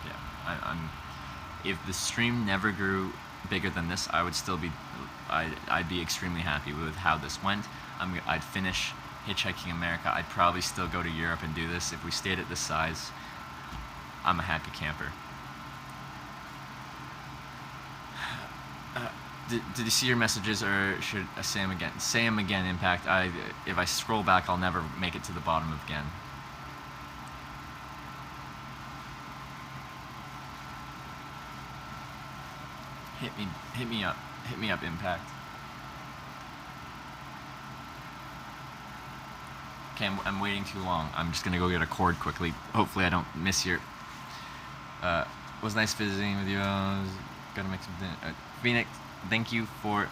Yeah, if the stream never grew bigger than this, I would still be, I'd be extremely happy with how this went. I'd finish Hitchhiking America. I'd probably still go to Europe and do this. If we stayed at this size, I'm a happy camper. Did you see your messages, or should I say them again? Say them again, Impact. If I scroll back, I'll never make it to the bottom again. Hit me up, Impact. Okay, I'm waiting too long. I'm just gonna go get a cord quickly. Hopefully I don't miss your... was nice visiting with you. Gotta make some... Phoenix, thank you for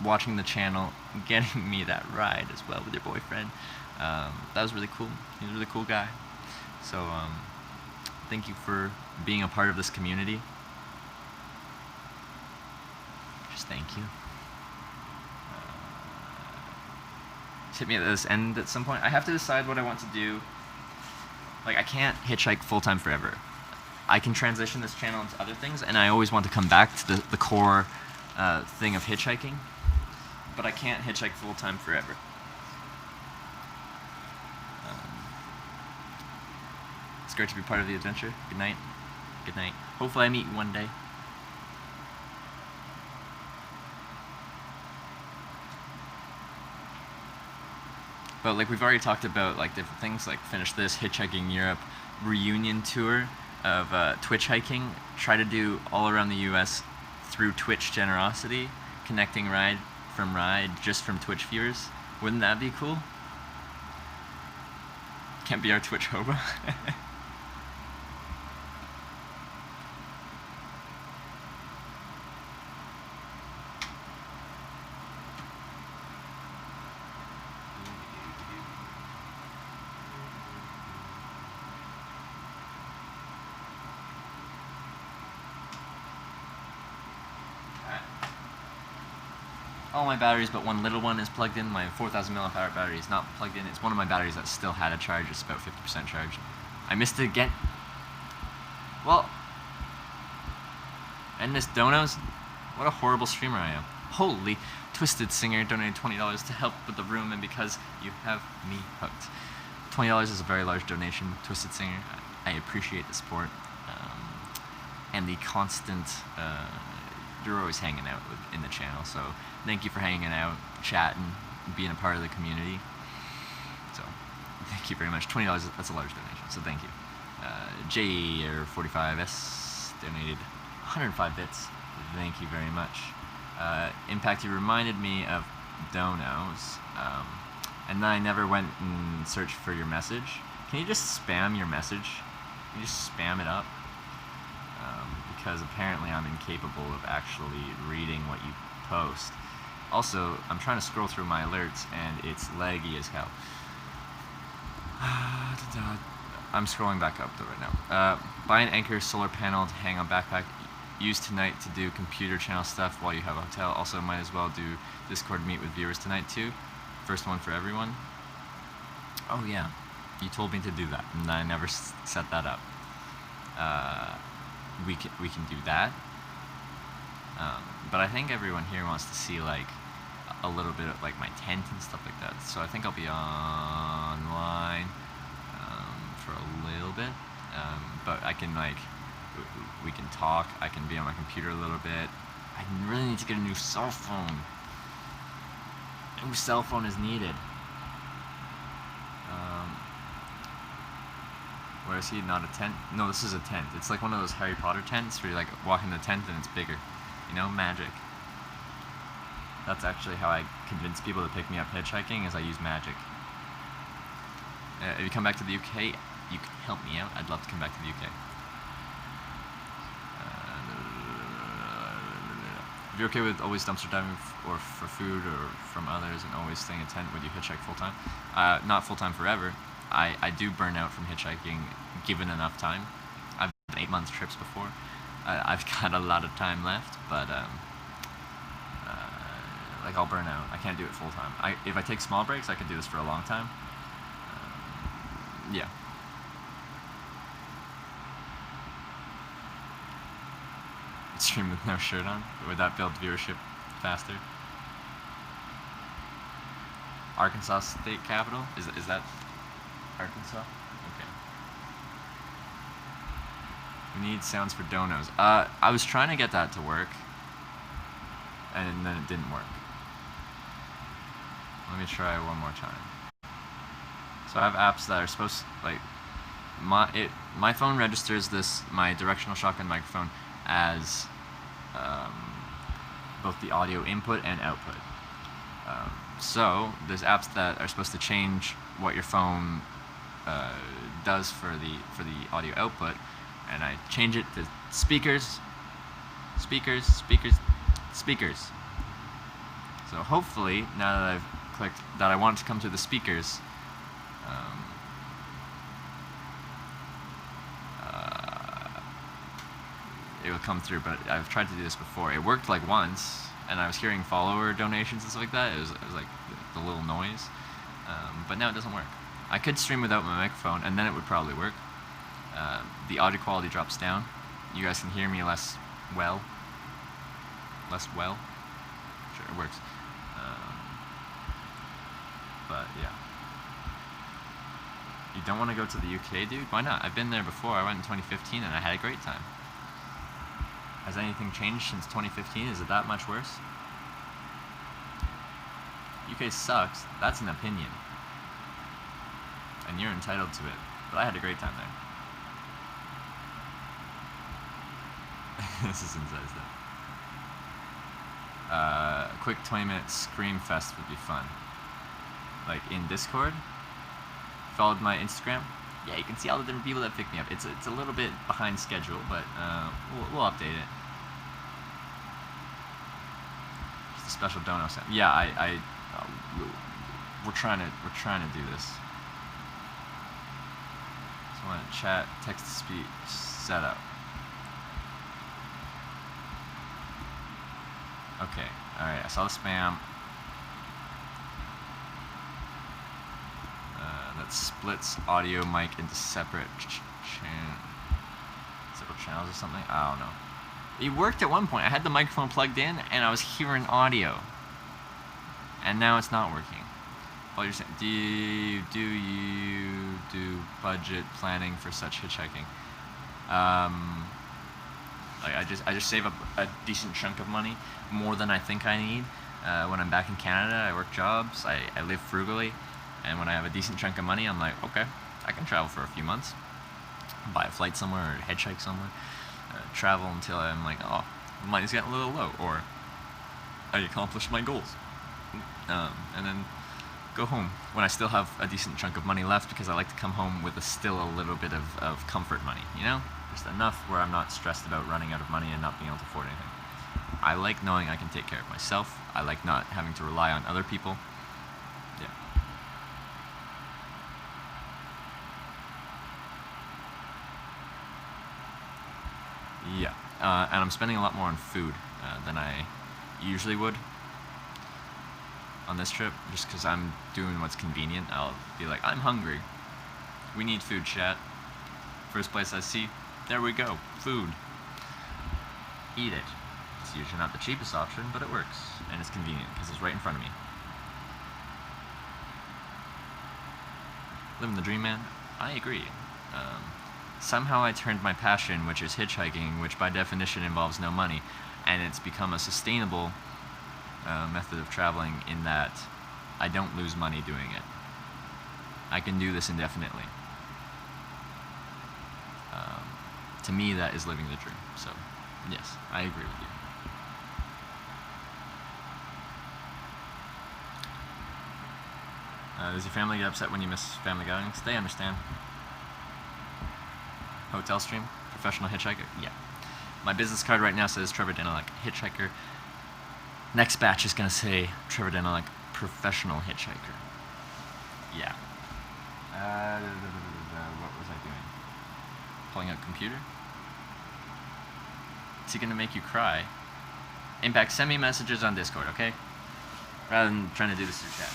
watching the channel, getting me that ride as well with your boyfriend. That was really cool. He's a really cool guy. So, thank you for being a part of this community. Just thank you. Hit me at this end at some point. I have to decide what I want to do. Like, I can't hitchhike full-time forever. I can transition this channel into other things, and I always want to come back to the core thing of hitchhiking, but I can't hitchhike full-time forever. It's great to be part of the adventure. Good night. Good night. Hopefully I meet you one day. But like we've already talked about like different things, like finish this, Hitchhiking Europe, reunion tour of Twitch hiking, try to do all around the US through Twitch generosity, connecting ride just from Twitch viewers. Wouldn't that be cool? Can't be our Twitch hobo. All my batteries but one little one is plugged in. My 4,000 mAh battery is not plugged in. It's one of my batteries that still had a charge. It's about 50% charged. I missed it again. Well, and Miss Donos, what a horrible streamer I am. Holy, Twisted Singer donated $20 to help with the room, and because you have me hooked. $20 is a very large donation, Twisted Singer. I appreciate the support and the constant. You're always hanging out in the channel, so thank you for hanging out, chatting, being a part of the community. So, thank you very much. $20, that's a large donation, so thank you. J45S donated 105 bits. Thank you very much. Impact, you reminded me of Donos, and then I never went and searched for your message. Can you just spam your message? you just spam it up? Because apparently I'm incapable of actually reading what you post. Also, I'm trying to scroll through my alerts and it's laggy as hell. I'm scrolling back up though right now. Buy an Anker solar panel to hang on backpack. Use tonight to do computer channel stuff while you have a hotel. Also, might as well do Discord meet with viewers tonight too. First one for everyone. Oh yeah, you told me to do that, and I never set that up. We can do that. But I think everyone here wants to see like a little bit of like my tent and stuff like that. So I think I'll be online for a little bit. But I can like, we can talk. I can be on my computer a little bit. I really need to get a new cell phone. A new cell phone is needed. Where is he? Not a tent? No, this is a tent. It's like one of those Harry Potter tents where you like walk in the tent and it's bigger. You know, magic. That's actually how I convince people to pick me up hitchhiking, is I use magic. If you come back to the UK, you can help me out. I'd love to come back to the UK. If you're okay with always dumpster diving or for food or from others and always staying in a tent, would you hitchhike full-time? Not full-time forever. I do burn out from hitchhiking given enough time. I've done 8 month trips before. I've got a lot of time left, but like I'll burn out. I can't do it full-time. If I take small breaks, I can do this for a long time. Yeah. Stream with no shirt on? Would that build viewership faster? Arkansas State Capitol? Is that Arkansas? Okay. We need sounds for donos. I was trying to get that to work, and then it didn't work. Let me try one more time. So I have apps that are supposed to, like, my phone registers my directional shotgun microphone as both the audio input and output. So there's apps that are supposed to change what your phone does for the audio output, and I change it to speakers. So hopefully, now that I've clicked that I want it to come to the speakers, it will come through. But I've tried to do this before. It worked like once, and I was hearing follower donations and stuff like that. It was like the little noise, but now it doesn't work. I could stream without my microphone, and then it would probably work. The audio quality drops down. You guys can hear me less well. Sure, it works. But yeah. You don't want to go to the UK, dude? Why not? I've been there before. I went in 2015 and I had a great time. Has anything changed since 2015? Is it that much worse? UK sucks. That's an opinion. And you're entitled to it. But I had a great time there. This is inside stuff. A quick 20-minute Scream Fest would be fun. Like in Discord. Followed my Instagram. Yeah, you can see all the different people that pick me up. It's a little bit behind schedule, but we'll update it. Just a special dono set. Yeah, we're trying to do this. Just want to chat, text to speech, setup. Okay, alright, I saw the spam. That splits audio mic into separate channels or something. I don't know. It worked at one point. I had the microphone plugged in and I was hearing audio. And now it's not working. Well, you're saying, do you do budget planning for such hitchhiking? Like I just save up a decent chunk of money, more than I think I need. When I'm back in Canada, I work jobs. I live frugally. And when I have a decent chunk of money, I'm like, okay, I can travel for a few months, buy a flight somewhere or hitchhike somewhere, travel until I'm like, oh, money's getting a little low, or I accomplished my goals, and then go home when I still have a decent chunk of money left, because I like to come home with still a little bit of comfort money, you know? Just enough where I'm not stressed about running out of money and not being able to afford anything. I like knowing I can take care of myself. I like not having to rely on other people. Yeah. Yeah, and I'm spending a lot more on food than I usually would on this trip, just because I'm doing what's convenient. I'll be like, I'm hungry. We need food, chat. First place I see, there we go, food. Eat it. It's usually not the cheapest option, but it works, and it's convenient because it's right in front of me. Living the dream, man. I agree. Somehow I turned my passion, which is hitchhiking, which by definition involves no money, and it's become a sustainable method of traveling in that I don't lose money doing it. I can do this indefinitely. To me, that is living the dream. So, yes, I agree with you. Does your family get upset when you miss family gatherings? They understand. Hotel stream? Professional hitchhiker? Yeah. My business card right now says Trevor Denelek, hitchhiker. Next batch is going to say Trevor Denelek, professional hitchhiker. Yeah. What was I doing? Pulling out computer? Is he going to make you cry? Impact, send me messages on Discord, okay? Rather than trying to do this through chat.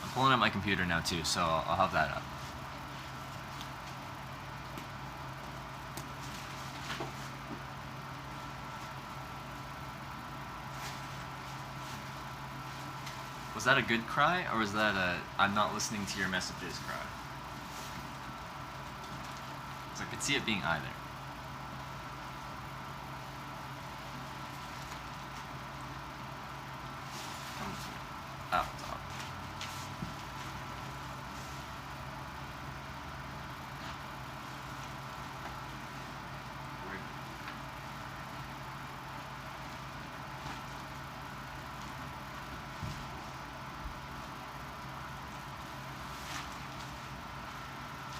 I'm pulling up my computer now too, so I'll have that up. Was that a good cry, or was that a I'm not listening to your messages cry? 'Cause I could see it being either. Up top.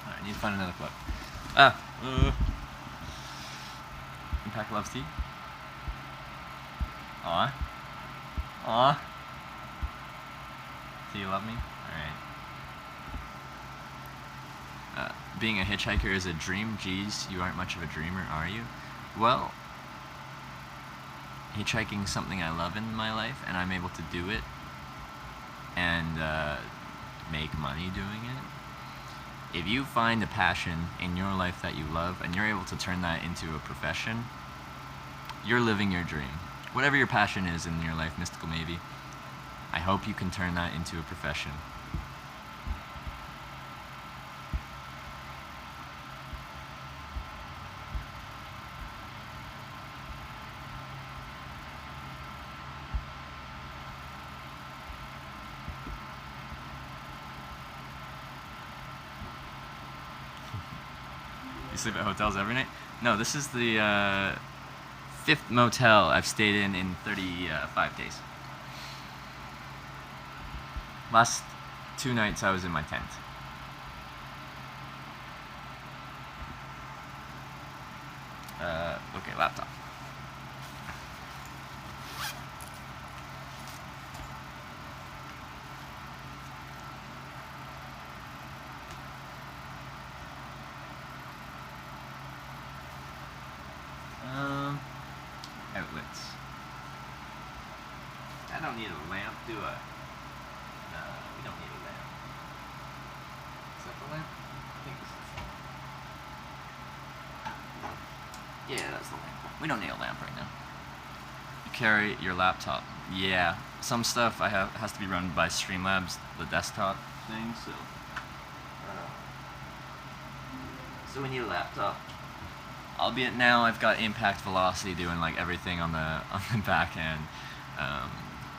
Alright, I need to find another clip. Impact loves tea. Aw. Aw. Do you love me? Alright. Being a hitchhiker is a dream? Geez, you aren't much of a dreamer, are you? Well, hitchhiking is something I love in my life, and I'm able to do it and make money doing it. If you find a passion in your life that you love and you're able to turn that into a profession, you're living your dream. Whatever your passion is in your life, mystical maybe, I hope you can turn that into a profession. You sleep at hotels every night? No, this is the 5th motel I've stayed in 35 days. Last 2 nights I was in my tent. Okay, laptop. Outlets. I don't need a lamp, do I? No, we don't need a lamp. Is that the lamp? I think this is. Yeah, that's the lamp. We don't need a lamp right now. You carry your laptop. Yeah, some stuff has to be run by Streamlabs, the desktop thing. So we need a laptop. Albeit now I've got impact velocity doing like everything on the back end,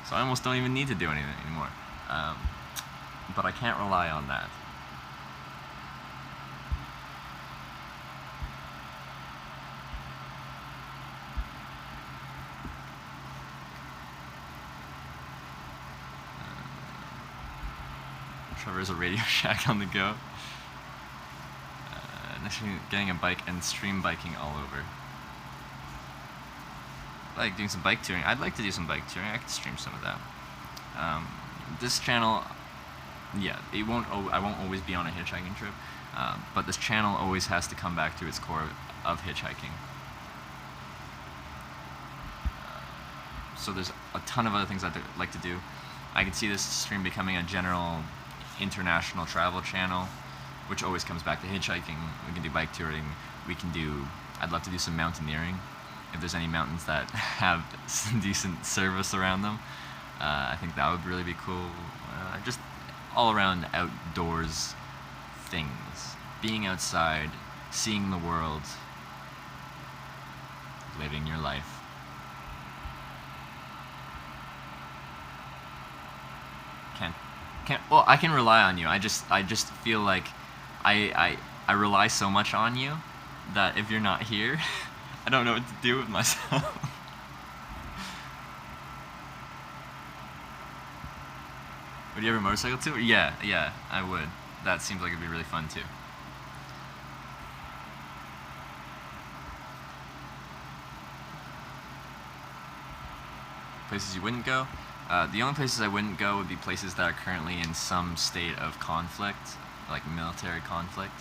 so I almost don't even need to do anything anymore. But I can't rely on that. Trevor's a Radio Shack on the go. Next thing, getting a bike and stream biking all over. I like doing some bike touring. I'd like to do some bike touring. I could stream some of that. This channel, yeah, it won't. I won't always be on a hitchhiking trip, but this channel always has to come back to its core of hitchhiking. So there's a ton of other things I'd like to do. I could see this stream becoming a general international travel channel, which always comes back to hitchhiking. We can do bike touring. We can do. I'd love to do some mountaineering. If there's any mountains that have some decent service around them, I think that would really be cool. Just all around outdoors things. Being outside, seeing the world, living your life. Well, I can rely on you. I just feel like I rely so much on you that if you're not here, I don't know what to do with myself. Would you have a motorcycle too? Yeah, I would. That seems like it'd be really fun too. Places you wouldn't go? The only places I wouldn't go would be places that are currently in some state of conflict, like military conflict.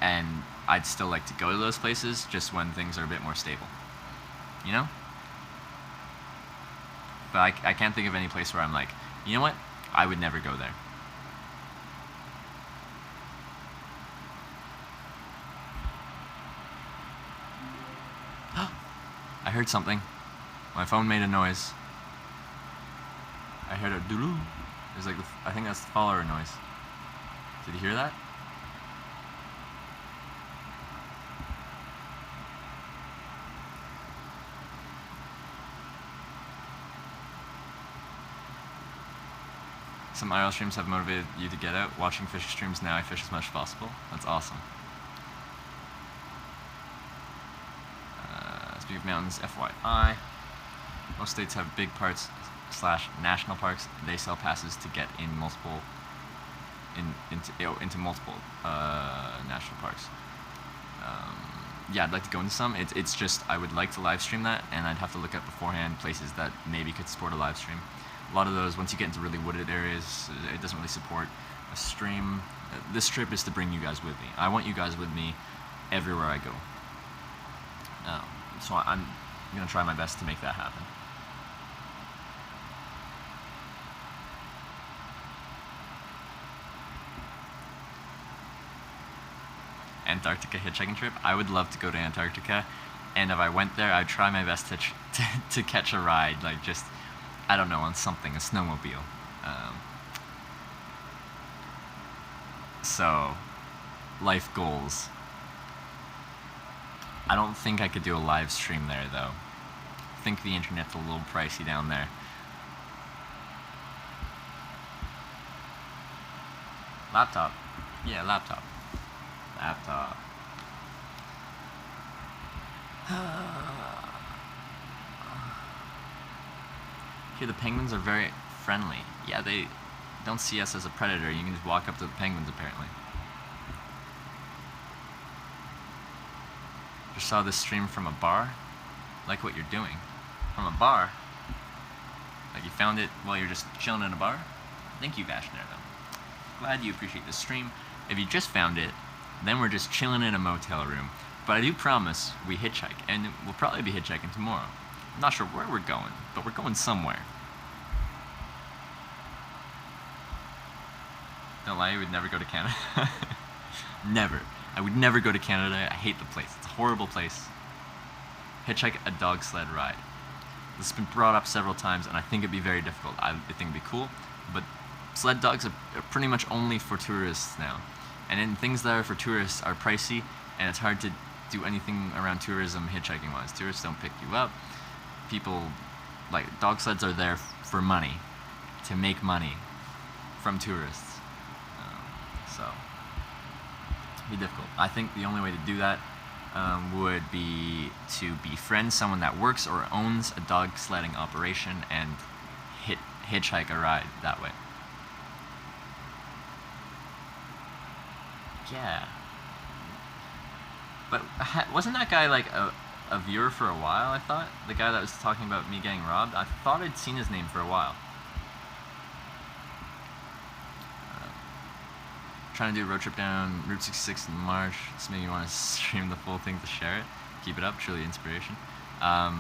And I'd still like to go to those places just when things are a bit more stable. You know? But I can't think of any place where I'm like, you know what? I would never go there. I heard something. My phone made a noise. I heard a doo-doo. It was like, I think that's the follower noise. Did you hear that? Some IRL streams have motivated you to get out. Watching fish streams now, I fish as much as possible. That's awesome. Speaking of mountains, FYI, most states have big parks / national parks. They sell passes to get in multiple into multiple national parks. Yeah, I'd like to go into some. It's just I would like to live stream that, and I'd have to look up beforehand places that maybe could support a live stream. A lot of those, once you get into really wooded areas, it doesn't really support a stream. This trip is to bring you guys with me. I want you guys with me everywhere I go. So I'm going to try my best to make that happen. Antarctica hitchhiking trip. I would love to go to Antarctica, and if I went there, I'd try my best to catch a ride, like just, I don't know, on something, a snowmobile. So, life goals. I don't think I could do a live stream there, though. I think the internet's a little pricey down there. Laptop. Yeah, laptop. Laptop. Here, the penguins are very friendly. Yeah, they don't see us as a predator. You can just walk up to the penguins, apparently. Just saw this stream from a bar. Like what you're doing. From a bar? Like you found it while you're just chilling in a bar? Thank you, Vashnerdo. Glad you appreciate the stream. If you just found it, then we're just chilling in a motel room. But I do promise we hitchhike, and we'll probably be hitchhiking tomorrow. I'm not sure where we're going, but we're going somewhere. Don't lie, I would never go to Canada. Never. I would never go to Canada. I hate the place. It's a horrible place. Hitchhike a dog sled ride. This has been brought up several times, and I think it'd be very difficult. I think it'd be cool, but sled dogs are pretty much only for tourists now. And then things that are for tourists are pricey, and it's hard to do anything around tourism hitchhiking-wise. Tourists don't pick you up. People, like, dog sleds are there for money, to make money from tourists. So, it'd be difficult. I think the only way to do that would be to befriend someone that works or owns a dog sledding operation and hitchhike a ride that way. Yeah. But wasn't that guy like a viewer for a while, I thought? The guy that was talking about me getting robbed? I thought I'd seen his name for a while. Trying to do a road trip down Route 66 in March. It's making me want to stream the full thing to share it. Keep it up, truly inspiration. Yeah,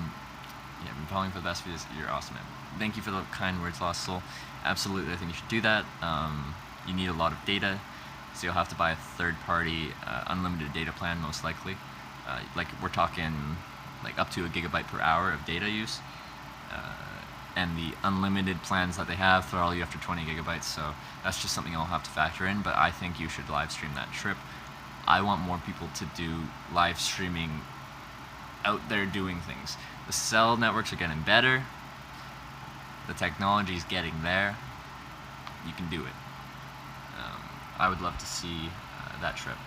I've been following for the best videos. You're awesome, man. Thank you for the kind words, Lost Soul. Absolutely, I think you should do that. You need a lot of data, so you'll have to buy a third-party unlimited data plan, most likely. Like we're talking like up to 1 gigabyte per hour of data use. And the unlimited plans that they have throw all you after 20 gigabytes, so that's just something I'll have to factor in, but I think you should live stream that trip. I want more people to do live streaming out there doing things. The cell networks are getting better. The technology is getting there. You can do it. I would love to see that trip.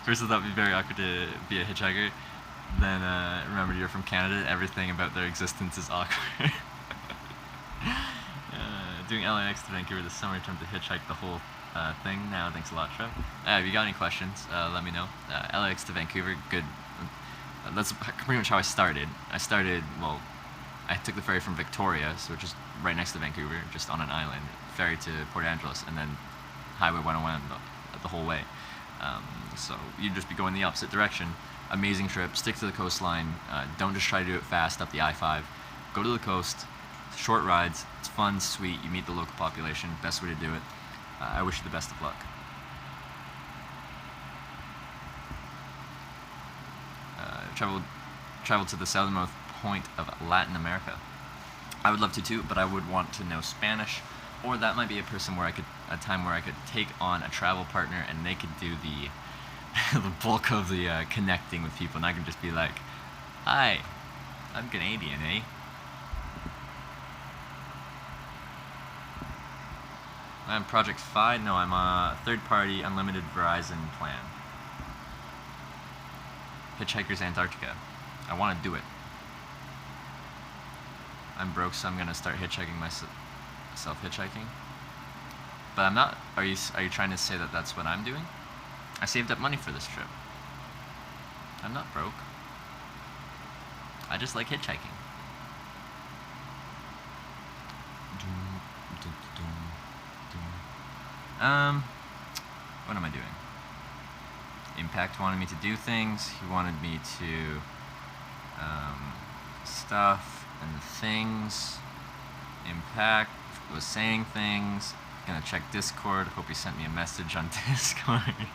First, I thought it'd be very awkward to be a hitchhiker. Then, remember you're from Canada. Everything about their existence is awkward. Doing LAX to Vancouver this summer, attempt to hitchhike the whole thing now. Thanks a lot, Trev. If you got any questions, let me know. LAX to Vancouver, good. That's pretty much how I started. Well, I took the ferry from Victoria, so which is right next to Vancouver, just on an island, ferry to Port Angeles, and then Highway 101 the whole way. So you'd just be going the opposite direction. Amazing trip. Stick to the coastline. Don't just try to do it fast up the I-5. Go to the coast. Short rides. It's fun, sweet. You meet the local population. Best way to do it. I wish you the best of luck. Travel to the southernmost point of Latin America. I would love to too, but I would want to know Spanish, or that might be a time where I could take on a travel partner and they could do the the bulk of the connecting with people, and I can just be like, "Hi, I'm Canadian, eh?" I'm Project Fi. No, I'm a third-party unlimited Verizon plan. Hitchhikers Antarctica. I want to do it. I'm broke, so I'm gonna start hitchhiking myself. Hitchhiking. But I'm not. Are you trying to say that that's what I'm doing? I saved up money for this trip. I'm not broke. I just like hitchhiking. What am I doing? Impact wanted me to do things. He wanted me to stuff and things. Impact was saying things. Gonna check Discord. Hope he sent me a message on Discord.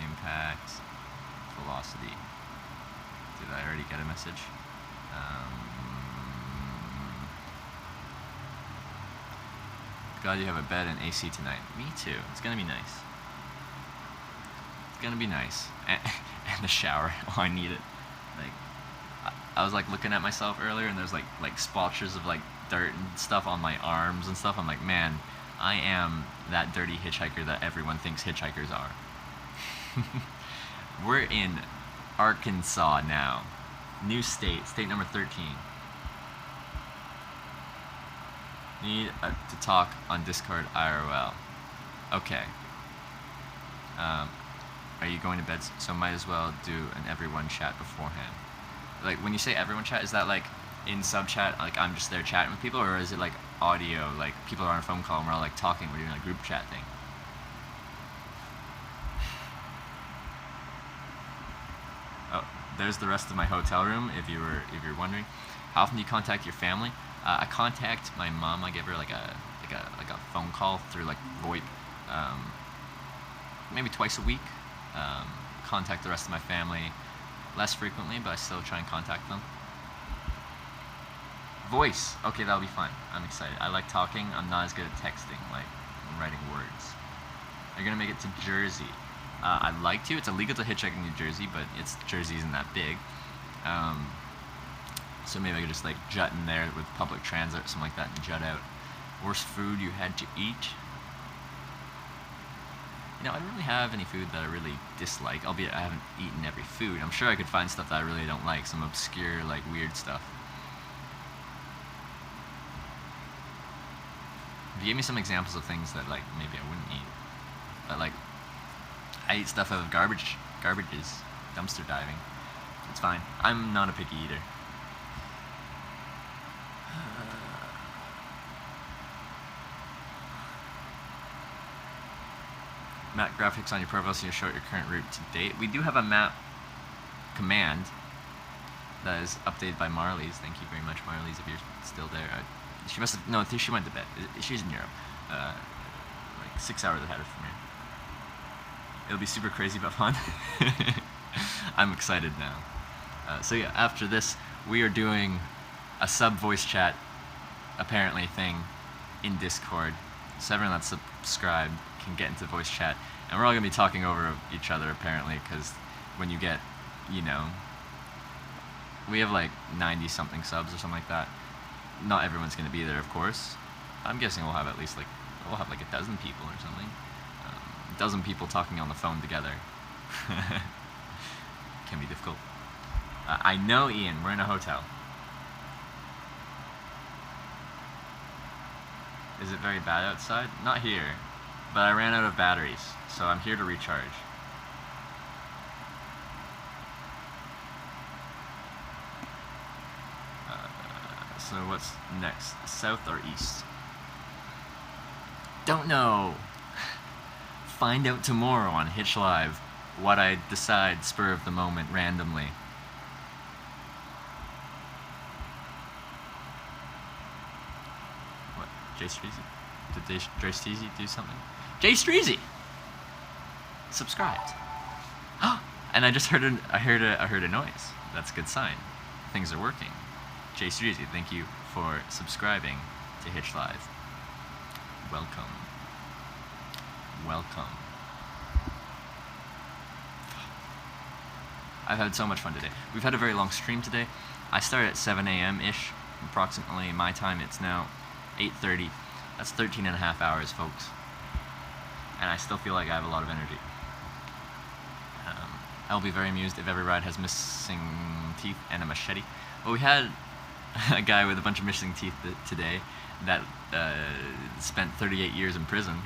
Impact velocity. Did I already get a message? Glad you have a bed and AC tonight. Me too. It's gonna be nice. It's gonna be nice. And the shower. Oh, I need it. Like, I was like looking at myself earlier, and there's like splotches of like dirt and stuff on my arms and stuff. I'm like, man, I am that dirty hitchhiker that everyone thinks hitchhikers are. We're in Arkansas now. New state number 13. Need to talk on Discord IRL. Okay. Are you going to bed? So might as well do an everyone chat beforehand. Like when you say everyone chat, is that like in sub chat, like I'm just there chatting with people, or is it like audio, like people are on a phone call and we're all like talking, we're doing a group chat thing? Oh, there's the rest of my hotel room. If you're wondering, how often do you contact your family? I contact my mom. I give her like a phone call through like VoIP, maybe twice a week. Contact the rest of my family less frequently, but I still try and contact them. Voice. Okay, that'll be fine. I'm excited. I like talking. I'm not as good at texting, like writing words. You're gonna make it to Jersey. I'd like to. It's illegal to hitchhike in New Jersey, but Jersey isn't that big. So maybe I could just like jut in there with public transit or something like that and jut out. Worst food you had to eat? You know, I don't really have any food that I really dislike, albeit I haven't eaten every food. I'm sure I could find stuff that I really don't like, some obscure, like, weird stuff. If you gave me some examples of things that, like, maybe I wouldn't eat. But, like, I eat stuff out of garbages, dumpster diving. It's fine. I'm not a picky eater. Map graphics on your profile so you show your current route to date. We do have a map command that is updated by Marlies. Thank you very much, Marlies, if you're still there. She must have, no, she went to bed. She's in Europe. Like 6 hours ahead of me. It'll be super crazy but fun. I'm excited now. So yeah, after this, we are doing a sub voice chat, apparently, thing in Discord. So everyone that's subscribed can get into voice chat, and we're all gonna be talking over each other apparently, because when you get, you know, we have like 90 something subs or something like that. Not everyone's gonna be there, of course. I'm guessing we'll have at least like a dozen people or something. A dozen people talking on the phone together. Can be difficult. I know, Ian, we're in a hotel. Is it very bad outside? Not here. But I ran out of batteries, so I'm here to recharge. So what's next? South or east? Don't know. Find out tomorrow on Hitch Live what I decide spur of the moment randomly. What? Jay Streezy? Did Jay Streezy do something? Jay Streezy subscribed. And I just heard a noise. That's a good sign. Things are working. Jay Streezy, thank you for subscribing to Hitch Live. Welcome. Welcome. I've had so much fun today. We've had a very long stream today. I started at 7 a.m.-ish, approximately my time. It's now 8:30. That's 13 and a half hours, folks. And I still feel like I have a lot of energy. I'll be very amused if every ride has missing teeth and a machete. Well, we had a guy with a bunch of missing teeth today that spent 38 years in prison.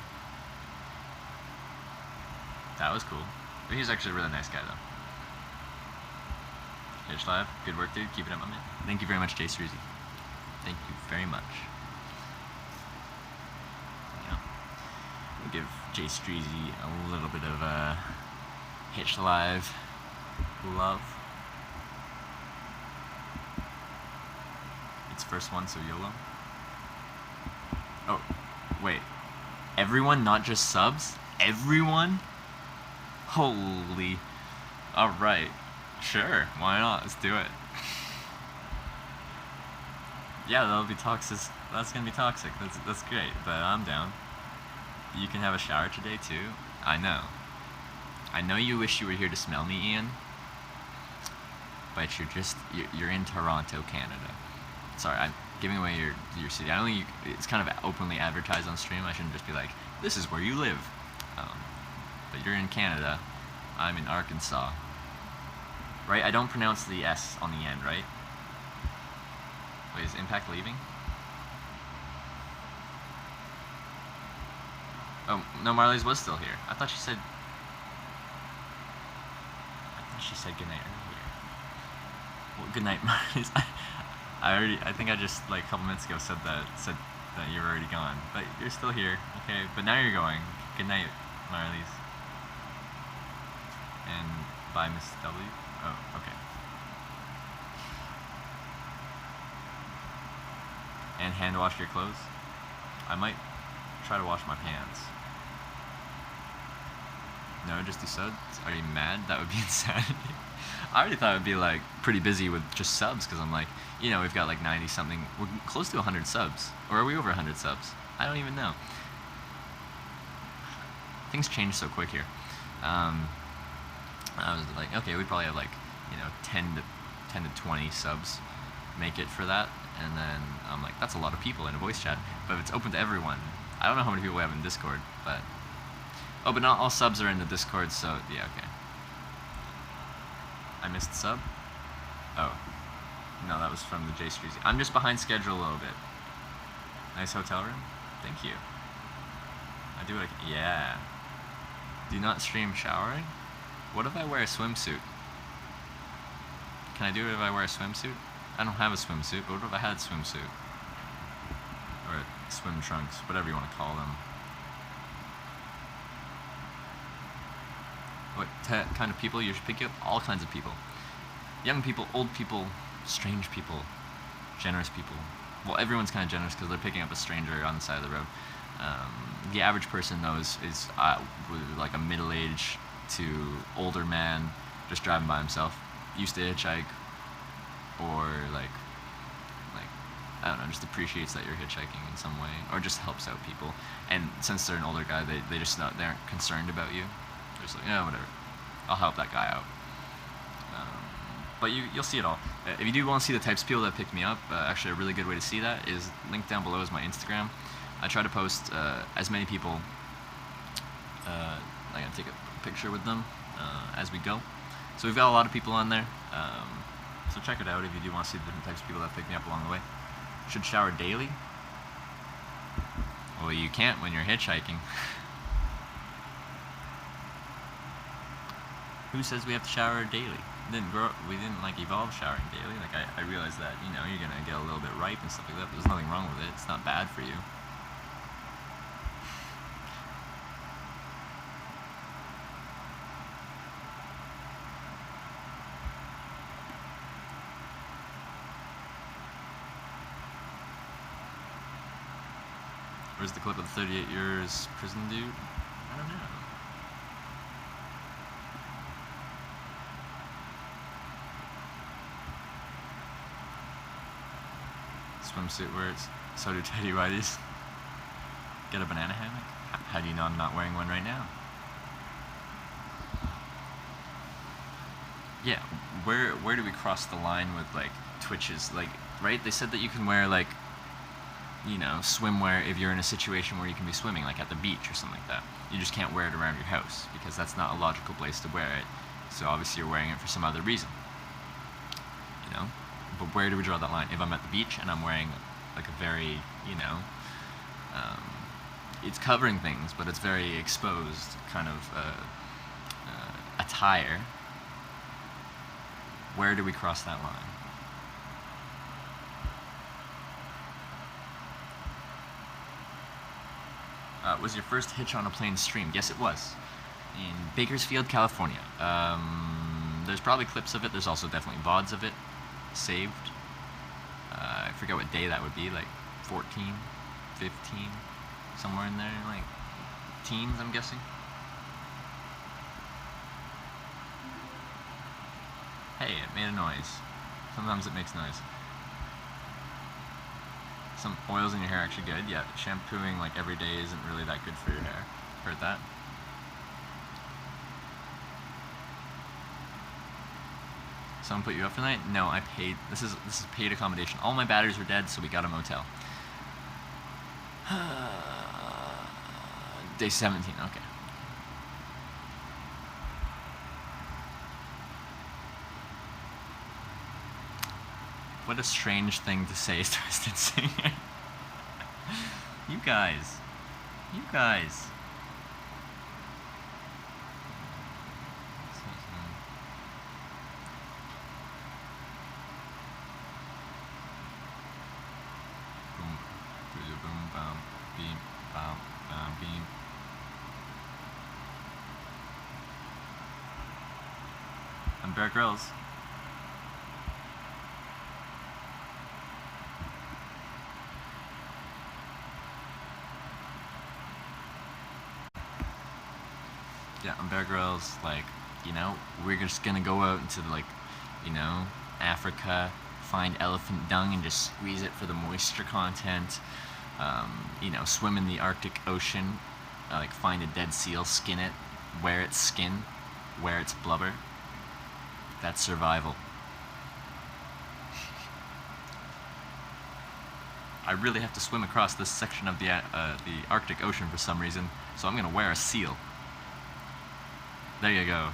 That was cool. But he's actually a really nice guy, though. Hitch Live, good work, dude. Keep it up, my man. Thank you very much, Jay Streezy. Thank you very much. Yeah. We'll give Jay Streezy a little bit of Hitch Live love. It's first one, so YOLO. Oh, wait. Everyone, not just subs? Everyone? Holy. Alright. Sure, why not? Let's do it. Yeah, that'll be toxic. That's gonna be toxic. That's great, but I'm down. You can have a shower today too. I know. I know you wish you were here to smell me, Ian. But you're in Toronto, Canada. Sorry, I'm giving away your city. I don't think it's kind of openly advertised on stream. I shouldn't just be like, this is where you live. But you're in Canada. I'm in Arkansas. Right? I don't pronounce the S on the end, right? Wait, is Impact leaving? Oh, no, Marley's was still here. I thought she said goodnight earlier. Well, goodnight, Marley's. I think I just, like, a couple minutes ago said that you were already gone. But you're still here, okay? But now you're going. Good night, Marley's. And bye, Miss W. Oh, okay. And hand wash your clothes. I might try to wash my pants. No, just do subs? Are you mad? That would be insanity. I already thought it would be like pretty busy with just subs, because I'm like, you know, we've got like 90 something, we're close to 100 subs. Or are we over 100 subs? I don't even know. Things change so quick here. I was like, okay, we'd probably have like, you know, 10 to 20 subs make it for that. And then I'm like, that's a lot of people in a voice chat. But if it's open to everyone, I don't know how many people we have in Discord, but Oh, but not all subs are in the Discord, so yeah, okay. I missed sub? Oh. No, that was from the J Streezy. I'm just behind schedule a little bit. Nice hotel room? Thank you. I do it. Yeah. Do not stream showering? What if I wear a swimsuit? Can I do it if I wear a swimsuit? I don't have a swimsuit, but what if I had a swimsuit? Or swim trunks, whatever you want to call them. What kind of people you should pick up? All kinds of people. Young people, old people, strange people, generous people. Well, everyone's kind of generous because they're picking up a stranger on the side of the road. The average person, though, is like a middle-aged to older man just driving by himself. Used to hitchhike, or like I don't know, just appreciates that you're hitchhiking in some way, or just helps out people. And since they're an older guy, they just not, they aren't concerned about you. They're just like, yeah, whatever, I'll help that guy out. But you'll see it all. If you do want to see the types of people that picked me up, actually a really good way to see that is linked down below is my Instagram. I try to post as many people. I'm gonna take a picture with them as we go. So we've got a lot of people on there. So check it out if you do want to see the different types of people that pick me up along the way. Should shower daily? Well, you can't when you're hitchhiking. Who says we have to shower daily? We didn't like evolve showering daily. Like I realized that, you know, you're gonna get a little bit ripe and stuff like that. There's nothing wrong with it. It's not bad for you. Where's the clip of the 38 years prison dude? I don't know. Swimsuit wears. So do Teddy Whiteys. Get a banana hammock? How do you know I'm not wearing one right now? Yeah, where do we cross the line with like Twitches? Like, right? They said that you can wear like, you know, swimwear if you're in a situation where you can be swimming, like at the beach or something like that. You just can't wear it around your house because that's not a logical place to wear it. So obviously you're wearing it for some other reason. You know? But where do we draw that line? If I'm at the beach and I'm wearing like a very, you know, it's covering things, but it's very exposed kind of attire, where do we cross that line? Was your first Hitch on a Plane stream? Yes, it was. In Bakersfield, California. There's probably clips of it. There's also definitely VODs of it saved. I forget what day that would be, like 14, 15, somewhere in there, like teens, I'm guessing. Hey, it made a noise. Sometimes it makes noise. Some oils in your hair are actually good. Yeah, shampooing like every day isn't really that good for your hair. Heard that? Someone put you up for the night? No, I paid. This is paid accommodation. All my batteries were dead, so we got a motel. Day 17. Okay. What a strange thing to say, Twisted Singer. You guys. You guys. Boom. Boom, bam, beam, bam, bam, beam. I'm Bear Grylls. Yeah, I'm Bear Grylls. Like, you know, we're just gonna go out into like, you know, Africa, find elephant dung and just squeeze it for the moisture content. You know, swim in the Arctic Ocean, like find a dead seal, skin it, wear its skin, wear its blubber. That's survival. I really have to swim across this section of the Arctic Ocean for some reason, so I'm gonna wear a seal. There you go.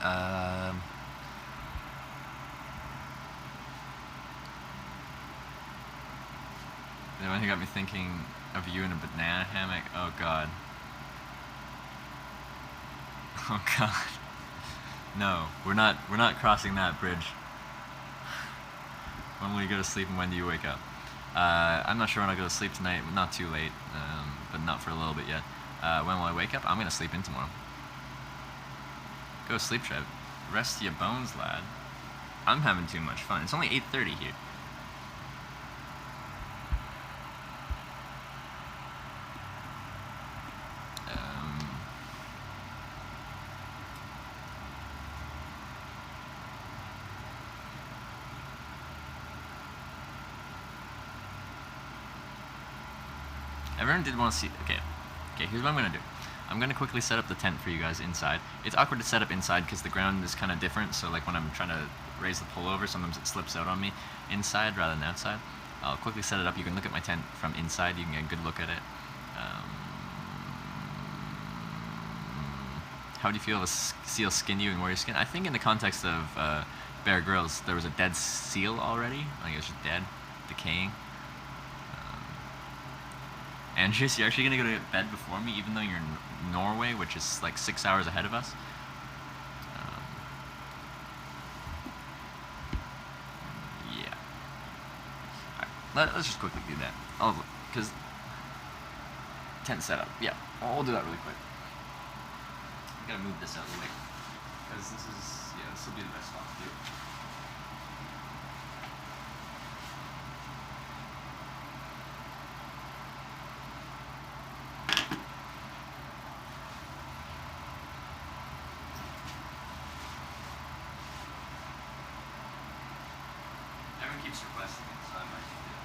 The one who got me thinking of you in a banana hammock. Oh god. Oh god. No, we're not crossing that bridge. When will you go to sleep and when do you wake up? I'm not sure when I'll go to sleep tonight. Not too late, but not for a little bit yet. When will I wake up? I'm gonna sleep in tomorrow. Go to sleep, Trev. Rest your bones, lad. I'm having too much fun. It's only 8:30 here. Everyone did want to see. Okay, here's what I'm gonna do. I'm gonna quickly set up the tent for you guys inside. It's awkward to set up inside because the ground is kind of different. So like when I'm trying to raise the pullover, sometimes it slips out on me inside rather than outside. I'll quickly set it up. You can look at my tent from inside. You can get a good look at it. How do you feel if a seal skinned you and wore your skin? I think in the context of Bear Grylls, there was a dead seal already. I think it was just dead, decaying. Andrews, you're actually gonna go to bed before me, even though you're in Norway, which is like 6 hours ahead of us. Yeah. Alright, let's just quickly do that. Because tent setup. Yeah, we'll do that really quick. I gotta move this out of the way because this will be the best spot to do it. Keeps requesting it, so I might do it.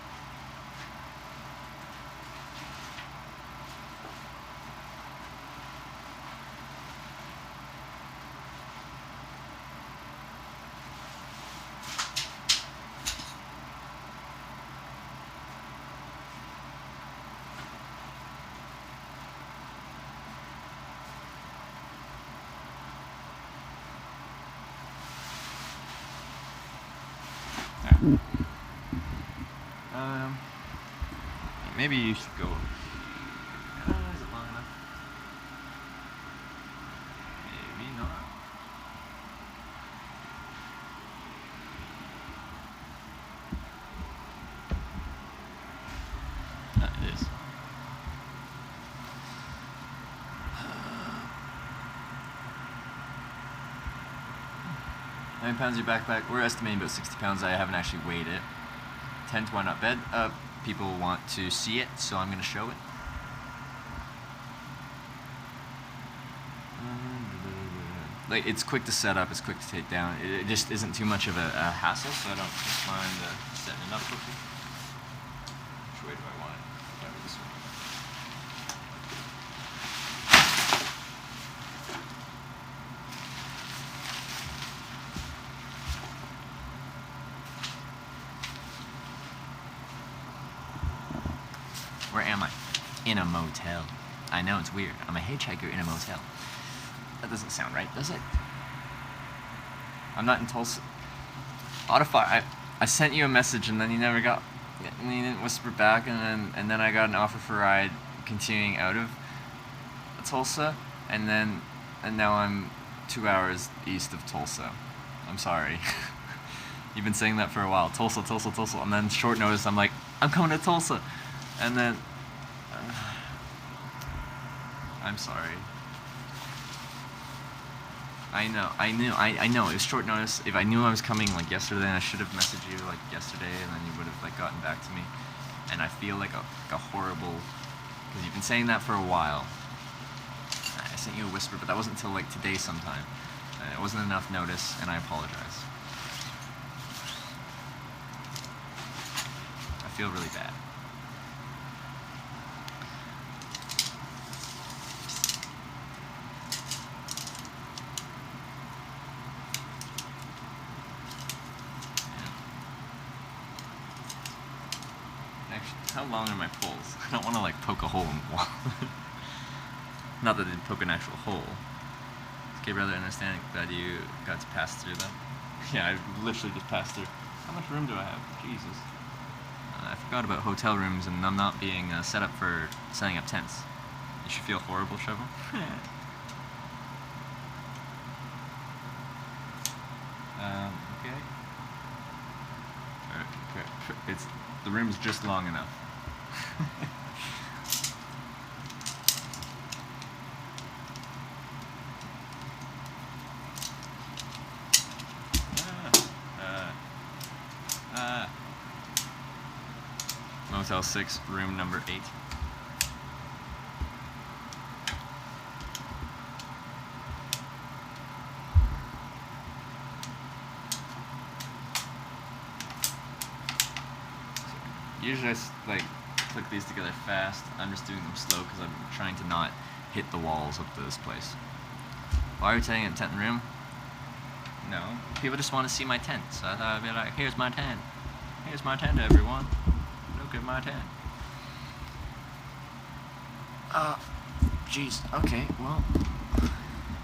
Maybe you should go. Is it long enough? Maybe not. It is. How many pounds in your backpack? We're estimating about 60 pounds. I haven't actually weighed it. Tent, why not bed? People want to see it, so I'm going to show it. Like, it's quick to set up, it's quick to take down. It just isn't too much of a hassle, so I don't just mind setting it up quickly. Which way do I want it? Probably this way. Where am I? In a motel. I know, it's weird. I'm a hitchhiker in a motel. That doesn't sound right, does it? I'm not in Tulsa. Audify, I sent you a message and then you never got, and you didn't whisper back, and then I got an offer for a ride continuing out of Tulsa, and now I'm 2 hours east of Tulsa. I'm sorry. You've been saying that for a while. Tulsa, Tulsa, Tulsa, and then short notice I'm like, I'm coming to Tulsa. And then, I'm sorry. I know, it was short notice. If I knew I was coming like yesterday, I should have messaged you like yesterday, and then you would have like gotten back to me. And I feel like a horrible, because you've been saying that for a while. I sent you a whisper, but that wasn't until like today sometime. It wasn't enough notice, and I apologize. I feel really bad. How long are my poles? I don't want to like poke a hole in the wall. Not that it'd poke an actual hole. Okay, brother, understand. Glad you got to pass through them. Yeah, I literally just passed through. How much room do I have? Jesus. I forgot about hotel rooms and them not being set up for setting up tents. You should feel horrible, Shovel. Okay. It's the room's just long enough. Motel 6, room number 8. Usually I like click these together fast. I'm just doing them slow because I'm trying to not hit the walls of this place. Why are we setting a tent in room? No, people just want to see my tent, so I thought I'd be like, here's my tent. Here's my tent, everyone. Look at my tent. Jeez. Okay, well,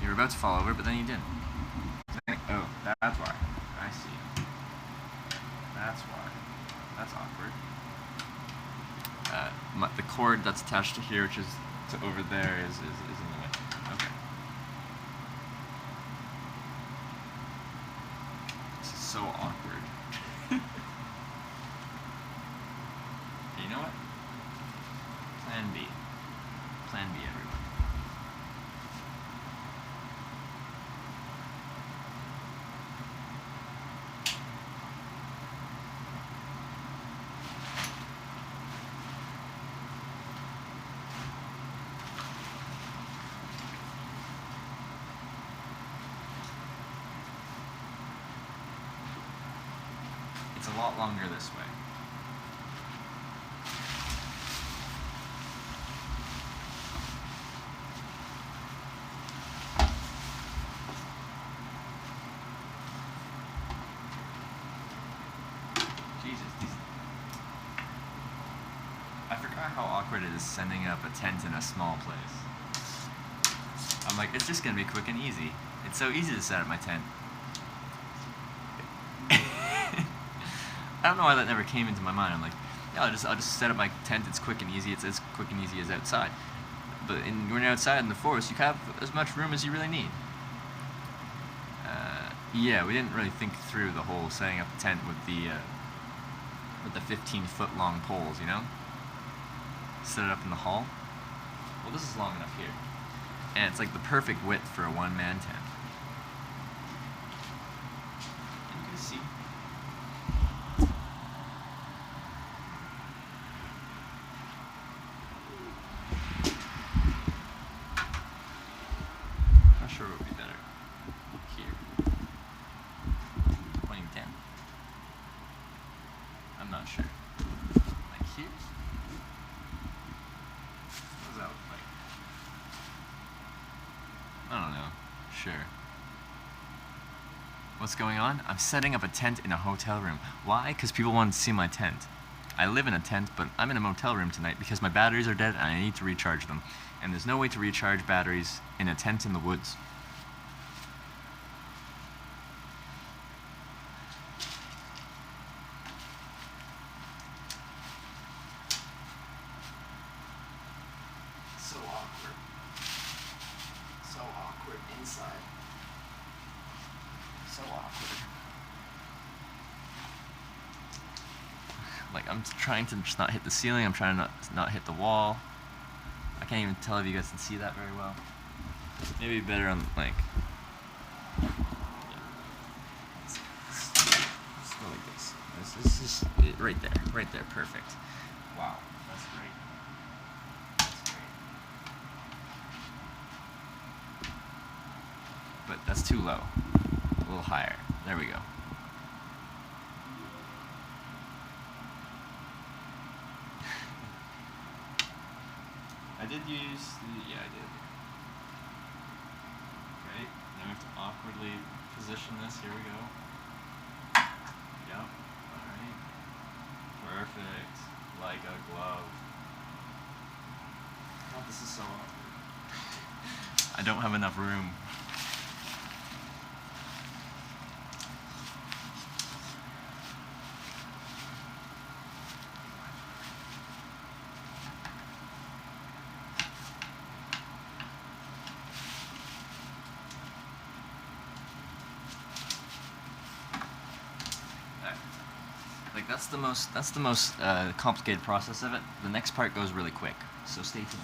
you were about to fall over, but then you didn't. Oh, that's why. I see. That's why. That's awkward. The cord that's attached to here, which is to over there, is in the way. Okay. This is so awkward. You know what? Plan B. Plan B, everyone. It's a lot longer this way. Jesus, I forgot how awkward it is setting up a tent in a small place. I'm like, it's just gonna be quick and easy. It's so easy to set up my tent. I don't know why that never came into my mind. I'm like, yeah, I'll just set up my tent. It's quick and easy. It's as quick and easy as outside. But when you're outside in the forest, you have as much room as you really need. Yeah, we didn't really think through the whole setting up the tent with the 15-foot long poles, you know? Set it up in the hall. Well, this is long enough here, and it's like the perfect width for a one-man tent. And you can see. Not sure what would be better. Here. Pointing down. I'm not sure. Like here? What does that look like? I don't know. Sure. What's going on? I'm setting up a tent in a hotel room. Why? Because people want to see my tent. I live in a tent, but I'm in a motel room tonight because my batteries are dead and I need to recharge them. And there's no way to recharge batteries in a tent in the woods. So awkward. So awkward inside. So awkward. Like, I'm trying to just not hit the ceiling. I'm trying to not hit the wall. I can't even tell if you guys can see that very well. Maybe better on, like... Yeah. Let's go like this. This is it right there. Right there. Perfect. Wow. That's great. That's great. But that's too low. A little higher. There we go. I did use the, yeah, I did. Okay, now we have to awkwardly position this. Here we go. Yep, alright. Perfect. Like a glove. God, this is so awkward. I don't have enough room. that's the most complicated process of it. The next part goes really quick, so stay tuned.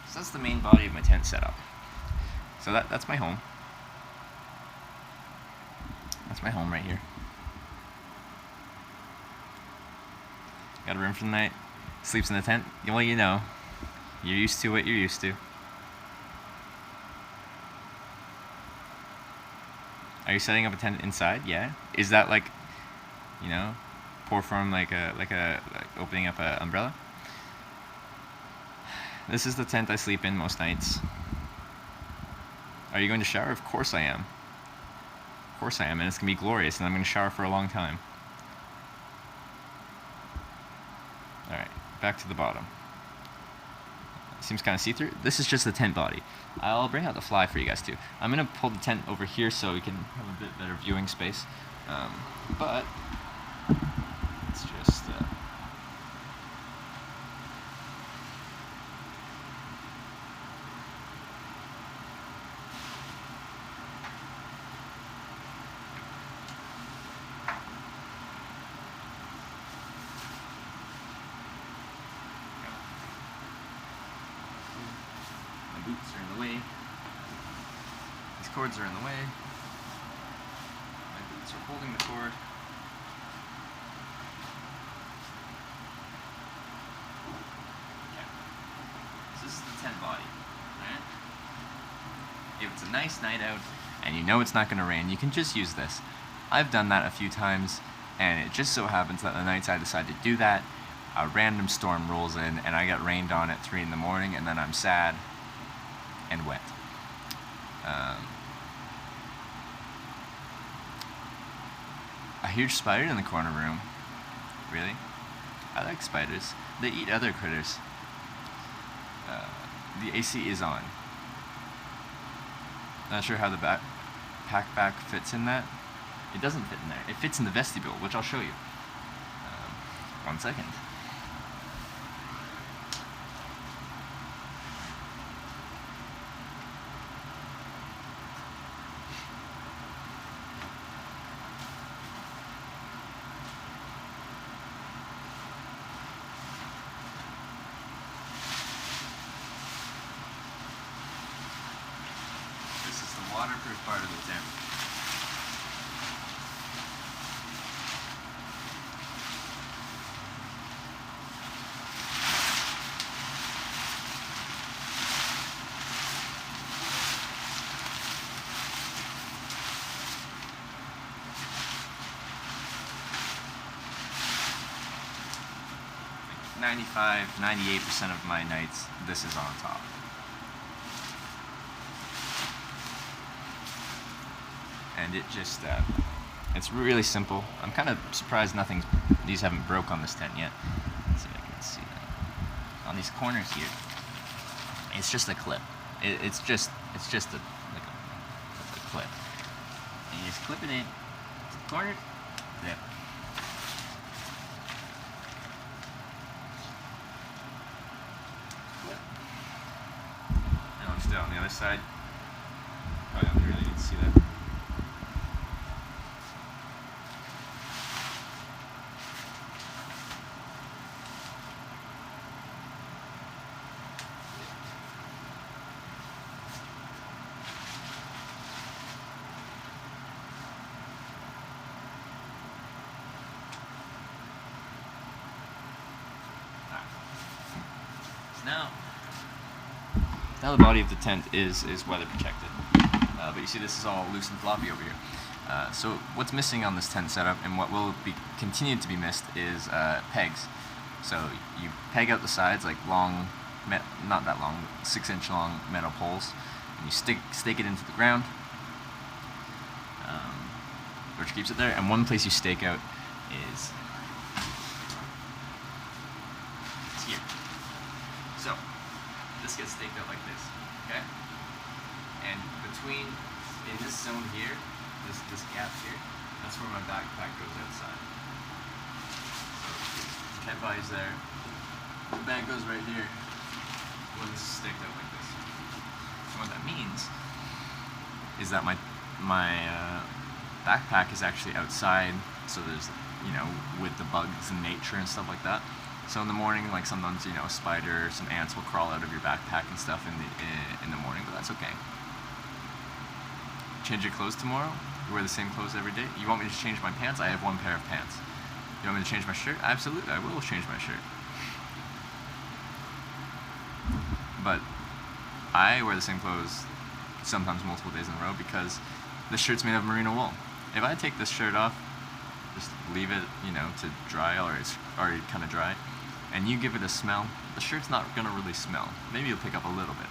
So that's the main body of my tent setup. So that's my home. That's my home right here. Got a room for the night. Sleeps in the tent. Well, you know, you're used to what you're used to. Are you setting up a tent inside? Yeah. Is that like, you know, pour form like opening up an umbrella? This is the tent I sleep in most nights. Are you going to shower? Of course I am. Of course I am, and it's going to be glorious, and I'm going to shower for a long time. Alright, back to the bottom. Seems kind of see-through. This is just the tent body. I'll bring out the fly for you guys too. I'm going to pull the tent over here so we can have a bit better viewing space. But it's just... boots are in the way. These cords are in the way. My boots are holding the cord. Okay. So this is the tent body. Alright? If it's a nice night out and you know it's not going to rain, you can just use this. I've done that a few times, and it just so happens that the nights I decide to do that, a random storm rolls in and I get rained on at 3 in the morning, and then I'm sad and wet. A huge spider in the corner room. Really? I like spiders. They eat other critters. The AC is on. Not sure how the pack fits in that. It doesn't fit in there. It fits in the vestibule, which I'll show you. 1 second. This is the waterproof part of the tent. Like 98% of my nights, this is on top. And it just, it's really simple. I'm kind of surprised these haven't broke on this tent yet. Let's see if I can see that. On these corners here, it's just a clip. It's just a clip. And you just clip it in to the corner. There. And I'll just do it on the other side. Oh yeah, you really need to see that. Now the body of the tent is weather protected, but you see this is all loose and floppy over here. So what's missing on this tent setup, and what will be continued to be missed, is pegs. So you peg out the sides like long, not that long, 6-inch long metal poles, and you stake it into the ground. which keeps it there. And one place you stake out is here. So this gets staked out like this, okay? And between, in this zone here, this gap here, that's where my backpack goes outside. So cat body's there. The bag goes right here when this is staked out like this. So what that means is that my backpack is actually outside, so there's, you know, with the bugs and nature and stuff like that. So in the morning, like sometimes, you know, a spider or some ants will crawl out of your backpack and stuff in the morning, but that's okay. Change your clothes tomorrow? You wear the same clothes every day? You want me to change my pants? I have one pair of pants. You want me to change my shirt? Absolutely, I will change my shirt. But I wear the same clothes sometimes multiple days in a row because this shirt's made of merino wool. If I take this shirt off, just leave it, you know, to dry, or it's already kind of dry, and you give it a smell, the shirt's not gonna really smell. Maybe you'll pick up a little bit,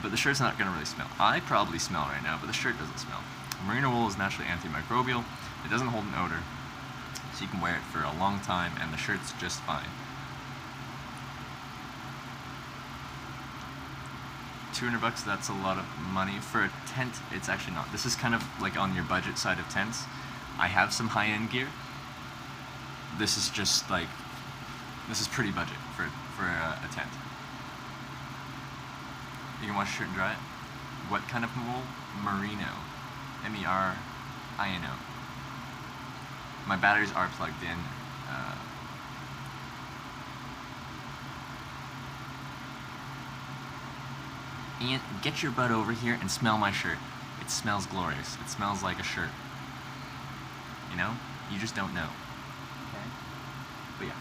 but the shirt's not gonna really smell. I probably smell right now, but the shirt doesn't smell. Merino wool is naturally antimicrobial. It doesn't hold an odor, so you can wear it for a long time, and the shirt's just fine. $200, that's a lot of money. For a tent, it's actually not. This is kind of like on your budget side of tents. I have some high-end gear. This is just like, this is pretty budget for a tent. You can wash your shirt and dry it. What kind of wool? Merino. M-E-R-I-N-O. My batteries are plugged in. And get your butt over here and smell my shirt. It smells glorious. It smells like a shirt. You know? You just don't know. Okay? But yeah,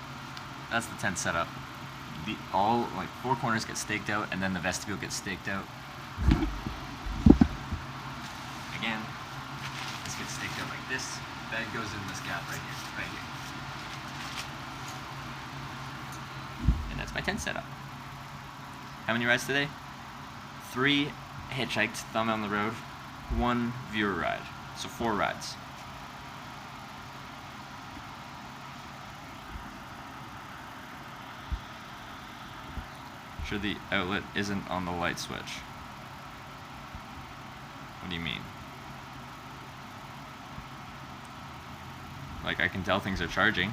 that's the tent setup. All, like, 4 corners get staked out, and then the vestibule gets staked out. Again, this gets staked out like this. Bed goes in this gap right here. Right here. And that's my tent setup. How many rides today? 3 hitchhiked, thumb on the road, 1 viewer ride. So 4 rides. Sure, the outlet isn't on the light switch. What do you mean? Like, I can tell things are charging.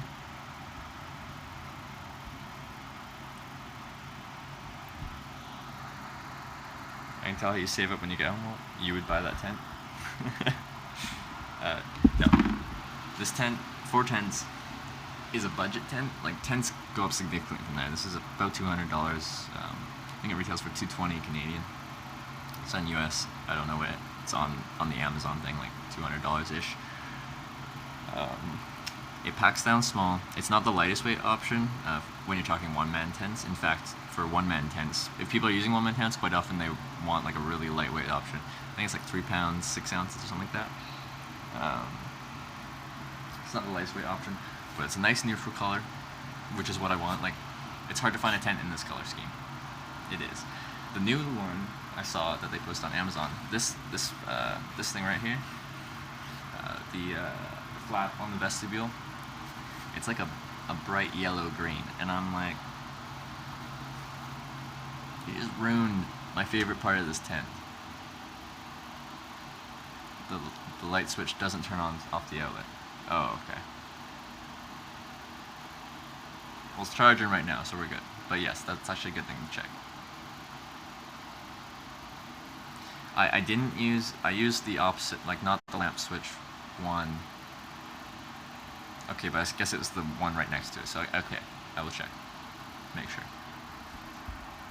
I can tell how you save up when you get home. Well, you would buy that tent. No. This tent, 4 tents, is a budget tent. Like, tents go up significantly from there. This is about $200. I think it retails for $220 Canadian. It's on US. I don't know what it's on the Amazon thing, like $200-ish. It packs down small. It's not the lightest weight option when you're talking one-man tents. In fact, for one-man tents, if people are using one-man tents, quite often they want like a really lightweight option. I think it's like 3 pounds, 6 ounces or something like that. It's not the lightest weight option, but it's a nice neutral color, which is what I want. Like, it's hard to find a tent in this color scheme. It is. The new one I saw that they post on Amazon, this thing right here, the flap on the vestibule, it's like a bright yellow green, and I'm like, you just ruined my favorite part of this tent. The light switch doesn't turn on off the outlet. Oh, okay. Well, it's charging right now, so we're good. But yes, that's actually a good thing to check. I used the opposite, like not the lamp switch one. Okay, but I guess it was the one right next to it, so okay, I will check. Make sure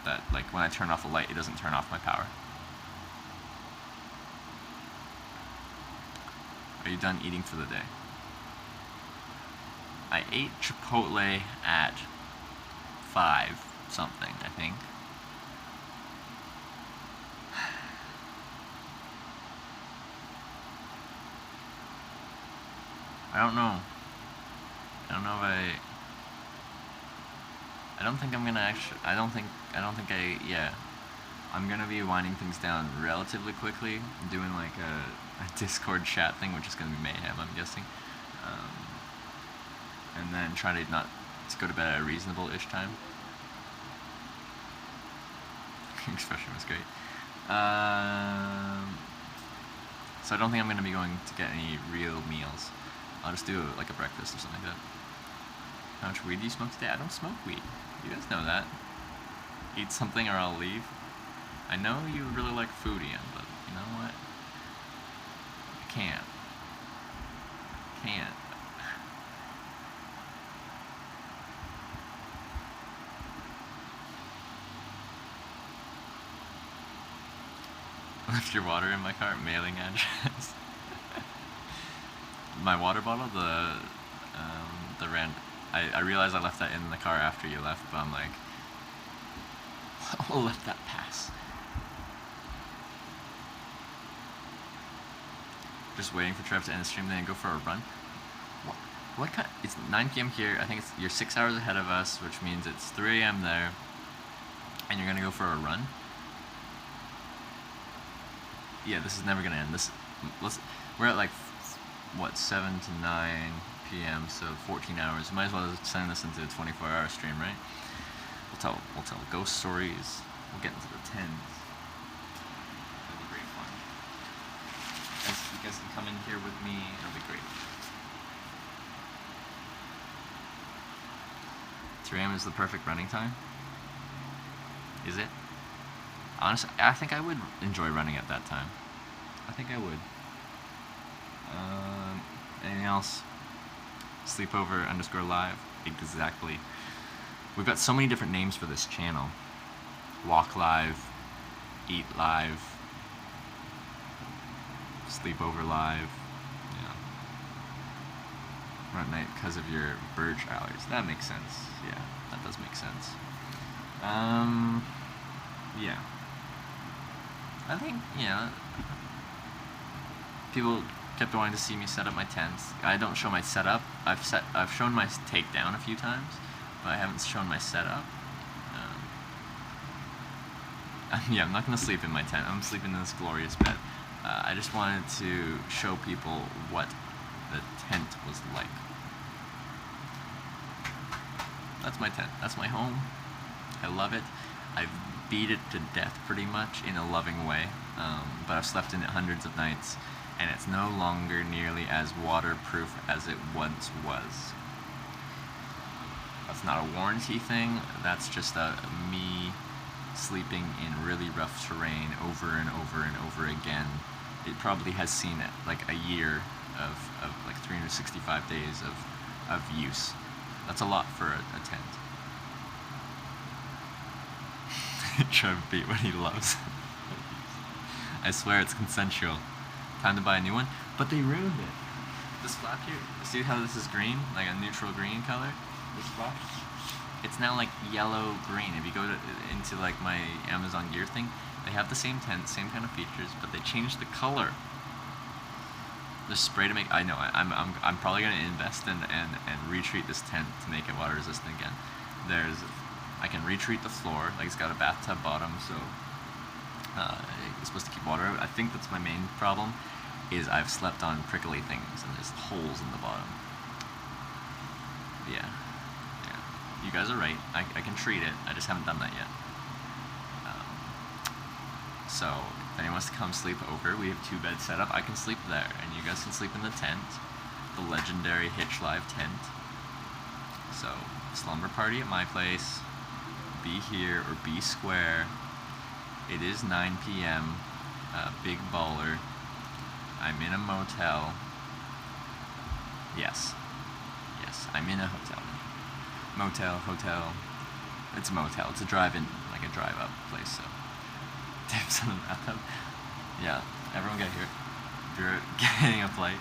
that, like, when I turn off the light, it doesn't turn off my power. Are you done eating for the day? I ate Chipotle at 5 something, I think. I don't know. I don't know if I don't think I'm gonna actually, yeah. I'm gonna be winding things down relatively quickly. I'm doing like a Discord chat thing, which is gonna be mayhem, I'm guessing. And then try to not to go to bed at a reasonable-ish time. Expression was great. So I don't think I'm gonna be going to get any real meals. I'll just do like a breakfast or something like that. How much weed do you smoke today? I don't smoke weed. You guys know that. Eat something or I'll leave. I know you really like food, Ian, but you know what? I can't. Left your water in my car. Mailing address. My water bottle, the rand. I realized I left that in the car after you left, but I'm like, we'll let that pass. Just waiting for Trev to end the stream, then go for a run. What kind? It's 9 p.m. here. I think you're 6 hours ahead of us, which means it's 3 a.m. there, and you're gonna go for a run. Yeah, this is never gonna end. We're at like what 7 to 9 p.m. so 14 hours. Might as well send this into a 24-hour stream, right? We'll tell ghost stories. We'll get into the tens. It'll be great fun. You guys can come in here with me. It'll be great. 3 a.m. is the perfect running time. Is it? Honestly, I think I would enjoy running at that time. I think I would. Anything else? Sleepover_live. Exactly. We've got so many different names for this channel. Walk Live, Eat Live, Sleepover Live. Yeah. Run at night because of your birch allergies. That makes sense. Yeah, that does make sense. Yeah. I think, people kept wanting to see me set up my tents. I don't show my setup. I've shown my takedown a few times, but I haven't shown my setup. I'm not gonna sleep in my tent. I'm sleeping in this glorious bed. I just wanted to show people what the tent was like. That's my tent. That's my home. I love it. I've beat it to death pretty much in a loving way, but I've slept in it hundreds of nights, and it's no longer nearly as waterproof as it once was. That's not a warranty thing. That's just me sleeping in really rough terrain over and over and over again. It probably has seen it like a year of like 365 days of use. That's a lot for a tent. Trev beat what he loves. I swear it's consensual. Time to buy a new one. But they ruined it. This flap here, see how this is green? Like a neutral green color? This flap? It's now like yellow green. If you go into like my Amazon Gear thing, they have the same tent, same kind of features, but they changed the color. The spray to make, I know, I'm probably gonna invest in and retreat this tent to make it water resistant again. I can retreat the floor, like it's got a bathtub bottom, so it's supposed to keep water out. I think that's my main problem, is I've slept on prickly things and there's holes in the bottom. Yeah. You guys are right. I can treat it. I just haven't done that yet. So if anyone wants to come sleep over, we have 2 beds set up. I can sleep there, and you guys can sleep in the tent, the legendary Hitch Live tent. So slumber party at my place. Be here or be square. It is 9 p.m. Big baller. I'm in a motel. Yes, I'm in a hotel. Motel, hotel. It's a motel. It's a drive-in, like a drive-up place. So tips in the bathtub. Yeah, everyone get here. If you're getting a flight,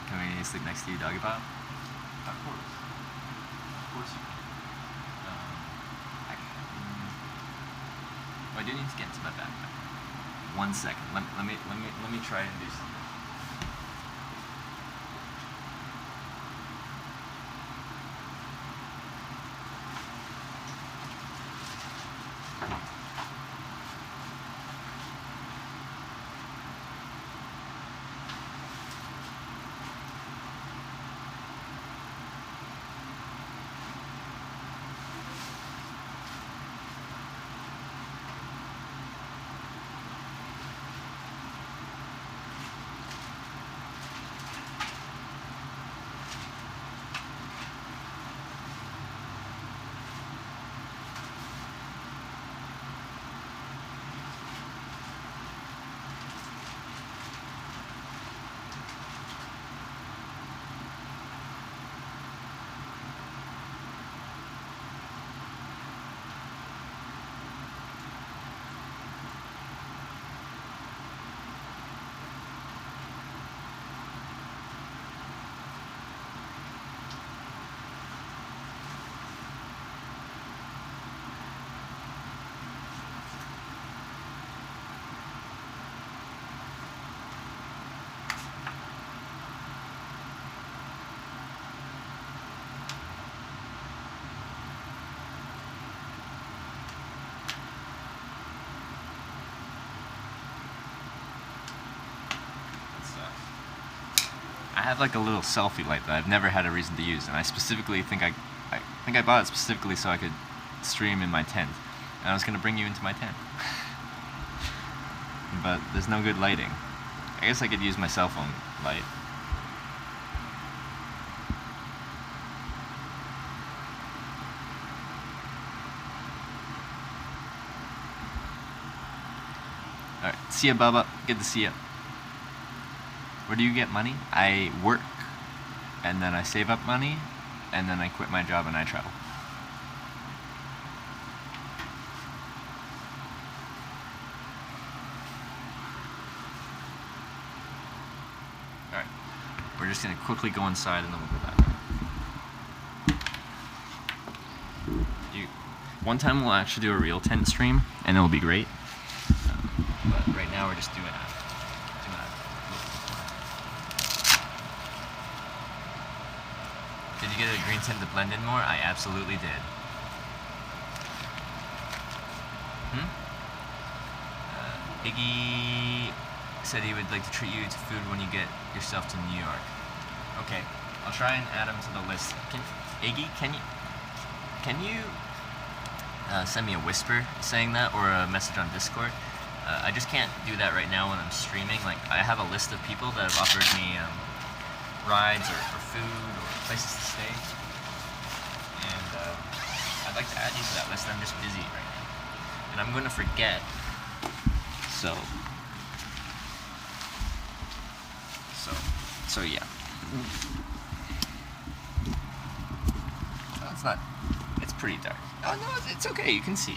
can we sleep next to you, doggy pile? Of course. Of course you can. I do need to get into my backpack. 1 second. Let me try and do something. have like a little selfie light that I've never had a reason to use, and I specifically think I think I bought it specifically so I could stream in my tent. And I was gonna bring you into my tent, but there's no good lighting. I guess I could use my cell phone light. Alright, see ya, Bubba. Good to see ya. Where do you get money? I work, and then I save up money, and then I quit my job and I travel. Alright, we're just gonna quickly go inside and then we'll go back. One time we'll actually do a real tent stream, and it'll be great. But right now we're just doing a Did you get a green tent to blend in more? I absolutely did. Iggy said he would like to treat you to food when you get yourself to New York. Okay, I'll try and add him to the list. Iggy, can you send me a whisper saying that, or a message on Discord? I just can't do that right now when I'm streaming. Like, I have a list of people that have offered me rides or food or places to stay, and I'd like to add you to that list. I'm just busy right now, and I'm going to forget. So yeah. Oh, it's not. It's pretty dark. Oh no, it's okay. You can see.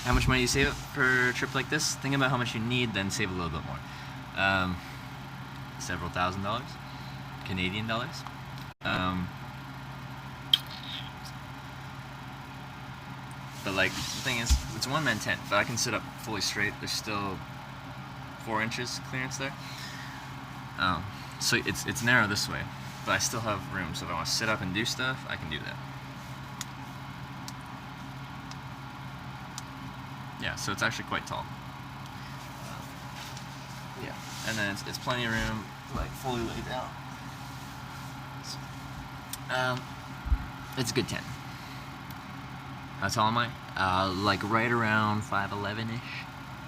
How much money do you save for a trip like this? Think about how much you need, then save a little bit more. Several $1,000s, Canadian dollars. But like, the thing is, it's a one-man tent, but I can sit up fully straight. There's still 4 inches clearance there. So it's narrow this way, but I still have room. So if I want to sit up and do stuff, I can do that. Yeah, so it's actually quite tall. Yeah, and then it's plenty of room, like fully laid out. It's a good tent. How tall am I? Like right around 5'11"-ish.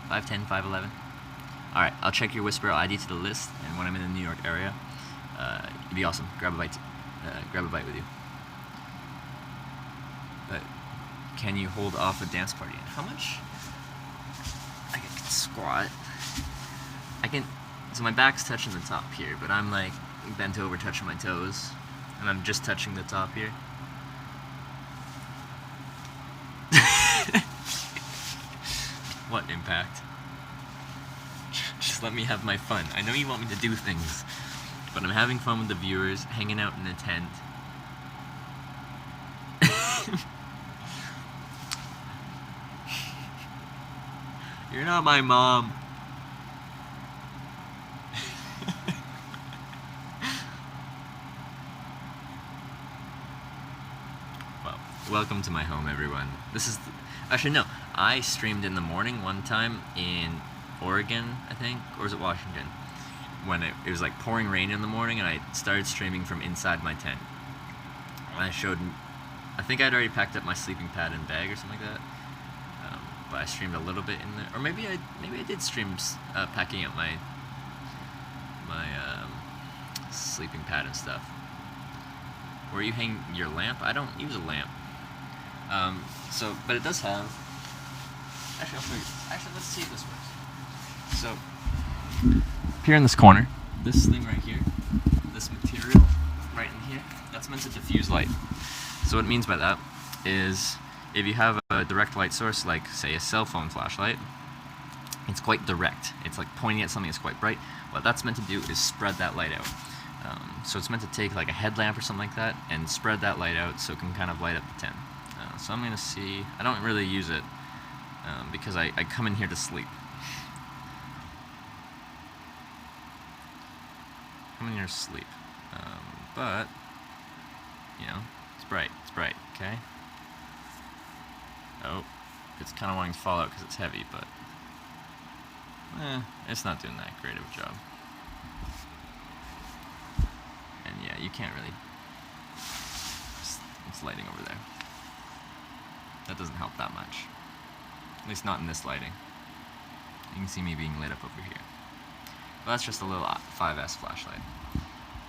5'10", 5'11". Alright, I'll check your Whisper. I'll add you to the list, and when I'm in the New York area, it'd be awesome. Grab a bite with you. But can you hold off a dance party? How much? I can squat. I can. So my back's touching the top here, but I'm like bent over, touching my toes, and I'm just touching the top here. What impact? Just let me have my fun. I know you want me to do things, but I'm having fun with the viewers, hanging out in a tent. You're not my mom. Well, welcome to my home, everyone. This is... Actually, no. I streamed in the morning one time in Oregon, I think, or was it Washington? When it was like pouring rain in the morning, and I started streaming from inside my tent. And I showed... I think I'd already packed up my sleeping pad and bag or something like that. But I streamed a little bit in there, or maybe I did stream packing up my sleeping pad and stuff. Where you hang your lamp? I don't use a lamp. But it does have. Actually, I'll show you. Actually, let's see if this works. So, here in this corner, this thing right here, this material right in here, that's meant to diffuse light. So what it means by that is, if you have a direct light source, like say a cell phone flashlight, it's quite direct. It's like pointing at something that's quite bright. What that's meant to do is spread that light out. So it's meant to take like a headlamp or something like that and spread that light out so it can kind of light up the tent. So I'm going to see, I don't really use it because I come in here to sleep. Come in here to sleep. But, you know, it's bright, okay? Oh, It's kind of wanting to fall out because it's heavy, but it's not doing that great of a job. And yeah, you can't really. It's lighting over there. That doesn't help that much. At least not in this lighting. You can see me being lit up over here. Well, that's just a little 5S flashlight.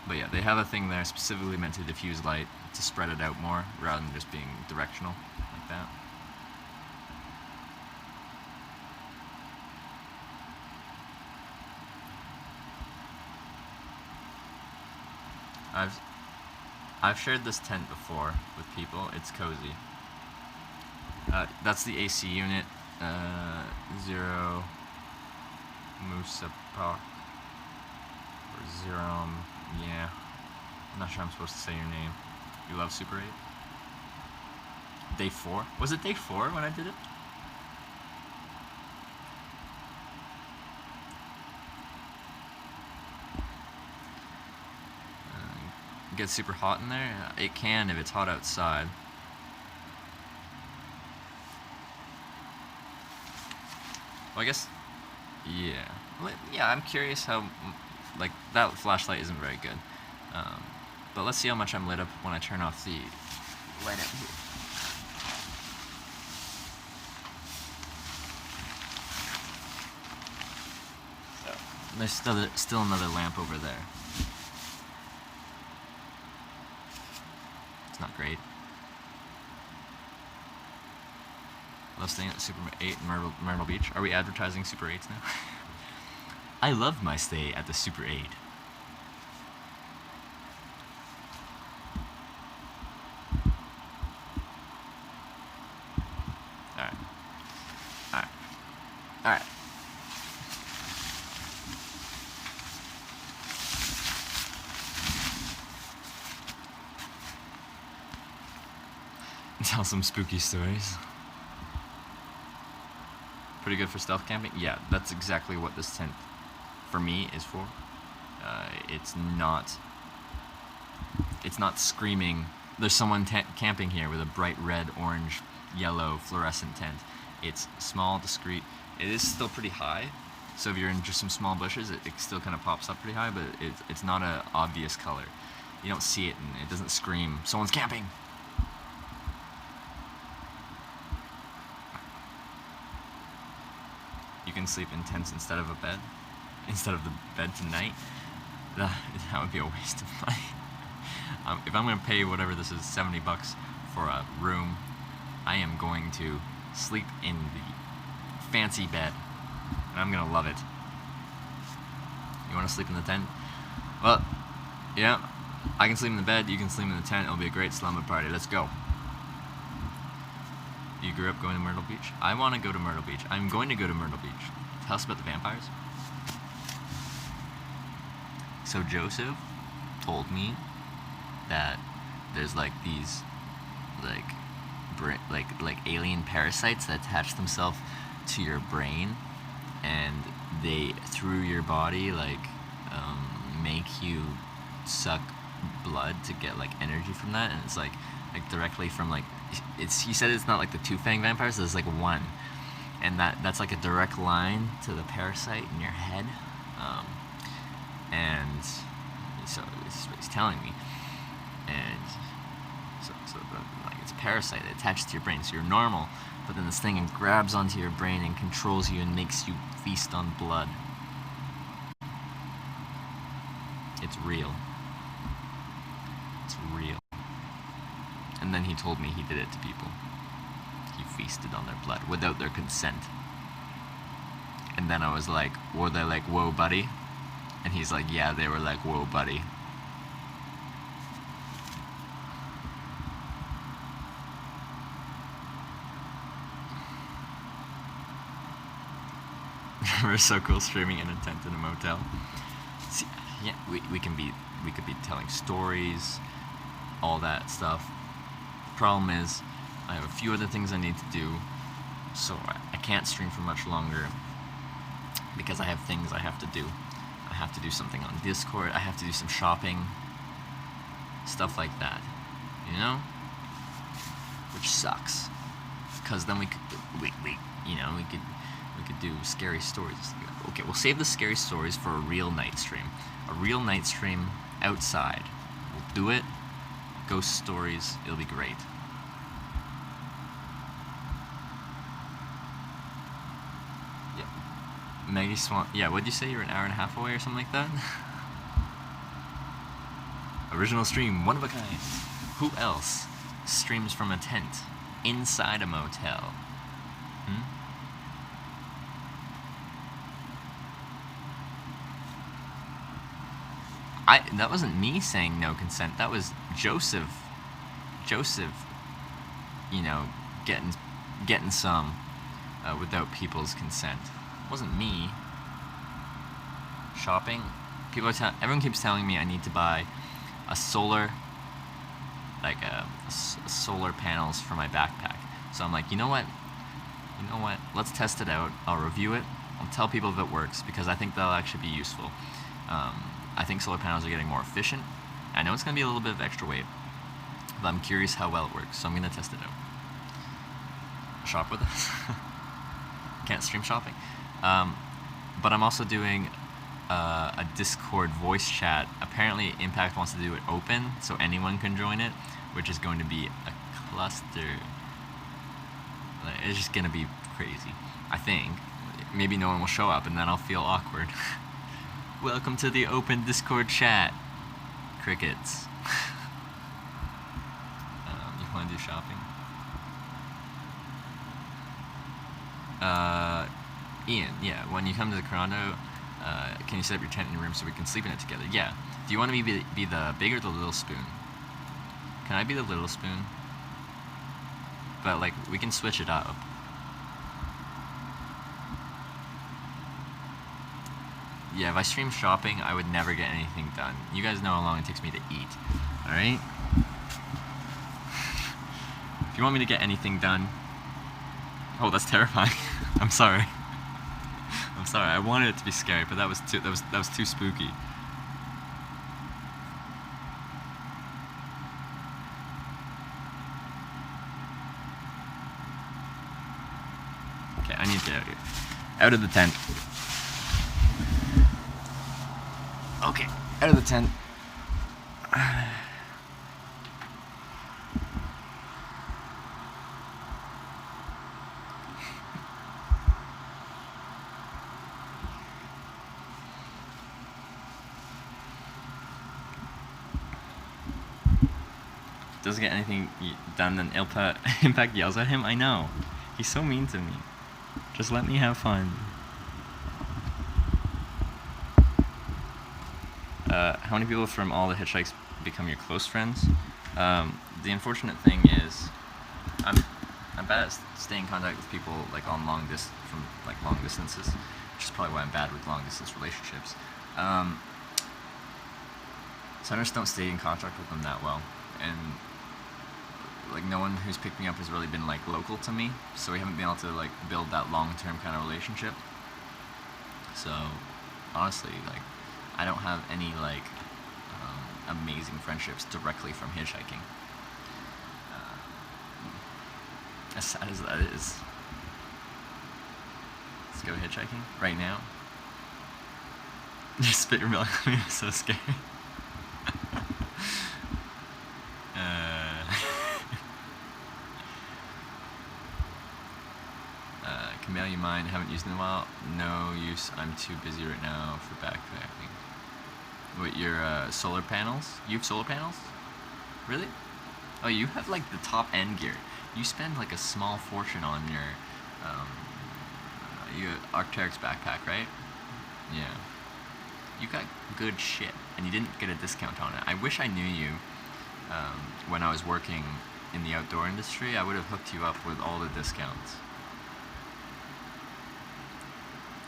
But yeah, they have a thing there specifically meant to diffuse light, to spread it out more, rather than just being directional, like that. I've shared this tent before with people. It's cozy. That's the AC unit. Zero Musapa or Zerom. Yeah, I'm not sure I'm supposed to say your name. You love Super 8? Day 4? Was it day 4 when I did it? Get super hot in there? It can if it's hot outside. Well, I guess, yeah. Well, yeah, I'm curious how, like, that flashlight isn't very good. But let's see how much I'm lit up when I turn off the light out here. So, there's still another lamp over there. It's not great. Love staying at Super 8 in Myrtle Beach. Are we advertising Super 8s now? I love my stay at the Super 8. Alright. Alright. Alright. Tell some spooky stories. Pretty good for stealth camping? Yeah, that's exactly what this tent, for me, is for. It's not screaming, there's someone camping here with a bright red, orange, yellow, fluorescent tent. It's small, discreet. It is still pretty high, so if you're in just some small bushes, it still kind of pops up pretty high, but it's not an obvious color. You don't see it, and it doesn't scream, someone's camping! You can sleep in tents instead of a bed, instead of the bed tonight. That would be a waste of money. If I'm going to pay whatever this is, $70 for a room, I am going to sleep in the fancy bed, and I'm going to love it. You want to sleep in the tent? Well, yeah, I can sleep in the bed, you can sleep in the tent, it'll be a great slumber party. Let's go. You grew up going to Myrtle Beach? I want to go to Myrtle Beach. I'm going to go to Myrtle Beach. Tell us about the vampires. So Joseph told me that there's like these like alien parasites that attach themselves to your brain, and they through your body make you suck blood to get like energy from that, and it's like directly from he said it's not like the two fang vampires, there's like one, and that's like a direct line to the parasite in your head, and so this is what he's telling me, and so it's a parasite that attaches to your brain, so you're normal, but then this thing grabs onto your brain and controls you and makes you feast on blood. It's real. It's real. And then he told me he did it to people. He feasted on their blood without their consent. And then I was like, were they like, whoa, buddy? And he's like, yeah, they were like, whoa, buddy. We're so cool streaming in a tent in a motel. See, yeah, we could be telling stories, all that stuff. Problem is, I have a few other things I need to do, so I can't stream for much longer because I have things I have to do. I have to do something on Discord, I have to do some shopping, stuff like that, you know? Which sucks, because then we could do scary stories. Okay, we'll save the scary stories for a real night stream. A real night stream outside. We'll do it. Ghost stories. It'll be great. Yeah. Maggie Swan. Yeah, what'd you say? You're an hour and a half away or something like that? Original stream, one of a kind. Who else streams from a tent inside a motel? That wasn't me saying no consent. That was Joseph. Joseph, getting some without people's consent. It wasn't me. Shopping. Everyone keeps telling me I need to buy a solar, solar panels for my backpack. So I'm like, you know what? Let's test it out. I'll review it. I'll tell people if it works because I think that'll actually be useful. I think solar panels are getting more efficient. I know it's going to be a little bit of extra weight, but I'm curious how well it works, so I'm going to test it out. Shop with us. Can't stream shopping. But I'm also doing a Discord voice chat. Apparently Impact wants to do it open, so anyone can join it, which is going to be a cluster. It's just going to be crazy. I think. Maybe no one will show up, and then I'll feel awkward. Welcome to the open Discord chat. Crickets. You want to do shopping? Ian, yeah, when you come to the condo, can you set up your tent in your room so we can sleep in it together? Yeah. Do you want me to be the big or the little spoon? Can I be the little spoon? But, we can switch it up. Yeah, if I stream shopping, I would never get anything done. You guys know how long it takes me to eat, alright? If you want me to get anything done... Oh, that's terrifying. I'm sorry. I'm sorry, I wanted it to be scary, but that was too spooky. Okay, I need to get out of here. Out of the tent. Okay, out of the tent. Doesn't get anything done, then Impact yells at him. I know. He's so mean to me. Just let me have fun. How many people from all the hitchhikes become your close friends? The unfortunate thing is, I'm bad at staying in contact with people on long distances, which is probably why I'm bad with long distance relationships. So I just don't stay in contact with them that well, and no one who's picked me up has really been local to me, so we haven't been able to build that long-term kind of relationship. So honestly, I don't have any amazing friendships directly from hitchhiking. As sad as that is. Let's go hitchhiking right now. Just spit your milk on me. I'm so scary. Camille, you mind? Haven't used in a while. No use. I'm too busy right now for backpacking. What, your solar panels? You have solar panels? Really? Oh, you have the top end gear. You spend a small fortune on your Arc'teryx backpack, right? Yeah. You got good shit, and you didn't get a discount on it. I wish I knew you when I was working in the outdoor industry. I would have hooked you up with all the discounts.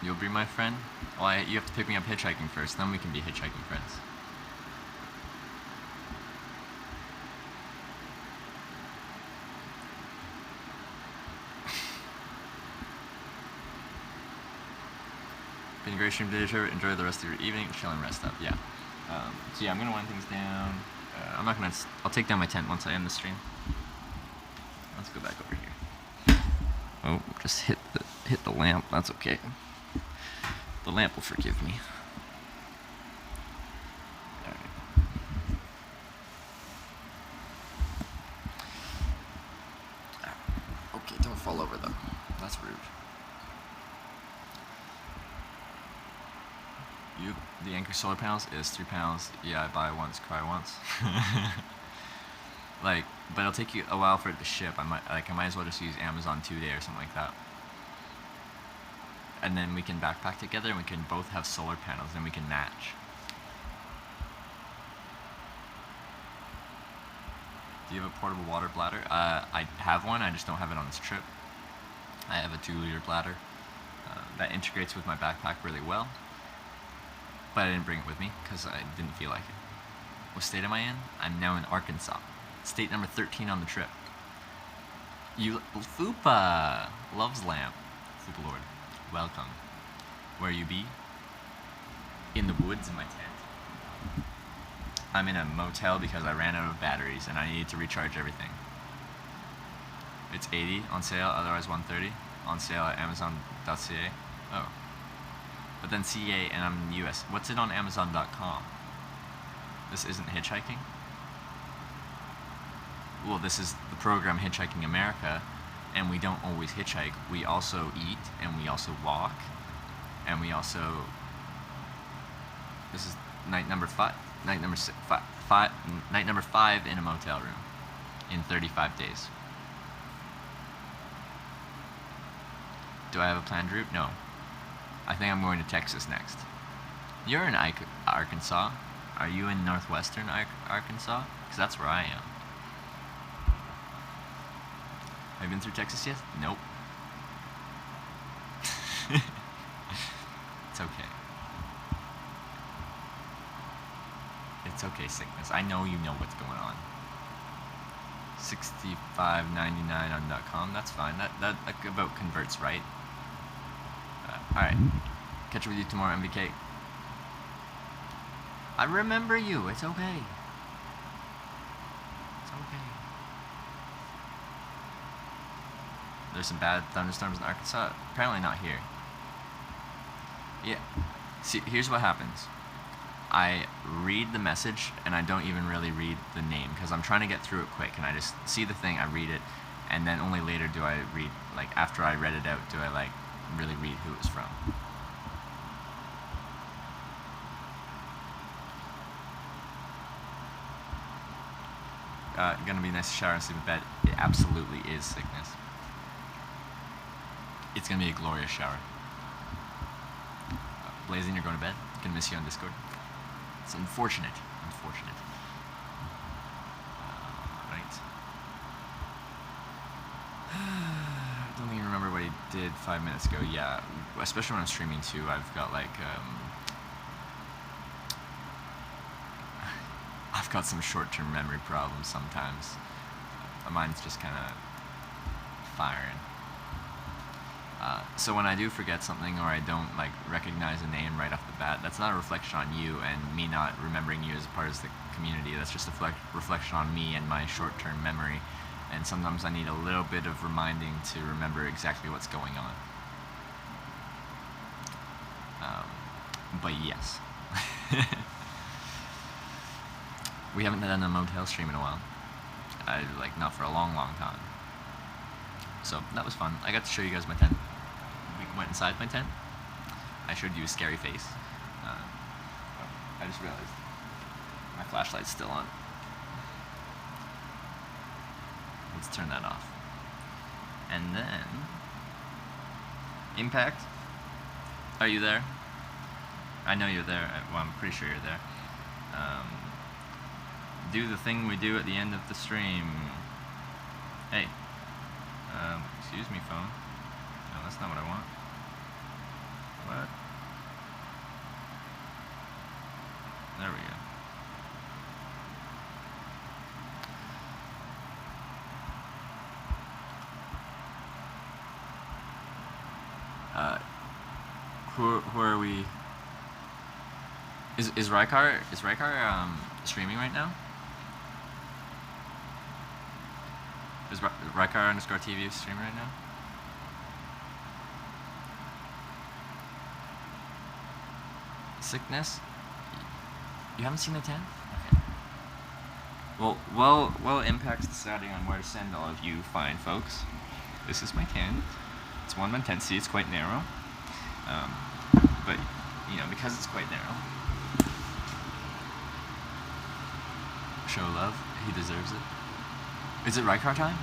You'll be my friend? Well, you have to pick me up hitchhiking first, then we can be hitchhiking friends. Been a great stream today, Trevor. Enjoy the rest of your evening. Chill and rest up. Yeah. So yeah, I'm gonna wind things down. I'll take down my tent once I end the stream. Let's go back over here. Oh, just hit the lamp. That's okay. The lamp will forgive me. All right. Okay, don't fall over though. That's rude. The Anchor solar panels is £3. Yeah, I buy once, cry once. Like, but it'll take you a while for it to ship. I might as well just use Amazon 2-day or something like that. And then we can backpack together and we can both have solar panels and we can match. Do you have a portable water bladder? I have one, I just don't have it on this trip. I have a 2-liter bladder that integrates with my backpack really well. But I didn't bring it with me because I didn't feel like it. What state am I in? I'm now in Arkansas. State number 13 on the trip. Fupa loves lamp. Fupa Lord, welcome. Where you be? In the woods in my tent. I'm in a motel because I ran out of batteries and I needed to recharge everything. It's $80 on sale, otherwise $130 on sale at Amazon.ca. Oh. But then CA and I'm in the US. What's it on Amazon.com? This isn't hitchhiking? Well, this is the program Hitchhiking America, and we don't always hitchhike. We also eat, and we also walk, and we also... This is night number 5 in a motel room in 35 days. Do I have a planned route? No. I think I'm going to Texas next. You're in Arkansas. Are you in northwestern Arkansas? Because that's where I am. Have you been through Texas yet? Nope. It's okay. It's okay, sickness. I know you know what's going on. $65.99 on .com. That's fine. That about converts, right? All right. Catch up with you tomorrow, MVK. I remember you. It's okay. It's okay. There's some bad thunderstorms in Arkansas. Apparently not here. Yeah. See, here's what happens. I read the message and I don't even really read the name because I'm trying to get through it quick and I just see the thing, I read it, and then only later do I read, like after I read it out, do I like really read who it's from. Gonna be nice to shower and sleep in bed. It absolutely is, sickness. It's gonna be a glorious shower. Blazing, you're going to bed. Gonna miss you on Discord. It's unfortunate. Unfortunate. Right. I don't even remember what he did 5 minutes ago. Yeah, especially when I'm streaming too. I've got like I've got some short-term memory problems sometimes. My mind's just kind of firing. So when I do forget something or I don't like recognize a name right off the bat, that's not a reflection on you and me not remembering you as a part of the community. That's just a reflection on me and my short-term memory. And sometimes I need a little bit of reminding to remember exactly what's going on. But yes. We haven't done a motel stream in a while. Like not for a long, long time. So that was fun. I got to show you guys my tent. We went inside my tent. I showed you a scary face. I just realized my flashlight's still on. Let's turn that off. And then Impact. Are you there? I know you're there. Well, I'm pretty sure you're there. Do the thing we do at the end of the stream. Hey. Excuse me, phone. No, that's not what I want. What? There we go. Who are we? Is Rykar streaming right now? Is Rykar _TV streaming right now? sickness. You haven't seen the tan? Okay. Well, it impacts deciding on where to send all of you fine folks. This is my tan. It's 1 intensity. It's quite narrow. But, you know, because it's quite narrow, show love. He deserves it. Is it Rykar time?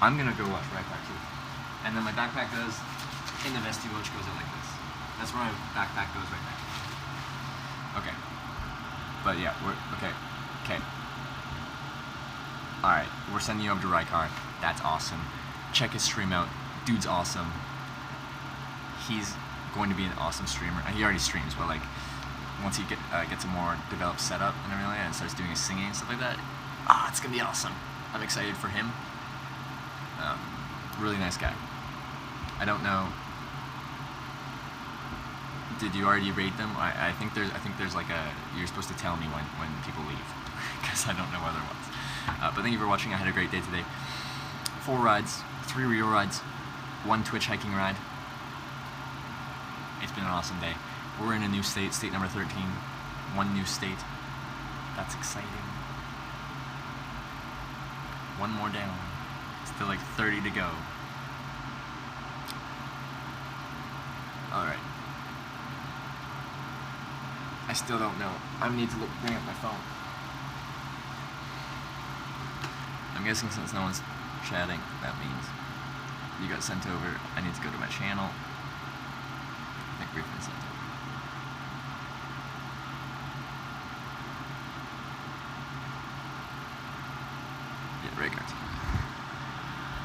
I'm gonna go watch Rykar too. And then my backpack goes in the vestibule, which goes in like this. That's where my backpack goes right now. Okay. But yeah, okay. Alright, we're sending you over to Rykar. That's awesome. Check his stream out. Dude's awesome. He's going to be an awesome streamer. He already streams, but like once he gets a more developed setup and everything like that and starts doing his singing and stuff like that, it's gonna be awesome. I'm excited for him. Really nice guy. I don't know. Did you already rate them? I think there's like you're supposed to tell me when people leave, because I don't know other ones. But thank you for watching. I had a great day today. 4 rides, 3 real rides, 1 Twitch hiking ride. It's been an awesome day. We're in a new state, state number 13. 1 new state. That's exciting. 1 more down. Still like 30 to go. Alright. I still don't know. I need to bring up my phone. I'm guessing since no one's chatting, that means you got sent over. I need to go to my channel. I think we've been sent over.